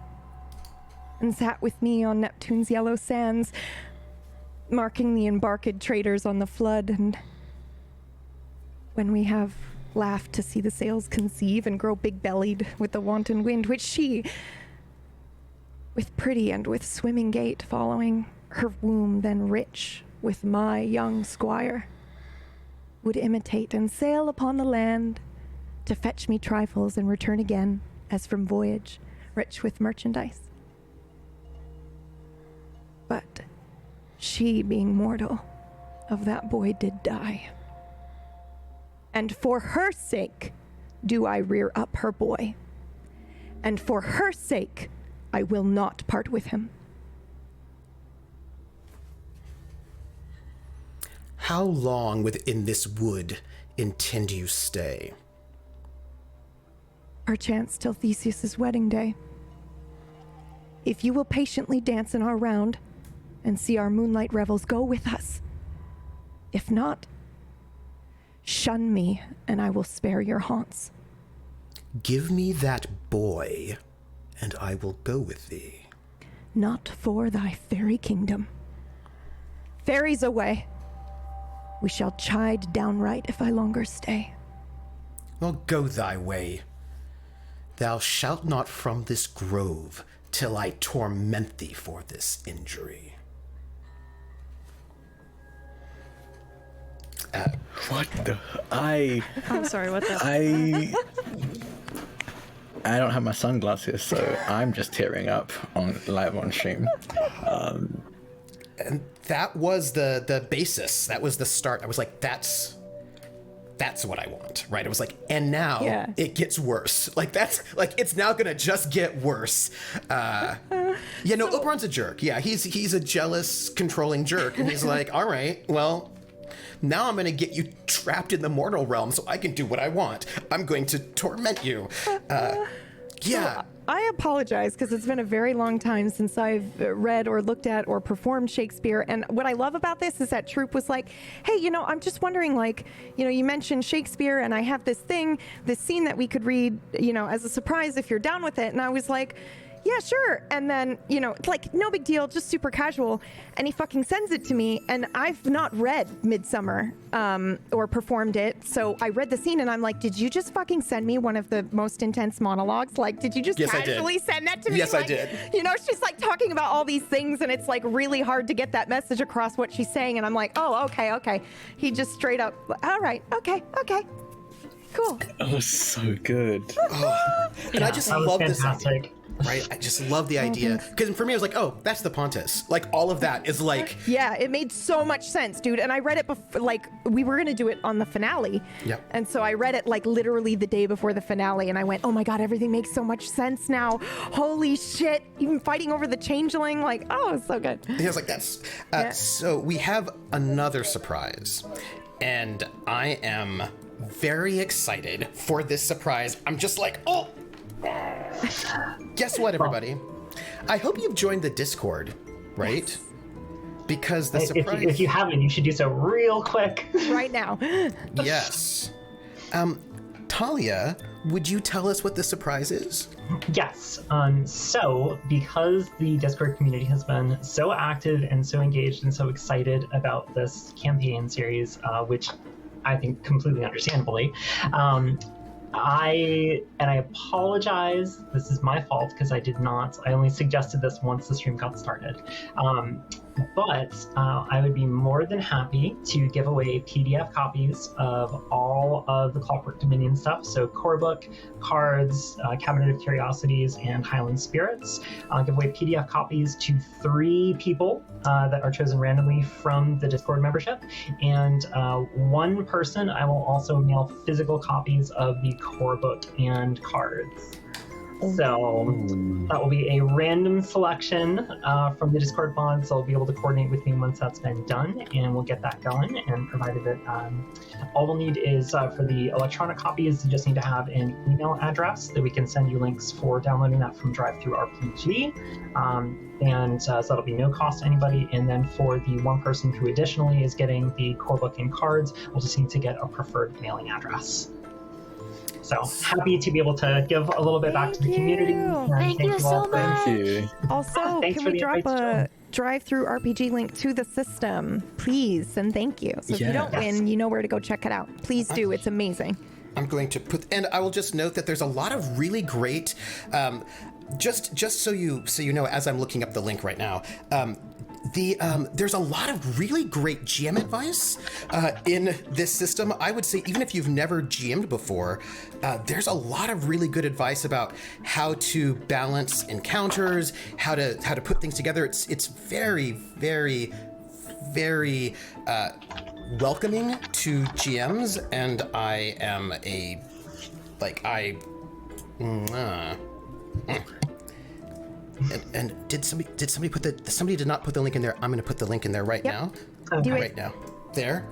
and sat with me on Neptune's yellow sands, marking the embarked traders on the flood, and when we have laughed to see the sails conceive and grow big-bellied with the wanton wind, which she, with pretty and with swimming gait following, her womb then rich with my young squire, would imitate and sail upon the land to fetch me trifles and return again, as from voyage, rich with merchandise. But she, being mortal, of that boy did die. And for her sake do I rear up her boy. And for her sake I will not part with him. How long within this wood intend you stay? Perchance till Theseus's wedding day. If you will patiently dance in our round and see our moonlight revels, go with us. If not, shun me, and I will spare your haunts. Give me that boy, and I will go with thee. Not for thy fairy kingdom. Fairies away. We shall chide downright if I longer stay. Well, go thy way. Thou shalt not from this grove till I torment thee for this injury. What the? I'm sorry, what the? I don't have my sunglasses, so I'm just tearing up on live on stream. And that was the basis. That was the start. I was like, that's that's what I want, right? It was like, and now it gets worse. Like, that's like, it's now gonna just get worse. Oberon's a jerk. Yeah, he's a jealous, controlling jerk, and he's like, all right, well, now I'm gonna get you trapped in the mortal realm so I can do what I want. I'm going to torment you. So I apologize because it's been a very long time since I've read or looked at or performed Shakespeare. And what I love about this is that Troop was like, hey, I'm just wondering, like, you mentioned Shakespeare and I have this scene that we could read, as a surprise if you're down with it. And I was like, yeah, sure. And then, it's like, no big deal, just super casual. And he fucking sends it to me. And I've not read Midsummer or performed it. So I read the scene and I'm like, did you just fucking send me one of the most intense monologues? Like, did you just casually send that to me? Yes, like, I did. She's like talking about all these things and it's like really hard to get that message across what she's saying. And I'm like, oh, okay. He just straight up, all right, okay. Cool. Oh, so good. And I just love this idea. Fantastic. Right? I just love the idea. Because for me, I was like, oh, that's the Pontus. Like, all of that is like... Yeah, it made so much sense, dude. And I read it before, like, we were going to do it on the finale. Yep. And so I read it, like, literally the day before the finale. And I went, oh my God, everything makes so much sense now. Holy shit. Even fighting over the changeling. Like, oh, it's so good. He was like, that's... So we have another surprise. And I am very excited for this surprise. I'm just like, oh... Guess what, everybody? I hope you've joined the Discord, right? Yes. Because the surprise... If you haven't, you should do so real quick. Right now. Yes. Talia, would you tell us what the surprise is? Yes. So, because the Discord community has been so active and so engaged and so excited about this campaign series, which I think completely understandably, I apologize. This is my fault because I only suggested this once the stream got started. But I would be more than happy to give away PDF copies of all of the Clockwork Dominion stuff. So core book, cards, Cabinet of Curiosities, and Highland Spirits. I'll give away PDF copies to 3 people that are chosen randomly from the Discord membership. And one person I will also mail physical copies of the core book and cards. So that will be a random selection from the Discord bond. So I'll be able to coordinate with me once that's been done, and we'll get that going. And provided that all we'll need is for the electronic copies, you just need to have an email address that we can send you links for downloading that from DriveThruRPG. So that'll be no cost to anybody. And then for the one person who additionally is getting the core book and cards, we'll just need to get a preferred mailing address. So happy to be able to give a little bit back to the community. Thank you so much. Thank you. Also, can we drop a DriveThruRPG link to the system, please? And thank you. So if you don't win, you know where to go check it out. Please do. It's amazing. I'm going to put, and I will just note that there's a lot of really great, just so you know, as I'm looking up the link right now, there's a lot of really great GM advice in this system. I would say even if you've never GM'd before, there's a lot of really good advice about how to balance encounters, how to put things together. It's very, very, very welcoming to GMs, and I am And did somebody put somebody did not put the link in there. I'm going to put the link in there right now. Right now. There.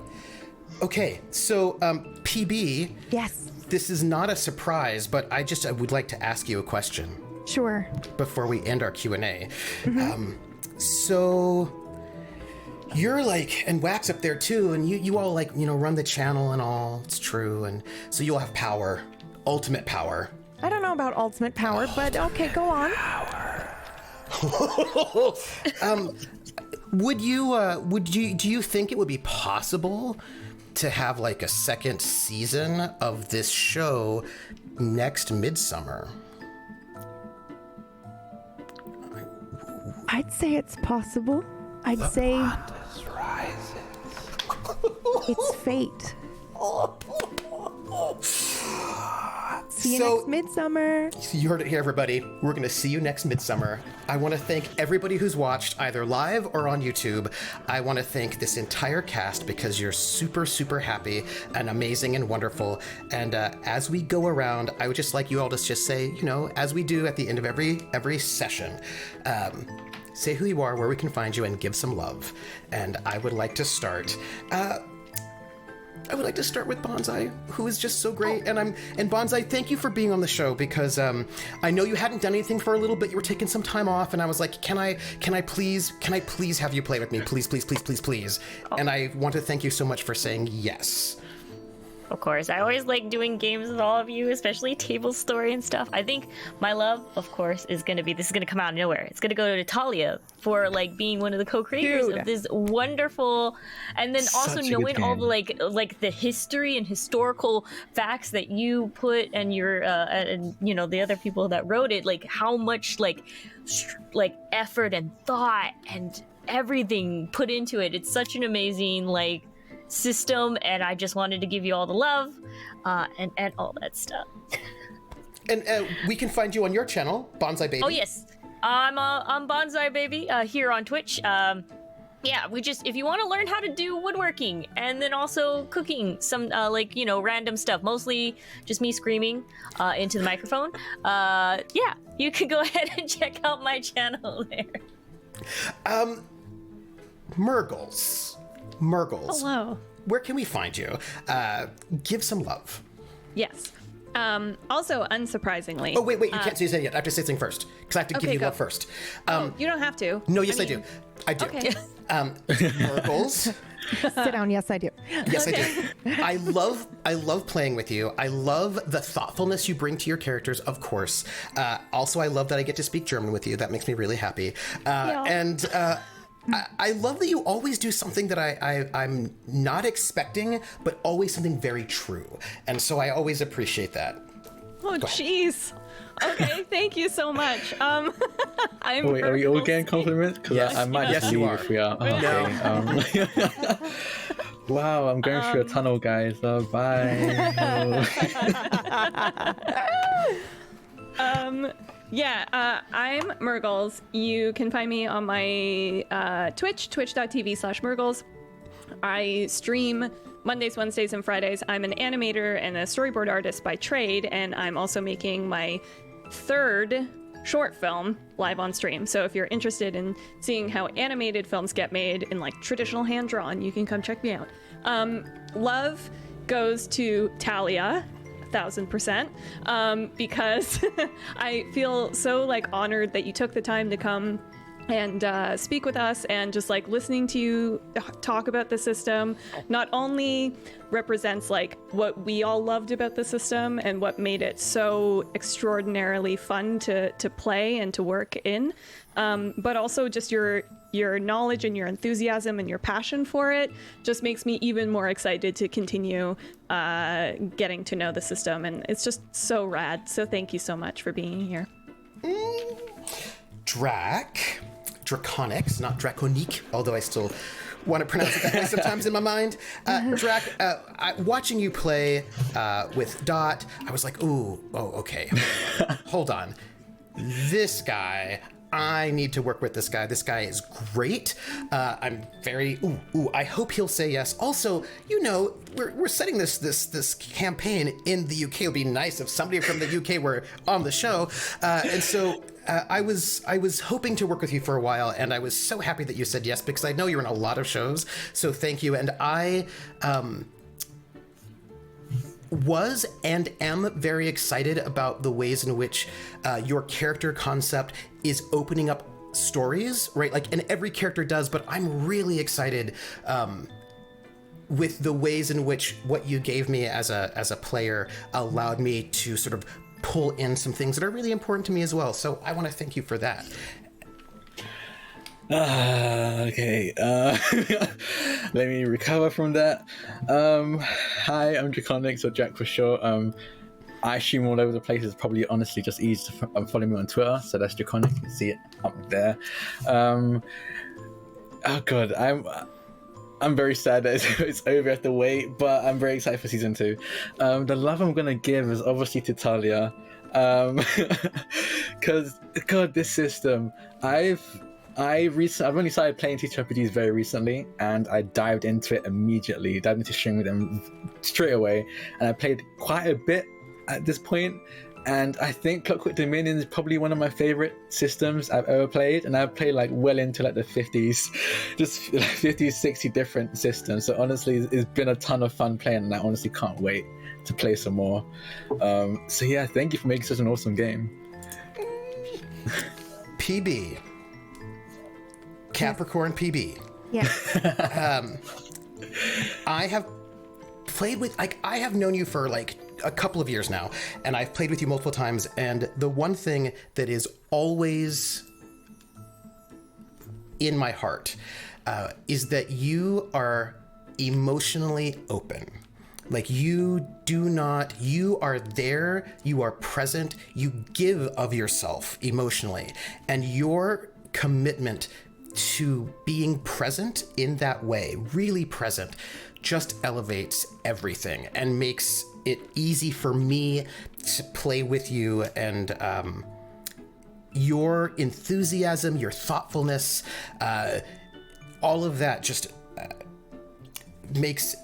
Okay. So, PB. Yes. This is not a surprise, but I would like to ask you a question. Sure. Before we end our Q&A. So you're like, and Wax up there too, and you all run the channel and all. It's true. And so you'll have power, ultimate power. I don't know about ultimate power, but okay, go on. Do you think it would be possible to have like a second season of this show next Midsummer? I'd say it's possible. I'd say it's fate. See you next Midsummer. You heard it here, everybody. We're going to see you next Midsummer. I want to thank everybody who's watched either live or on YouTube. I want to thank this entire cast because you're super, super happy and amazing and wonderful. And as we go around, I would just like you all to just say, as we do at the end of every session, say who you are, where we can find you, and give some love. And I would like to start. I would like to start with Bonsai, who is just so great. And Bonsai, thank you for being on the show because I know you hadn't done anything for a little bit. You were taking some time off, and I was like, can I please have you play with me? Please, please, please, please, please. And I want to thank you so much for saying yes. Of course, I always like doing games with all of you, especially table story and stuff. I think my love, of course, this is gonna come out of nowhere. It's gonna go to Talia for being one of the co-creators of this wonderful, and then also knowing all the like the history and historical facts that you put and your and the other people that wrote it, like how much like effort and thought and everything put into it. It's such an amazing system, and I just wanted to give you all the love and all that stuff. And we can find you on your channel, Bonsai Baby. Oh yes, I'm Bonsai Baby here on Twitch. If you want to learn how to do woodworking and then also cooking some random stuff, mostly just me screaming into the microphone, you can go ahead and check out my channel there. Murgles. Hello. Where can we find you? Give some love. Yes. Also, unsurprisingly. Oh, wait, you can't say it yet. I have to say something first, because I have to give you love first. You don't have to. No, yes, I do. I do. Okay. Murgles. Sit down. Yes, I do. Yes, okay. I do. I love playing with you. I love the thoughtfulness you bring to your characters, of course. Also, I love that I get to speak German with you. That makes me really happy. And I love that you always do something that I'm not expecting, but always something very true. And so I always appreciate that. Oh, jeez. Okay, thank you so much. Wait, are we all getting compliments? Because yes. I might just leave if we are. Oh, okay. Wow, I'm going through a tunnel, guys. Bye. I'm Murgles. You can find me on my Twitch, twitch.tv/Murgles. I stream Mondays, Wednesdays, and Fridays. I'm an animator and a storyboard artist by trade, and I'm also making my third short film live on stream. So if you're interested in seeing how animated films get made in traditional hand-drawn, you can come check me out. Love goes to Talia, 1000%, because I feel so honored that you took the time to come and speak with us, and just listening to you talk about the system not only represents what we all loved about the system and what made it so extraordinarily fun to play and to work in, but also just your knowledge and your enthusiasm and your passion for it just makes me even more excited to continue getting to know the system, and it's just so rad. So thank you so much for being here. Draconics, not Draconique, although I still want to pronounce it that way sometimes in my mind. Watching you play with Dot, I was like, okay. Hold on. This guy, I need to work with this guy. This guy is great. I'm very, I hope he'll say yes. Also, we're setting this campaign in the UK. It would be nice if somebody from the UK were on the show. And so I was hoping to work with you for a while, and I was so happy that you said yes, because I know you're in a lot of shows. So thank you. And I was and am very excited about the ways in which your character concept is opening up stories, right? And every character does, but I'm really excited with the ways in which what you gave me as a player allowed me to sort of pull in some things that are really important to me as well. So I want to thank you for that. Okay. Let me recover from that. Hi, I'm Draconics, or Jack for short. I stream all over the place. It's probably honestly just easy to follow me on Twitter. So that's Draconic. You can see it up there. Oh god, I'm very sad that it's over. I have to wait, but I'm very excited for season 2. The love I'm gonna give is obviously to Talia, because God, this system. I've only started playing TTRPGs very recently, and I dived into it immediately. Dived into string with them straight away, and I played quite a bit at this point. And I think Clockwork Dominion is probably one of my favorite systems I've ever played, and I've played like well into like the 50s, just like 50s, 60 different systems. So honestly, it's been a ton of fun playing, and I honestly can't wait to play some more. So yeah, thank you for making such an awesome game. PB. Capricorn PB. Yeah. I have played with, like, I have known you for like a couple of years now, and I've played with you multiple times, and the one thing that is always in my heart is that you are emotionally open. Like, you are there, you are present, you give of yourself emotionally, and your commitment to being present in that way, really present, just elevates everything and makes it easy for me to play with you. And your enthusiasm, your thoughtfulness, all of that just makes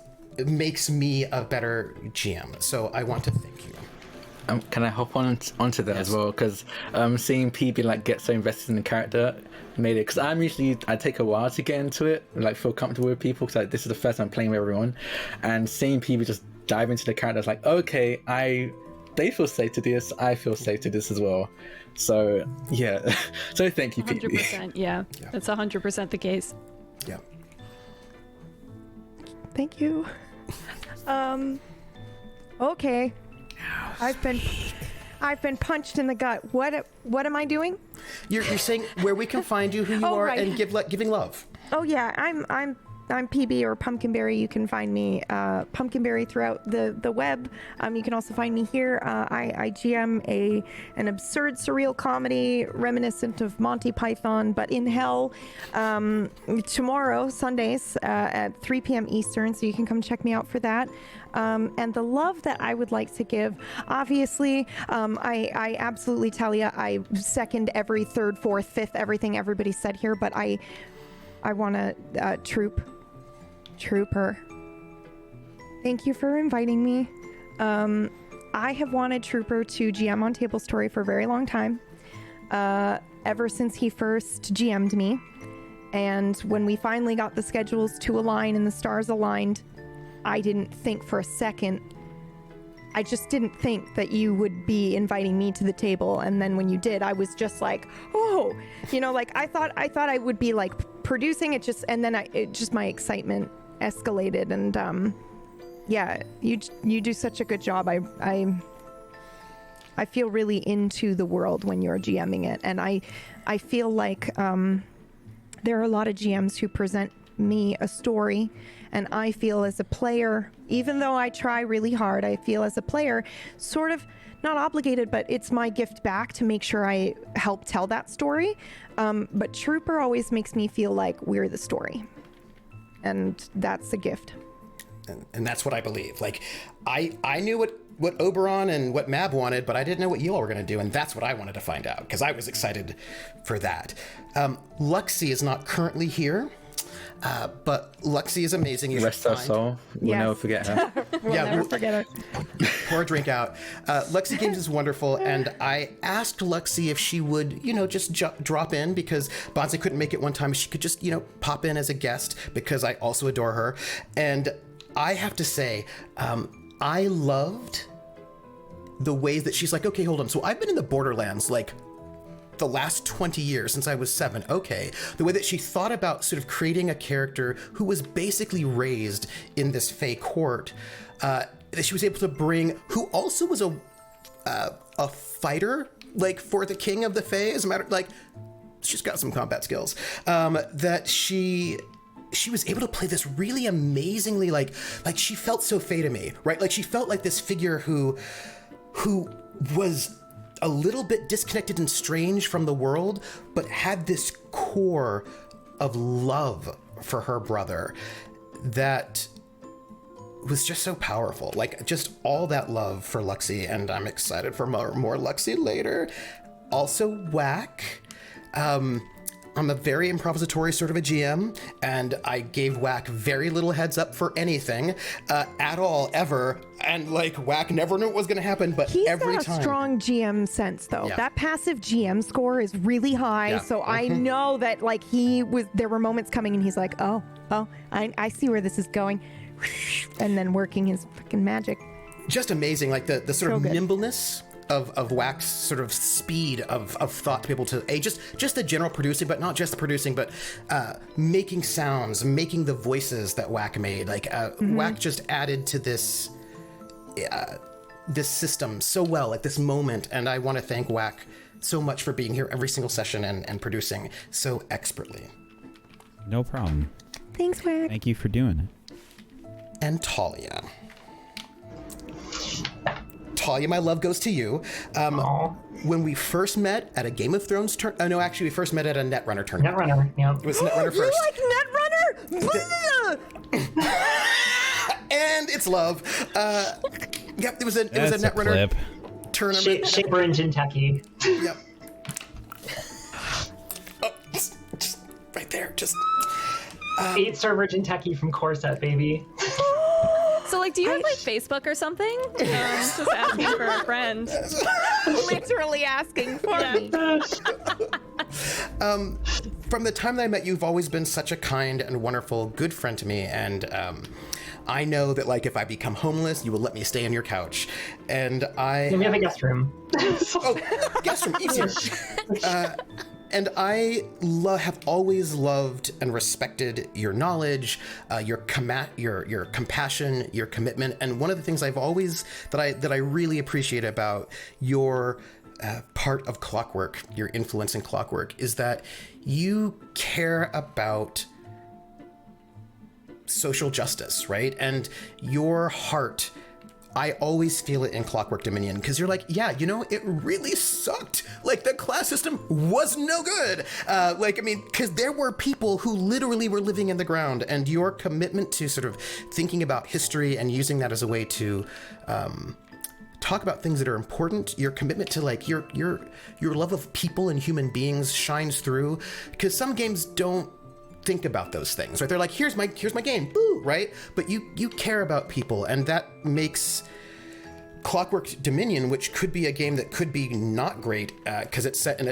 me a better GM. So I want to thank you. Can I hop onto that as well? Because seeing PB like get so invested in the character made it. Because I take a while to get into it, like feel comfortable with people. Because this is the first time playing with everyone, and seeing PB just dive into the character, it's like, okay, they feel safe to do this. I feel safe to do this as well. So yeah, so thank you, PB. 100%. Yeah, that's 100% the case. Yeah. Thank you. Okay. I've been punched in the gut. What am I doing? You're saying where we can find you, who you are, right, and giving love. Oh yeah, I'm PB or Pumpkinberry. You can find me Pumpkinberry throughout the web. You can also find me here. I GM an absurd surreal comedy reminiscent of Monty Python, but in hell, tomorrow, Sundays at 3 p.m. Eastern, so you can come check me out for that. And the love that I would like to give, obviously, I absolutely tell you, I second every third, fourth, fifth, everything everybody said here, but I want to Trooper. Thank you for inviting me. I have wanted Trooper to GM on Table Story for a very long time, ever since he first GM'd me. And when we finally got the schedules to align and the stars aligned, I didn't think for a second. I just didn't think that you would be inviting me to the table. And then when you did, I was just like, oh, like I thought I would be like producing it, and then my excitement escalated. And yeah, you do such a good job. I feel really into the world when you're GMing it, and I feel like there are a lot of GMs who present me a story, and I feel as a player, even though I try really hard, I feel as a player sort of not obligated, but it's my gift back to make sure I help tell that story. But Trooper always makes me feel like we're the story, and that's a gift. And that's what I believe. Like, I knew what Oberon and what Mab wanted, but I didn't know what you all were going to do, and that's what I wanted to find out, because I was excited for that. Luxie is not currently here, but Luxie is amazing. You Rest her soul. We'll never forget her. We'll never forget her. Pour a drink out. Luxie Games is wonderful, and I asked Luxie if she would, just drop in, because Bonzi couldn't make it one time. She could just, pop in as a guest, because I also adore her. And I have to say, I loved the ways that she's like, okay, hold on. So I've been in the Borderlands, like, the last 20 years since I was 7. Okay. The way that she thought about sort of creating a character who was basically raised in this Fae court, that she was able to bring, who also was a fighter, like, for the king of the Fae, as a matter, like, she's got some combat skills, that she was able to play this really amazingly, like she felt so Fae to me, right? Like, she felt like this figure who was a little bit disconnected and strange from the world, but had this core of love for her brother that was just so powerful. Like, just all that love for Luxie, and I'm excited for more Luxie later. Also, Whack. I'm a very improvisatory sort of a GM, and I gave Whack very little heads up for anything at all, ever. And like, Whack never knew what was going to happen, but every time. He's got a strong GM sense, though. Yeah. That passive GM score is really high, so I know that like there were moments coming, and he's like, oh, I see where this is going, and then working his fucking magic. Just amazing, like the sort of nimbleness of Whack's sort of speed of thought to be able to just the general producing, but not just the producing, but making sounds, making the voices that Whack made. Like Whack just added to this system so well at this moment, and I want to thank Whack so much for being here every single session and producing so expertly. No problem. Thanks, Whack. Thank you for doing it. And Talia, my love goes to you. When we first met at a Game of Thrones no, actually, we first met at a Netrunner tournament. Netrunner, yeah. It was Netrunner first. You like Netrunner? And it's love. Yep, it was a Netrunner tournament. Shaper Engine Techie. Yep. Oh, just right there. Just 8-star Virgin Techie from Core Set, baby. So, like, do you have, like, Facebook or something? Just asking for a friend. Literally asking for me. From the time that I met you, you've always been such a kind and wonderful, good friend to me, and I know that, like, if I become homeless, you will let me stay on your couch. And we have a guest room. Guest room, easier. And I have always loved and respected your knowledge, your compassion, your commitment. And one of the things that I really appreciate about your part of Clockwork, your influence in Clockwork, is that you care about social justice, right? And your heart, I always feel it in Clockwork Dominion, because you're like, yeah, you know, it really sucked. Like, the class system was no good. Because there were people who literally were living in the ground, and your commitment to sort of thinking about history and using that as a way to talk about things that are important, your commitment to, like, your love of people and human beings shines through, because some games don't think about those things, right? They're like, here's my game, boo, right? But you care about people, and that makes Clockwork Dominion, which could be a game that could be not great because it's set in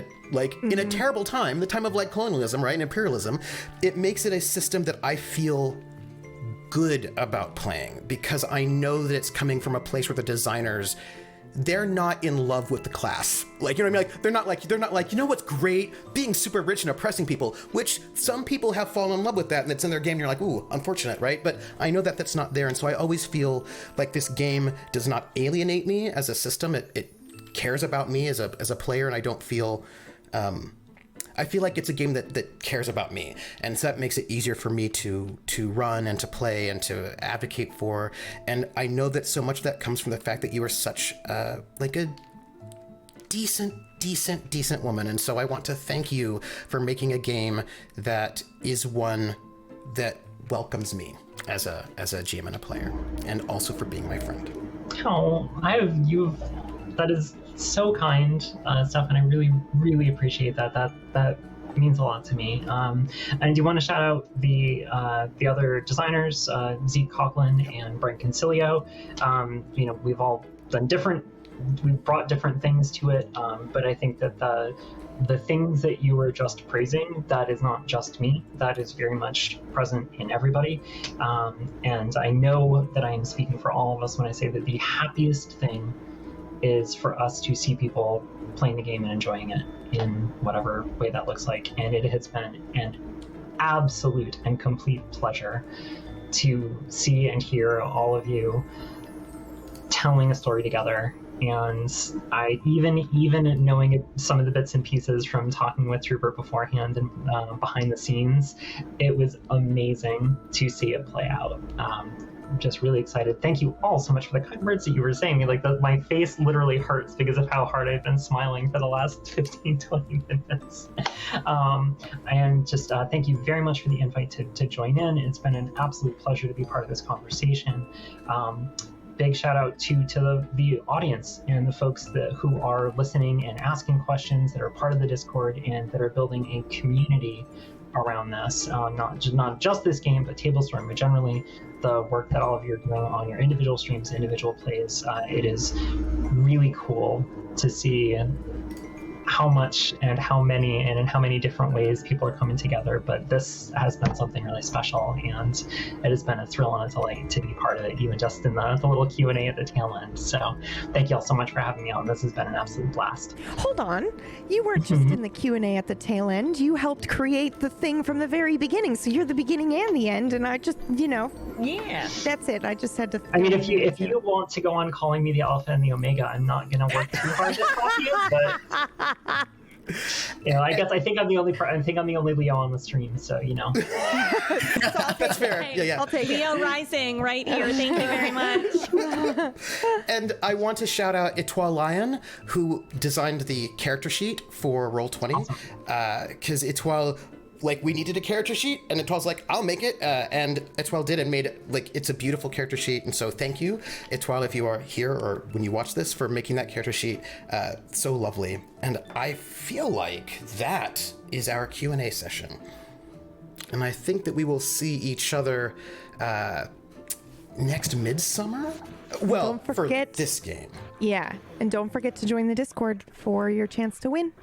in a terrible time, the time of like colonialism, right, and imperialism. It makes it a system that I feel good about playing, because I know that it's coming from a place where the designers, they're not in love with the class. Like, you know what I mean? Like, they're not like, you know what's great? Being super rich and oppressing people, which some people have fallen in love with that, and it's in their game, and you're like, ooh, unfortunate, right? But I know that that's not there, and so I always feel like this game does not alienate me as a system. It cares about me as a player, and I don't feel... I feel like it's a game that cares about me, and so that makes it easier for me to run and to play and to advocate for. And I know that so much of that comes from the fact that you are such like a decent woman, and so I want to thank you for making a game that is one that welcomes me as a GM and a player, and also for being my friend. Oh, that is so kind, Steph, and I really, really appreciate that. That means a lot to me. And I do want to shout out the other designers, Zeke Coughlin and Brent Concilio. You know, we've all done we've brought different things to it, but I think that the things that you were just praising, that is not just me. That is very much present in everybody. And I know that I am speaking for all of us when I say that the happiest thing is for us to see people playing the game and enjoying it in whatever way that looks like. And it has been an absolute and complete pleasure to see and hear all of you telling a story together. And I even knowing some of the bits and pieces from talking with Trooper beforehand and behind the scenes, it was amazing to see it play out. just really excited. Thank you all so much for the kind words that you were saying. Like, my face literally hurts because of how hard I've been smiling for the last 15, 20 minutes. And just thank you very much for the invite to join in. It's been an absolute pleasure to be part of this conversation. Big shout out to the audience and the folks who are listening and asking questions, that are part of the Discord, and that are building a community around this. Not just this game, but Tablestorm, but generally the work that all of you are doing on your individual streams, individual plays. It is really cool to see how much and how many and in how many different ways people are coming together. But this has been something really special, and it has been a thrill and a delight to be part of it, even just in the little Q&A at the tail end. So thank you all so much for having me on. This has been an absolute blast. Hold on, you weren't just in the Q&A at the tail end. You helped create the thing from the very beginning, so you're the beginning and the end. And I just, yeah, that's it. I just had to. I mean, if you want to go on calling me the Alpha and the Omega, I'm not gonna work too hard to stop you, but. I think I'm the only Leo on the stream, so That's fair. Yeah. I'll take Leo Rising right here. Thank you very much. And I want to shout out Etoile Lion, who designed the character sheet for Roll20, because Etoile, we needed a character sheet, and Etoile's like, I'll make it, and Etoile did and made it. It's a beautiful character sheet, and so thank you, Etoile, if you are here or when you watch this, for making that character sheet so lovely. And I feel like that is our Q&A session, and I think that we will see each other next Midsummer. Well, for this game. Yeah, and don't forget to join the Discord for your chance to win.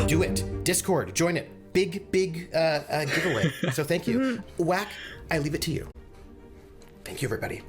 Do it. Discord, join it. Big giveaway. So thank you. Whack, I leave it to you. Thank you, everybody.